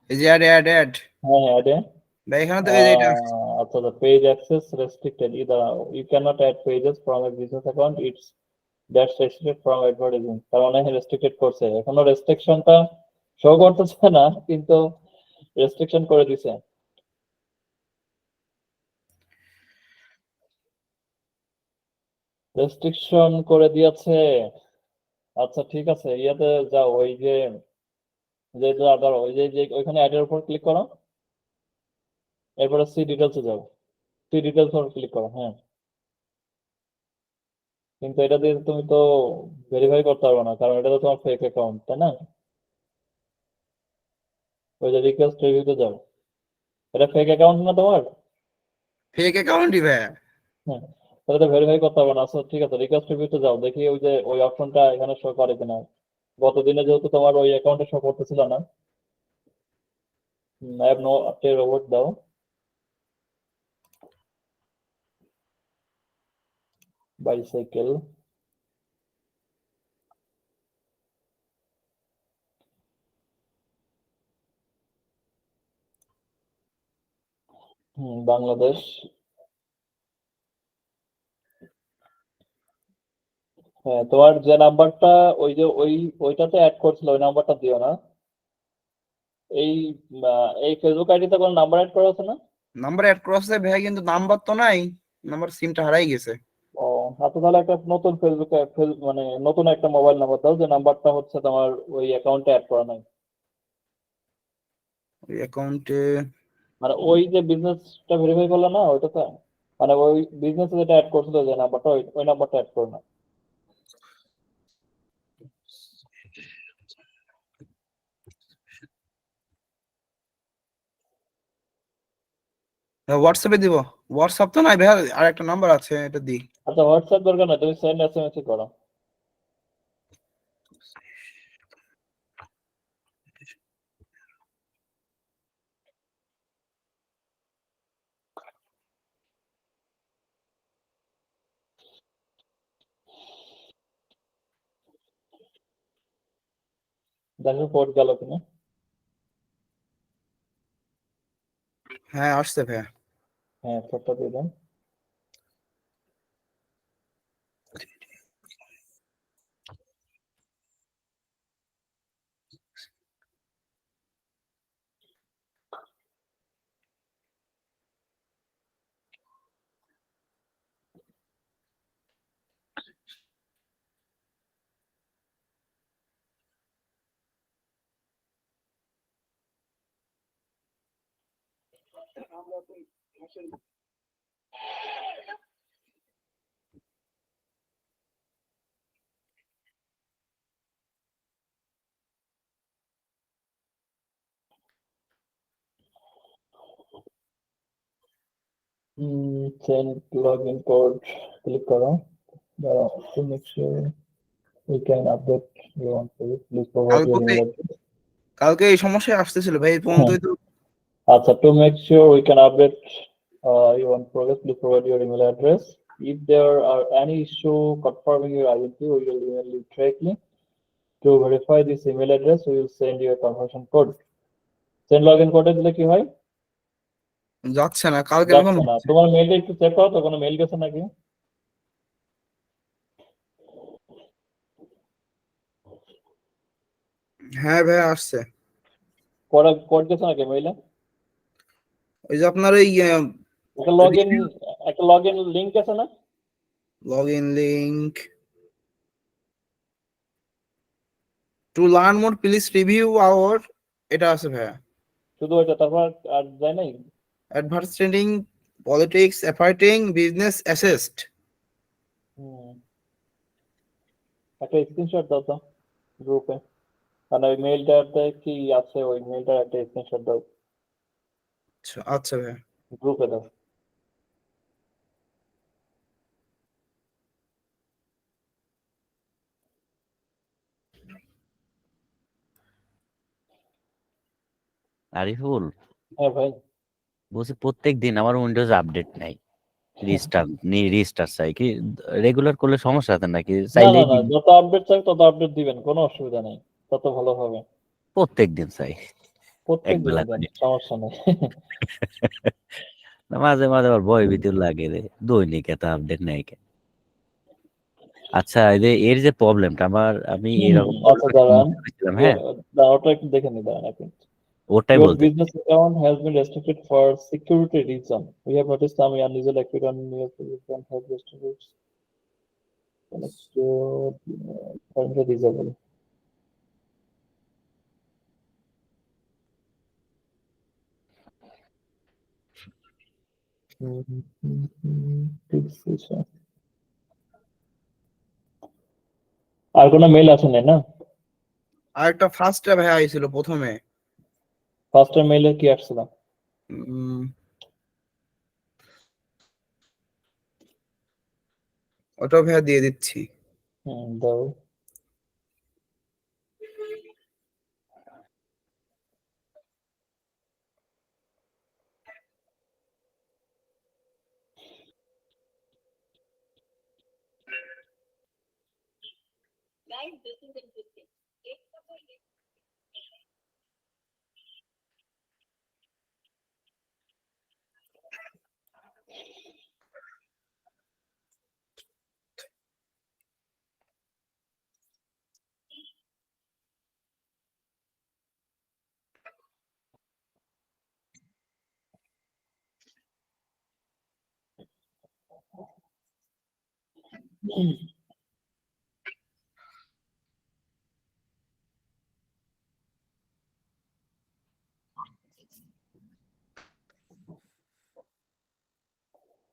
এই যে অ্যাড হ্যাঁ হ্যাঁ, অ্যাড। ভাই, এখানে তো এই যে এটা আসছে। আচ্ছা, the page access restricted, either you cannot add pages from a business account, it's that's restricted from advertising, তার মানে রেস্ট্রিক্টেড করছে, এখনো রেস্ট্রিকশনটা শো করতেছে না কিন্তু রেস্ট্রিকশন করে দিছে। রেস্ট্রিকশন করে দিয়েছে। আচ্ছা ঠিক আছে, ইয়াতে যাও, ওই যে যে ধরো ওই যে ওইখানে অ্যাডের উপর ক্লিক করো, এরপরে সি ডিটেলসে যাও, সি ডিটেলস উপর ক্লিক করো। হ্যাঁ, কিন্তু এটা দিয়ে তুমি তো ভেরিফাই করতে পারবে না, কারণ এটা তো তোমার ফেক অ্যাকাউন্ট, তাই না? ওই যে রিকোয়েস্ট রিভিউতে যাও, এটা ফেক অ্যাকাউন্ট না তোমার? ফেক অ্যাকাউন্টই ভাইয়া। হ্যাঁ, তাহলে তো ভেরিফাই করতে হবে না। আচ্ছা ঠিক আছে, রিকোয়েস্ট রিভিউতে যাও, দেখি ওই যে ওই অপশনটা এখানে শো করে কিনা। গতদিনে যেহেতু তোমার ওই অ্যাকাউন্টে শো করতেছিল না। I have no update robot দাও। বাইসাইকেল। বাংলাদেশ। হ্যাঁ, তোমার যে নাম্বারটা ওই যে ওইটাতে অ্যাড করছিল, ওই নাম্বারটা দিও না। এই এই ফেসবুক আইডিতে কোনো নাম্বার অ্যাড করা আছে না? নাম্বার অ্যাড করছে ভাইয়া, কিন্তু নাম্বার তো নাই, নাম্বার সিমটা হারাই গেছে। ও আচ্ছা, তাহলে একটা নতুন ফেসবুকে মানে নতুন একটা মোবাইল নাম্বার দাও, যে নাম্বারটা হচ্ছে তোমার ওই অ্যাকাউন্টে অ্যাড করা নাই। ওই অ্যাকাউন্টে মানে ওই যে বিজনেসটা ভেরিফাই করলে না ওইটাতে, মানে ওই বিজনেস যেটা অ্যাড করছিল যে নাম্বারটা, ওই নাম্বারটা অ্যাড করো না। হোয়াটসঅ্যাপে দিব। হোয়াটসঅ্যাপ তো নাই ভাইয়া, আর একটা নাম্বার আছে, এটা দিই। আচ্ছা, হোয়াটসঅ্যাপ দরকার না, তুমি সেন্ড এসএমএস করো। দেখো কোড গেল কিনা। হ্যাঁ আসছে ভাইয়া। হ্যাঁ, কোডটা দিয়ে দেন। Send login code, click করো। To make sure we can update you want to please provide your email address. কালকে এই সমস্যা আসতেছিল ভাই, এই পর্যন্তই তো। আচ্ছা, to make sure we can update you on progress, please provide your email address. If there are any issue confirming your identity, we will email you directly. To verify this email address, we will send you a confirmation code. Send login code দিলে কি হয়? যাচ্ছে না, কালকে যাচ্ছে এরকম না। হচ্ছে। তোমার মেইলটা একটু চেক করো তো, কোনো মেইল গেছে নাকি? হ্যাঁ ভাইয়া আসছে। কোড গেছে নাকি মেইলে? ওই যে আপনার ওই একটা লগইন লিংক আছে না? Login link to learn more please review our, এটা আছে ভাইয়া। শুধু ওইটা, তারপর আর যায় নাই? Advertising, politics, affecting, business asset. একটা স্ক্রিনশট দাও তো গ্রুপে, কারণ ওই মেইলটাতে কি আছে, ওই মেইলটার একটা স্ক্রিনশট দাও আচ্ছা ভাইয়া। গ্রুপে দাও। আরিফুল, হ্যাঁ ভাই। বলছি প্রত্যেক দিন আমার উইন্ডোজ আপডেট নাই, রিস্টার্ট চাই কি, রেগুলার করলে সমস্যা আছে নাকি? না না চাইলেই না, যত আপডেট চাই তত আপডেট দিবেন, কোনো অসুবিধা নেই, তত ভালো হবে। প্রত্যেক দিন চাই, প্রত্যেক একবেলা দিনে দেন, করে। সমস্যা নেই। মাঝে মাঝে আবার ভয় ভীতিও লাগে রে, দৈনিক এত আপডেট নেই কেন? আচ্ছা, এর যে প্রবলেমটা আমি এরকম আচ্ছা দাঁড়ান, করেছিলাম, হ্যাঁ ওটা একটু দেখে নি, দাঁড়ান এক মিনিট। ওটাই Your বলতে। business account has been restricted for security reason. We have noticed some unusual activity on your account have restricted. Connect to currently disable. আর কোনো মেল আসে নাই না? আর একটা ফার্স্ট ভাইয়া আইছিল প্রথমে। ফার্স্ট মেইলে কি আসছিল? ওটা ভাইয়া দিয়ে দিচ্ছি। দাও।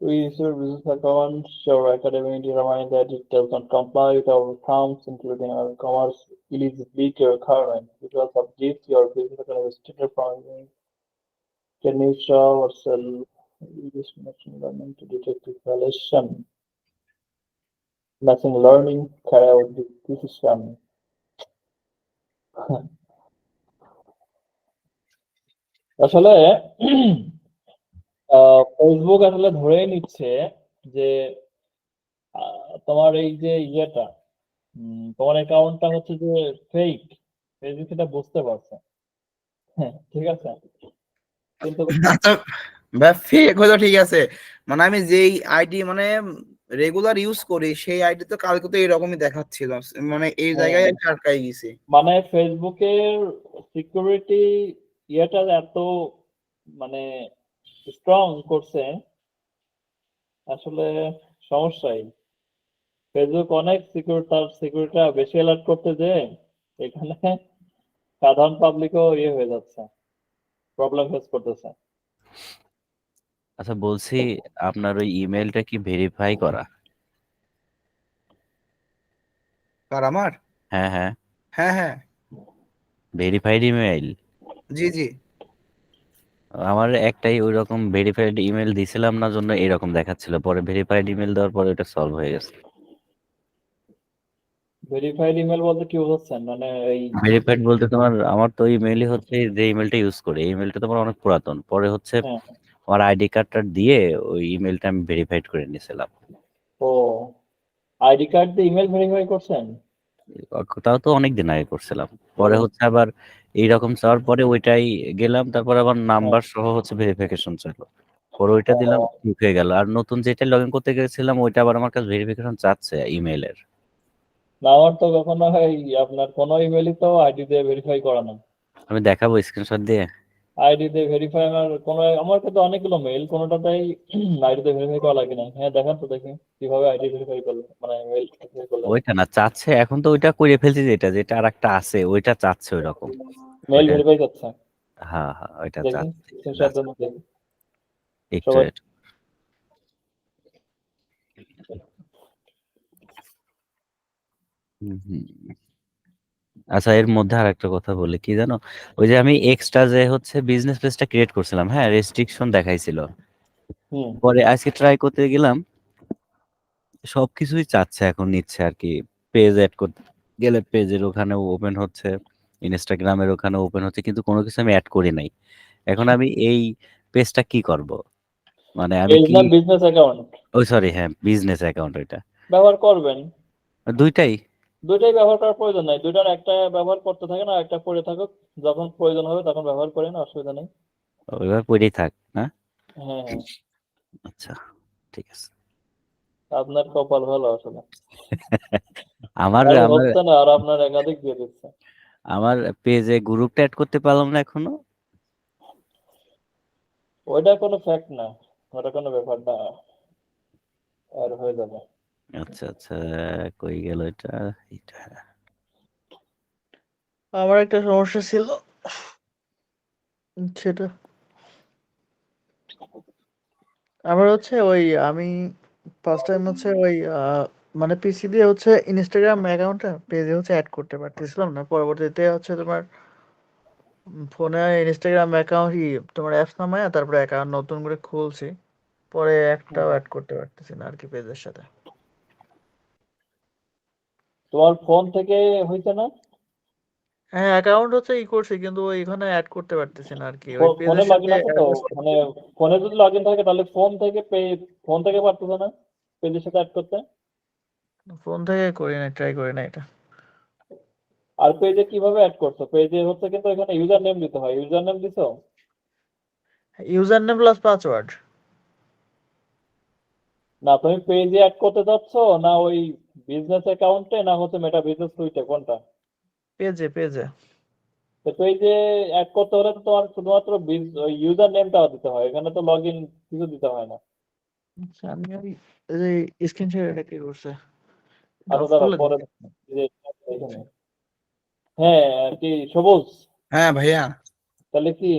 We use your business account, your academic remind that it does not comply with our terms, including our commerce eligibility requirements. Because of this, your business account is restricted from can you show or sell this machine learning to detect violation, machine learning carry out the decision. আসলে Facebook আসলে ধরেই নিচ্ছে যে তোমার এই যে ইয়েটা, তোমার অ্যাকাউন্টটা হচ্ছে যে ফেক, ফেসবুক সেটা বুঝতে পারছে। হ্যাঁ, ঠিক আছে, কিন্তু আচ্ছা ভাই, ফেক হয়তো ঠিক আছে, মানে আমি যেই আইডি মানে রেগুলার ইউজ করি সেই আইডি তো কালকে তো এরকমই দেখাচ্ছিল, মানে এই জায়গায় হ্যাঁ, আমি আটকাই গেছি। মানে ফেসবুকের সিকিউরিটি ইয়েটা এত মানে স্ট্রং করছে, আসলে সমস্যাই। ফেসবুক অনেক তার সিকিউরিটিটা বেশি অ্যালার্ট করতে যে এখানে সাধারণ পাবলিকও ইয়ে হয়ে যাচ্ছে, প্রবলেম ফেস করতেছে। আচ্ছা বলছি, আপনার ওই ইমেলটা কি ভেরিফাই করা? আর আমার, হ্যাঁ হ্যাঁ, হ্যাঁ হ্যাঁ, ভেরিফাইড ইমেল। জি জি। আমার একটাই ওই রকম ভেরিফাইড ইমেল দিছিলাম না, জন্য এরকম দেখাচ্ছিল, পরে ভেরিফাইড ইমেল দেওয়ার পরে এটা সলভ হয়ে গেছে। ভেরিফাইড ইমেল বলতে কি বোঝাচ্ছেন, মানে এই ভেরিফাইড বলতে তোমার, আমার তো ইমেলই হচ্ছে যে ইমেলটা ইউজ করি, এই ইমেলটা তোমার অনেক পুরাতন, পরে হচ্ছে হ্যাঁ, আমার আইডি কার্ডটা দিয়ে ওই ইমেলটা আমি ভেরিফাইড করে নিয়েছিলাম। ও আইডি কার্ড দিয়ে ইমেল ভেরিফাই করছেন? তাও তো অনেক দিন আগে করছিলাম, পরে ও হচ্ছে আবার এইরকম চাওয়ার পরে ওইটাই গেলাম, তারপর আবার হ্যাঁ, নাম্বার সহ হচ্ছে ভেরিফিকেশন চাইলো, পরে ওইটা দিলাম, ও, ঠিক হয়ে গেল। আর নতুন যেটা লগ ইন করতে গেছিলাম ওইটা আবার আমার কাছে ভেরিফিকেশন চাচ্ছে ইমেলের। না আমার তো কখনো এই আপনার কোনো ইমেলই তো আইডি দিয়ে ভেরিফাই করা না। আমি দেখাবো স্ক্রিনশট দিয়ে। আইডি দিয়ে ভেরিফাই আমার কাছে অনেকগুলো মেইল, কোনোটাতেই আইডি দিয়ে ভেরিফাই করা লাগে না। হ্যাঁ দেখান তো দেখি কিভাবে আইডি ভেরিফাই করলেন, মানে মেইল ভেরিফাই করলেন। ওইটা না চাচ্ছে, এখন তো ওইটা করে ফেলছি, যেটা যেটা আর একটা আছে ওইটা চাচ্ছে ওই রকম। মেইল ওইটা, ভেরিফাই করছে, হ্যাঁ হ্যাঁ ওইটা দেখি চাচ্ছে। স্ক্রিনশট দেন দেখি একটু সবাই। একটু। হুম, হুম। আচ্ছা এর মধ্যে আর একটা কথা বলি, কি জানো, ওই যে আমি এক্সট্রা যে হচ্ছে বিজনেস পেজটা ক্রিয়েট করছিলাম, হ্যাঁ রেস্ট্রিকশন দেখাইছিল, হুম, পরে আজকে ট্রাই করতে গেলাম, সবকিছুই চাচ্ছে, এখন নিচ্ছে আর কি। পেজ অ্যাড করতে গেলে পেজের ওখানে ওপেন হচ্ছে, ইনস্টাগ্রামের ওখানে ওপেন হচ্ছে, কিন্তু কোনো কিছু আমি অ্যাড করি নাই। এখন আমি এই পেজটা কি করব, মানে আমি পেজ কি, না বিজনেস অ্যাকাউন্ট ওই সরি হ্যাঁ বিজনেস অ্যাকাউন্ট ওইটা, ব্যবহার করবেন। দুইটাই। দুইটাই ব্যবহার করার প্রয়োজন নাই, দুইটার একটা ব্যবহার করতে থাকে না, একটা পড়ে থাকুক, যখন প্রয়োজন হবে তখন ব্যবহার করেন, অসুবিধা নেই। ওইভাবে পড়েই থাক না। হ্যাঁ হ্যাঁ, আচ্ছা ঠিক আছে। আপনার কপাল ভালো আসলে, আমার কারো আমার হচ্ছে না আর আপনার একাধিক দিয়ে দিচ্ছে। আমার পেজে গ্রুপটা অ্যাড করতে পারলাম না এখনো। ওইটা কোনো ফ্যাক্ট না, ওটা কোনো ব্যাপার না, আর হয়ে যাবে। আচ্ছা আচ্ছা, কই গেল এটা, এটা আমার একটা সমস্যা ছিল, সেটা আমার হচ্ছে ওই আমি ফার্স্ট টাইম হচ্ছে ওই মানে পিসি দিয়ে হচ্ছে ইনস্টাগ্রাম অ্যাকাউন্টটা পেজে হচ্ছে অ্যাড করতে পারতেছিলাম না। পরবর্তীতে হচ্ছে তোমার ফোনে ইনস্টাগ্রাম অ্যাকাউন্ট তোমার অ্যাপস নামায় তারপরে অ্যাকাউন্ট নতুন করে খুলছি, পরে একটাও অ্যাড করতে পারতেছি না আর কি পেজের সাথে। তোমার ফোন থেকে হইছে না? হ্যাঁ অ্যাকাউন্ট হচ্ছে করছি, কিন্তু ওইখানে অ্যাড করতে পারতেছি না আর কি ওই ফোনে পেজের লগ ইন সাথে। আছে তো, মানে ফোনে যদি লগ ইন থাকে তাহলে ফোন থেকে পারতেছে না পেজের সাথে অ্যাড করতে? ফোন থেকে করি না, ট্রাই করি না এটা। আর পেজে কিভাবে অ্যাড করছো? পেজে হচ্ছে কিন্তু এখানে ইউজার নেম দিতে হয়, ইউজার নেম দিছো? User name plus password. না তুমি পেজে অ্যাড করতে চাচ্ছ, না ওই বিজনেস অ্যাকাউন্টে, না হচ্ছে মেটা বিজনেস সুইটে, কোনটা? পেজে পেজে। তো পেজে অ্যাড করতে হলে তো তোমার শুধুমাত্র ইউজার নেমটা দিতে হয়, এখানে তো লগ ইন কিছু দিতে হয় না। আচ্ছা আমি ওই স্ক্রিন শেয়ার এটা কি করছে আরো অফ দাঁড়াও করলে পরে দেখি। যে এখানে। হ্যাঁ কি সবুজ, হ্যাঁ ভাইয়া, তাহলে কি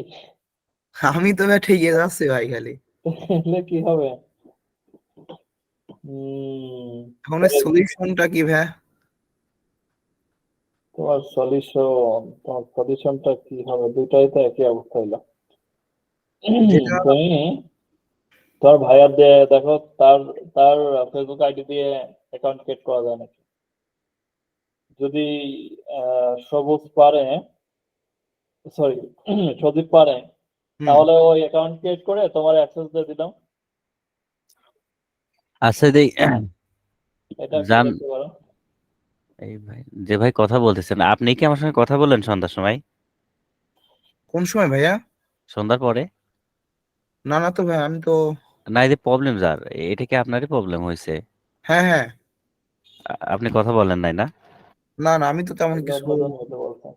আমি তো ভাই ঠিকই যাচ্ছে ভাই, খালি তাহলে কি হবে? হম, এখন সলিউশনটা কি ভাই? তোমার সলিউশনটা কি হবে? দুইটাই তো একই অবস্থা হইলো। যেটা তুমি তোমার ভাইয়ার দিয়ে দেখো, তার তার ফেসবুক আইডি দিয়ে অ্যাকাউন্ট ক্রিয়েট করা যায় নাকি। যদি সবুজ পারে, সরি সজীব পারে, হুম, তাহলে ওই অ্যাকাউন্ট ক্রিয়েট করে তোমার অ্যাক্সেস দিয়ে দিলাম, আচ্ছা দেই এটা কি জান, দেখতে পারো। এই ভাই যে ভাই কথা বলতেছেন, আপনি কি আমার সঙ্গে কথা বললেন সন্ধ্যার সময়? কোন সময় ভাইয়া? সন্ধ্যার পরে? না না তো ভাইয়া, আমি তো না, এই যে প্রবলেম যার, এটা কি আপনারই প্রবলেম হয়েছে? হ্যাঁ হ্যাঁ, আপনি কথা বলেন নাই না? না না আমি তো তেমন কিছু জন্মদিন হতে বলছে।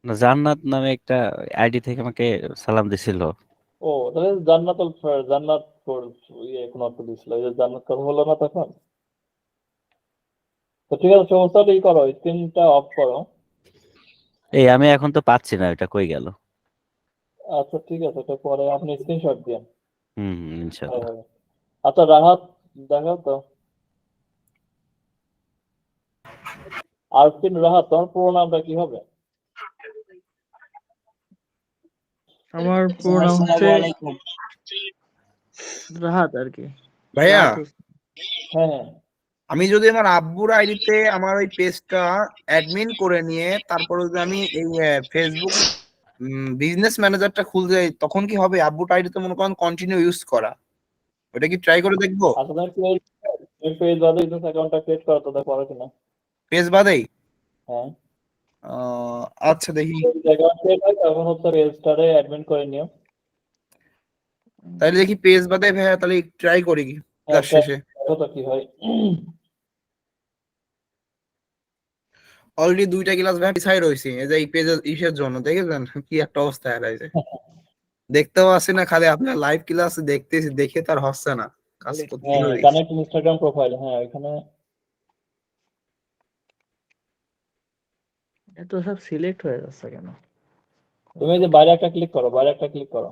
না, জান্নাত নামে একটা আইডি থেকে আমাকে সালাম দিছিল। ও তাহলে জান্নাত কোনো একটা দিছিল, এই যে জান্নাত কথা বললো না তখন। তো ঠিক আছে, সমস্যাটা ই করো, স্ক্রিনটা অফ করো। এই আমি এখন তো পাচ্ছি না, এটা কই গেল? আচ্ছা ঠিক আছে, এটা পরে আপনি স্ক্রিনশট দিন। হুম, হ্যাঁ ইনশাল্লাহ। হ্যাঁ। আচ্ছা রাহাত, দেখাও তো। আরফিন রাহাত, তোমার পুরো নামটা কি হবে? আমার পুরো নাম হচ্ছে রাহাত আর কি, ভাইয়া, রাহাত হোসেন। হ্যাঁ হ্যাঁ। আমি যদি আমার আব্বুর আইডিতে আমার ওই পেজটা অ্যাডমিন করে নিয়ে তারপরে যদি আমি এই ফেসবুক বিজনেস ম্যানেজারটা খুলতে যাই, তখন কি হবে? আব্বুর আইডিতে মনে করেন কন্টিনিউ ইউজ করা, ওটা কি ট্রাই করে দেখবো? আচ্ছা তুমি পেজ বাদে বিজনেস অ্যাকাউন্টটা ক্রিয়েট করো তো, দেখো পারো কিনা। পেজ বাদেই? হ্যাঁ, আচ্ছা দেখি। অ্যাকাউন্ট ক্রিয়েট হয় তখন হচ্ছে পেজটারে অ্যাডমিন করে নিও। তাহলে দেখি পেজ বাদে ভাইয়া, তাহলে ট্রাই করি কি হ্যাঁ, ক্লাস শেষে। দেখো তো কি হয়। অলরেডি 2টা ক্লাস ভাই পিছাই রয়েছি এই যে এই পেজের ইসের জন্য, দেখেছেন কি একটা অবস্থা হারাইছে। দেখতেও আসি না, খালি আপনার লাইভ ক্লাস দেখতেছি, দেখে তার হচ্ছে না, কাজ করতে হ্যাঁ, রয়েছে। কানেক্ট ইনস্টাগ্রাম প্রোফাইল, হ্যাঁ ওইখানে। এত সব সিলেক্ট হয়ে যাচ্ছে কেন? তুমি এই যে বাইরে একটা ক্লিক করো, বাইরে একটা ক্লিক করো।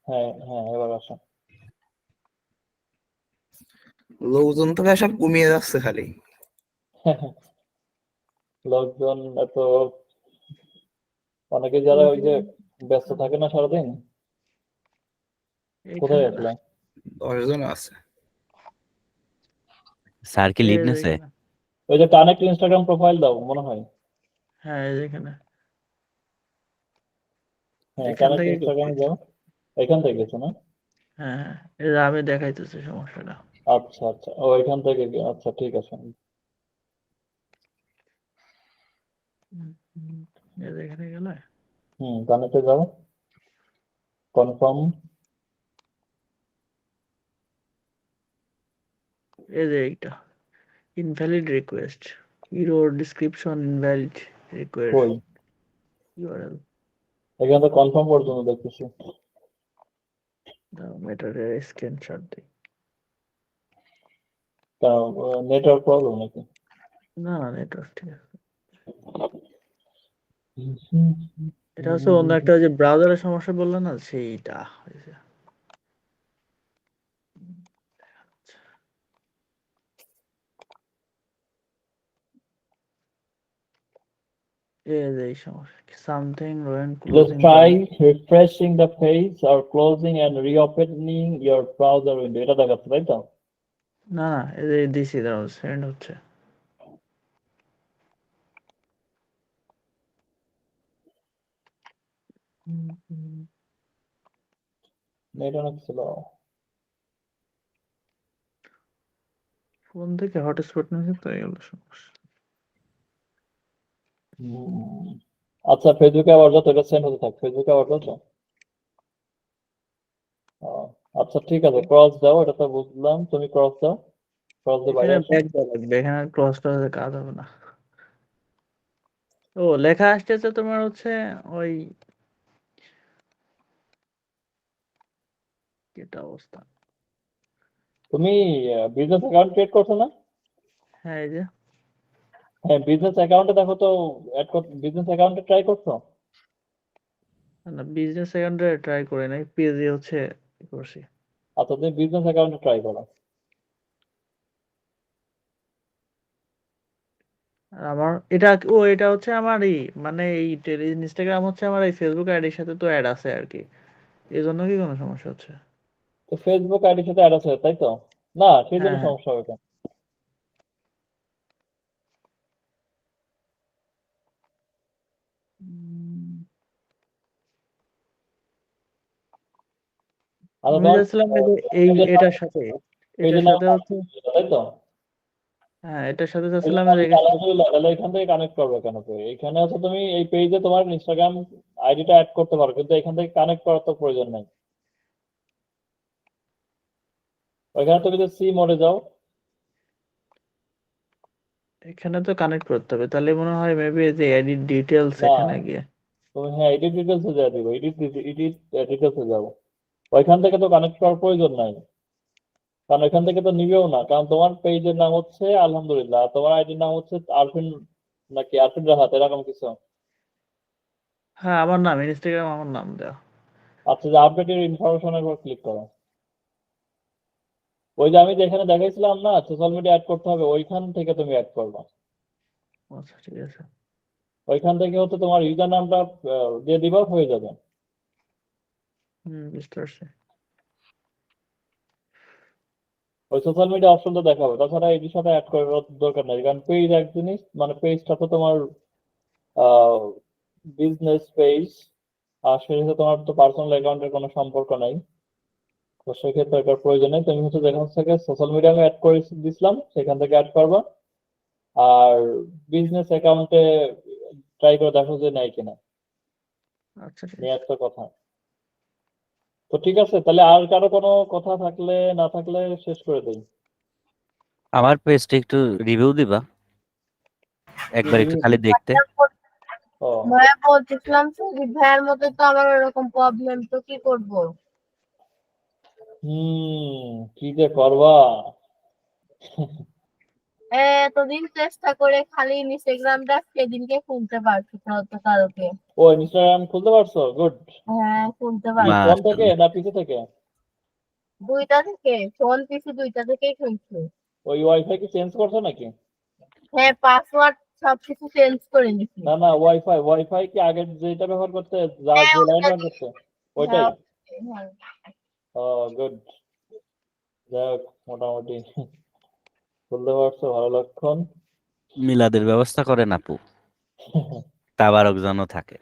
হ্যাঁ হ্যাঁ, এবার আসো। লোকজন তো ভাই সব কমিয়ে যাচ্ছে খালি। লোকজন এত, অনেকে যারা ওই যে ব্যস্ত থাকে না সারাদিন। কোথায় এইখানে না, আসলে? 10 জন আছে। স্যার কি এই লিভ যে নেছে? এখানে। ওই যে কানেক্ট ইনস্টাগ্রাম প্রোফাইল দাও মনে হয়। হ্যাঁ এই যে এখানে, হ্যাঁ, এখান কানেক্ট থেকে ইনস্টাগ্রামে যাও। এখান থেকে গেছো না? হ্যাঁ হ্যাঁ, এই যে আমি দেখাইতেছি সমস্যাটা। আচ্ছা আচ্ছা, ও এখান থেকে আচ্ছা ঠিক আছে। এই যে এখানে গেলে কানেক্টে যাও, কনফার্ম। এই যে এইটা invalid request, your description invalid request কই? ইউআরএল এখানে তো কনফার্ম পর্যন্ত দেখতেছি। মেটারের স্ক্রিনশট দিই। নেটওয়ার্ক প্রবলেম নাকি? না না, নেটওয়ার্ক ঠিক আছে। এটা হচ্ছে অন্য একটা ওই যে ব্রাউজারের সমস্যা বললো না, সেইটা হয়েছে। এই যে এই সমস্যা, সামথিং রোয়েন Just closing try refreshing the page or closing and reopening your browser window. এটা দেখাচ্ছে তাই তো? না না, এই যে দিছি, দাঁড়াও সেন্ড হচ্ছে। নেট অনেক স্লো। ফোন থেকে হটস্পট নিয়েছে তো, এই হলো সমস্যা। আচ্ছা ফেসবুকে আবার যত, এটা সেন্ড হতে থাক, ফেসবুকে আবার যত। আচ্ছা ঠিক আছে, ক্রস দাও, এটা তো বুঝলাম, তুমি ক্রস দাও, ক্রস দিয়ে বাইরে এখানে আসো। ব্যাক দেওয়া লাগবে, এখানে ক্রস টসে কাজ হবে না। ও লেখা আসতেছে তোমার হচ্ছে ওই, এটা অবস্থা। তুমি বিজনেস অ্যাকাউন্ট ক্রিয়েট করছো না? হ্যাঁ এই যে, হ্যাঁ, বিজনেস অ্যাকাউন্টে দেখো তো, বিজনেস অ্যাকাউন্টে ট্রাই করছো? না বিজনেস অ্যাকাউন্টে ট্রাই করে নাই, পেজে হচ্ছে করছি। আচ্ছা তুমি বিজনেস অ্যাকাউন্টে ট্রাই করো। আর আমার এটা এটা হচ্ছে আমার এই মানে এই ইনস্টাগ্রাম হচ্ছে আমার এই ফেসবুক আইডির সাথে তো অ্যাড আছে আর কি, এই জন্য কি কোনো সমস্যা হচ্ছে? তো ফেসবুক আইডির সাথে অ্যাড আছে তাই তো? না, সেই জন্য হ্যাঁ হ্যাঁ। সমস্যা হবে কেন? আচ্ছা আমি তোমার যাচ্ছিলাম এই যে এই এটার সাথে, পেজের নাম হচ্ছে তাই তো? হ্যাঁ, এটার সাথে ওই চাচ্ছিলাম জন্য যে আমি আলহামদুলিল্লাহ, তাহলে এখান থেকে কানেক্ট করবে কেন? তো এখানে আছে তুমি এই পেজে তোমার ইনস্টাগ্রাম আইডিটা অ্যাড করতে পারো, কিন্তু এখান থেকে কানেক্ট করার তো প্রয়োজন নাই। ওইখানে তুমি যে সি মোডে যাও, এখানে তো কানেক্ট করতে হবে, তাহলে মনে হয় মেবি যে এডিট ডিটেলস না এখানে গিয়ে। তুমি হ্যাঁ এডিট ডিটেলসে যাও, দিবো এডিট ডিটেলসে যাও। ওইখান থেকে তো কানেক্ট করার প্রয়োজন নাই, কারণ এখান থেকে তো নিবেও না, কারণ তোমার পেজের নাম হচ্ছে আলহামদুলিল্লাহ, আর তোমার আইডির নাম হচ্ছে আরফিন নাকি আরফিন রাহাত এরকম কিছু। হ্যাঁ, আমার নাম ইনস্টাগ্রাম আমার নাম দেওয়া। আচ্ছা, যে আপডেটের ইনফরমেশনের উপর ক্লিক করো। ওই যে আমি যেখানে দেখাইছিলাম না সোশ্যাল মিডিয়া অ্যাড করতে হবে, ওইখান থেকে তুমি অ্যাড করবা। আচ্ছা, ঠিক আছে। ওইখান থেকে হচ্ছে তোমার ইউজার নামটা দিয়ে দিবা, হয়ে যাবে। বুঝতে পারছি। ওই সোশ্যাল মিডিয়া অপশনটা দেখাবে, তাছাড়া এটির সাথে অ্যাড করার দরকার নেই, কারণ পেজ এক জিনিস, মানে পেজটা তো তোমার বিজনেস পেজ, আর সেটা সাথে তোমার তো পার্সোনাল অ্যাকাউন্টের কোনো সম্পর্ক নাই। তো সেক্ষেত্রে এটার প্রয়োজন নেই, তুমি হচ্ছে যেখান থেকে সোশ্যাল মিডিয়া আমি অ্যাড করে দিছিলাম সেখান থেকে অ্যাড করবা। আর বিজনেস অ্যাকাউন্টে ট্রাই করে দেখো যে নেয় কিনা, আচ্ছা, ঠিক নিয়ে আছে। একটা কথা। তো ঠিক আছে, তাহলে আর কারো কোনো কথা থাকলে না থাকলে শেষ করে দেই। আমার পেজটা একটু রিভিউ দিবা, একবার একটু খালি দেখতে। ও ভাইয়া বলতেছিলাম সুদীপ ভাইয়ের মতো তো আমার ওরকম প্রবলেম, তো কি করব? কি যে করবা। এতদিন চেষ্টা করে খালি ইনস্টাগ্রামটা সেদিনকে খুলতে পারছি না তো কালকে। ও ইনস্টাগ্রাম খুলতে পারছো, গুড। হ্যাঁ, খুলতে ফোন পারছি। থেকে না পিসি থেকে? দুইটা থেকে, ফোন পিসি দুইটা থেকেই খুলছি। ওই ওয়াইফাই কি চেঞ্জ করছো নাকি? হ্যাঁ, পাসওয়ার্ড সবকিছু চেঞ্জ করে নিছি। না না, ওয়াইফাই কি আগের যেটা ব্যবহার করতে, যা হ্যাঁ, যে লাইন ওটা ব্যবহার করতে, ওইটাই? হ্যাঁ। ও গুড, যাক মোটামুটি খুলতে পারছো, ভালো লক্ষণ। মিলাদের ব্যবস্থা করেন আপু, তাবারক যেন থাকে।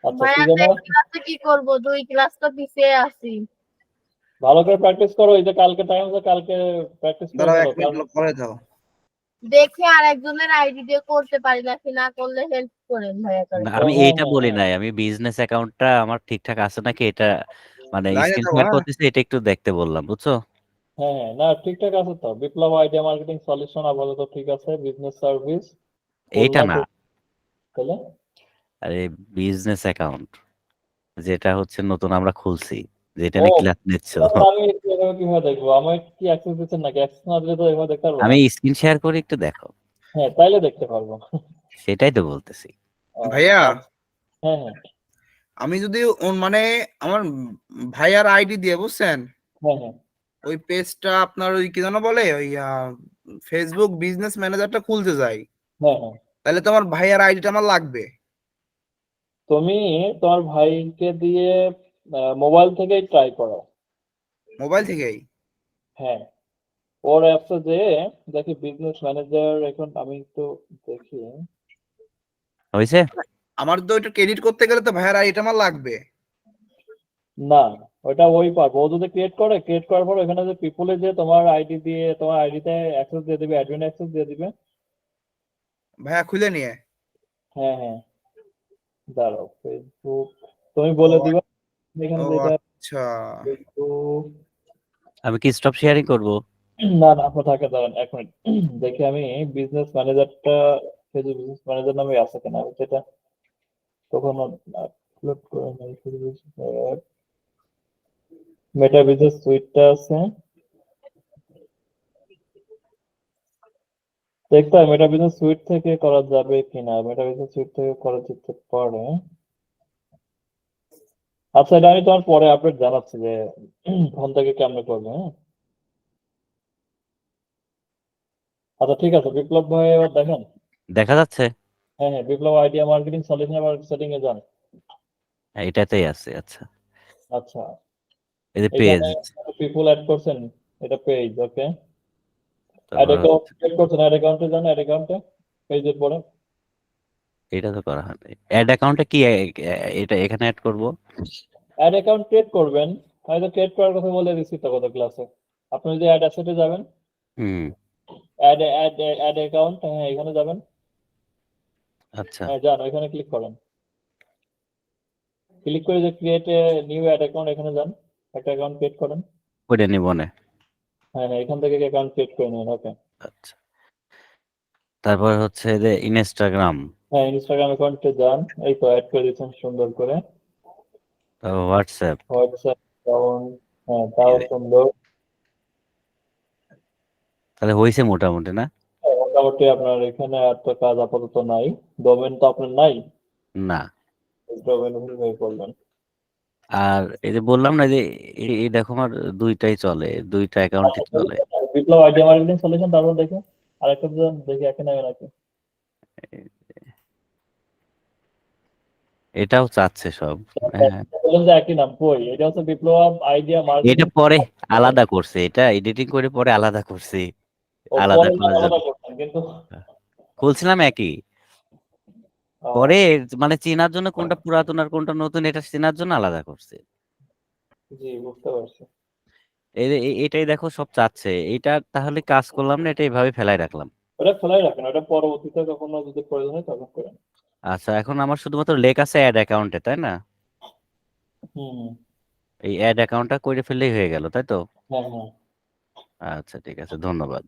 আচ্ছা, কি ভাইয়া যেন? ক্লাসে কি করব? 2 ক্লাস তো পিছিয়ে আছি। ভালো করে প্র্যাকটিস করো, এই যে কালকে টাইম আছে, কালকে প্র্যাকটিস করে দাঁড়াও, ফেলো। 1 মিনিট করে দাও। দেখি আরেকজনের আইডি দিয়ে করতে পারি নাকি, না করলে হেল্প করেন ভাইয়া করে। না, ও আমি হ্যাঁ এইটা হ্যাঁ বলি হ্যাঁ নাই, আমি বিজনেস অ্যাকাউন্টটা আমার ঠিকঠাক আছে নাকি এটা মানে লাইনে স্ক্রিন থাকো, শেয়ার হ্যাঁ। করতেছি, এটা একটু দেখতে বললাম, বুঝছো? হ্যাঁ হ্যাঁ, না ঠিকঠাক আছে তো। বিপ্লব আইডিয়া মার্কেটিং সলিউশন আপাতত ঠিক আছে, বিজনেস সার্ভিস এইটা খুলনা না, তাহলে। আরে বিজনেস অ্যাকাউন্ট যেটা হচ্ছে নতুন আমরা খুলছি, যেটা ও নিয়ে ক্লাস নিচ্ছ। তাহলে আমি এভাবে কিভাবে দেখবো? আমার কি অ্যাক্সেস দিচ্ছেন নাকি? অ্যাক্সেস না দিলে তো এভাবে দেখতে পারবো না। আমি স্ক্রিন শেয়ার করে একটু দেখো, হ্যাঁ তাইলে দেখতে পারবো। সেটাই তো বলতেছি। ও, ভাইয়া, হ্যাঁ হ্যাঁ আমি যদি মানে আমার ভাইয়ার আইডি দিয়ে, বুঝছেন, হ্যাঁ হ্যাঁ ওই পেজটা আপনার ওই কি যেন বলে, ওই ফেসবুক বিজনেস ম্যানেজারটা খুলতে যাই, হ্যাঁ হ্যাঁ, তাহলে তোমার ভাইয়ার আইডিটা আমার লাগবে। তুমি তোমার ভাইকে দিয়ে মোবাইল থেকেই ট্রাই করো। মোবাইল থেকেই? হ্যাঁ, ওর অ্যাপসে যে দেখি বিজনেস ম্যানেজার, এখন আমি একটু দেখি। হয়েছে? আমার তো ওইটা ক্রেডিট করতে গেলে তো ভাইয়ার আইডিটা আমার লাগবে। না, ওটা ওই পারবো, ও যদি ক্রিয়েট করার পর এখানে যে পিপলে যে তোমার আইডি দিয়ে তোমার আইডিতে অ্যাক্সেস দিয়ে দিবে, অ্যাডমিন অ্যাক্সেস দিয়ে দিবে। ভাইয়া খুলে নিয়ে। হ্যাঁ হ্যাঁ, দাঁড়াও, ফেসবুক তুমি ও বলে দিবা এখানে ও যেটা আচ্ছা, ফেসবুক। আমি কি স্টপ শেয়ারিং করব? না না, আপনার থাকে, দাঁড়ান 1 মিনিট দেখি আমি বিজনেস ম্যানেজারটা, ফেসবুক বিজনেস ম্যানেজার নামে আছে কিনা, আমি সেটা কখনো আপলোড করে নাই। শুধু মেটা বিজনেস সুইটটা আছে, দেখতে হবে মেটা বিজনেস সুইট থেকে করা যাবে কিনা। মেটা বিজনেস সুইট থেকে করা যেতে পারে। আচ্ছা, এটা আমি তোমার পরে আপডেট জানাচ্ছি যে ফোন থেকে কেমনে করবে। হ্যাঁ আচ্ছা ঠিক আছে, বিপ্লব ভাই এবার দেখেন। দেখা যাচ্ছে? হ্যাঁ হ্যাঁ, বিপ্লব আইডিয়া মার্কেটিং সলিউশন আবার সেটিং এ যান। হ্যাঁ, এটাতেই আছে। আচ্ছা, আচ্ছা, এই যে পেজ, এখানে পিপল অ্যাড করছেন, এটা পেজ, ওকে। অ্যাড তারপর অ্যাকাউন্ট অ্যাড করছেন, অ্যাড অ্যাকাউন্টে যান, অ্যাড অ্যাকাউন্টে পেজের পরে। এটা তো করা হয় নাই। অ্যাড অ্যাকাউন্টে কি এটা এখানে অ্যাড করব? অ্যাড অ্যাকাউন্ট ক্রিয়েট করবেন, আমি তো ক্রিয়েট করার কথা বলে দিচ্ছি তো গত ক্লাসে। আপনি যদি অ্যাড অ্যাসেটে যাবেন, হুম, অ্যাড অ্যাড অ্যাড অ্যাকাউন্ট, হ্যাঁ এখানে যাবেন, আচ্ছা হ্যাঁ যান ওইখানে ক্লিক করেন, ক্লিক করে যে create a new ad account এখানে যান, একটা অ্যাকাউন্ট ক্রিয়েট করেন, করে নিব না। হ্যাঁ হ্যাঁ এখান থেকে অ্যাকাউন্ট ক্রিয়েট করে নিন, ওকে। আচ্ছা, তারপর হচ্ছে যে ইনস্টাগ্রাম, হ্যাঁ ইনস্টাগ্রাম অ্যাকাউন্টে যান, এই তো অ্যাড করে দিচ্ছেন সুন্দর করে, তারপর হোয়াটসঅ্যাপ, হোয়াটসঅ্যাপ অ্যাকাউন্ট, হ্যাঁ তাও সুন্দর। তাহলে হয়েছে মোটামুটি না? হ্যাঁ, মোটামুটি আপনার এখানে আর তো কাজ আপাতত নাই, ডোমেন তো আপনার নাই, না। ডোমেন ভেরিফাই করবেন। আর এই যে বললাম না যে এই দেখো আমার দুইটাই চলে, দুইটা অ্যাকাউন্টই চলে। বিপ্লব আইডিয়া মার্কেটিং সলিউশন, তারপর দেখে আরেকটা দেখি একে নেবে নাকি। এটাও চাচ্ছে সব। হ্যাঁ, বললেন যে একই নাম, কই এটা হচ্ছে বিপ্লব আইডিয়া এটা মার্কেটিং। পরে আলাদা করছে, এটা এডিটিং করে পরে আলাদা করছি, ও আলাদা পরে করার জন্য আলাদা করতেন কিন্তু। খুলছিলাম একই। ও, পরে মানে চেনার জন্য কোনটা পুরাতন আর কোনটা নতুন এটা চেনার জন্য আলাদা করছে। জি বুঝতে পারছি। এটাই দেখো সব চাচ্ছে, এটা তাহলে কাজ করলাম না, এটা এইভাবে ফেলাই রাখলাম। ওটা খোলাই রাখেন, ওটা পরবর্তীতে কখনো যদি প্রয়োজন হয় তখন করেন। আচ্ছা, এখন আমার শুধুমাত্র লেখ আছে অ্যাড অ্যাকাউন্টে, তাই না? হুম, এই অ্যাড অ্যাকাউন্টটা করে ফেললেই হয়ে গেল, তাই তো? হ্যাঁ হ্যাঁ। আচ্ছা ঠিক আছে, ধন্যবাদ।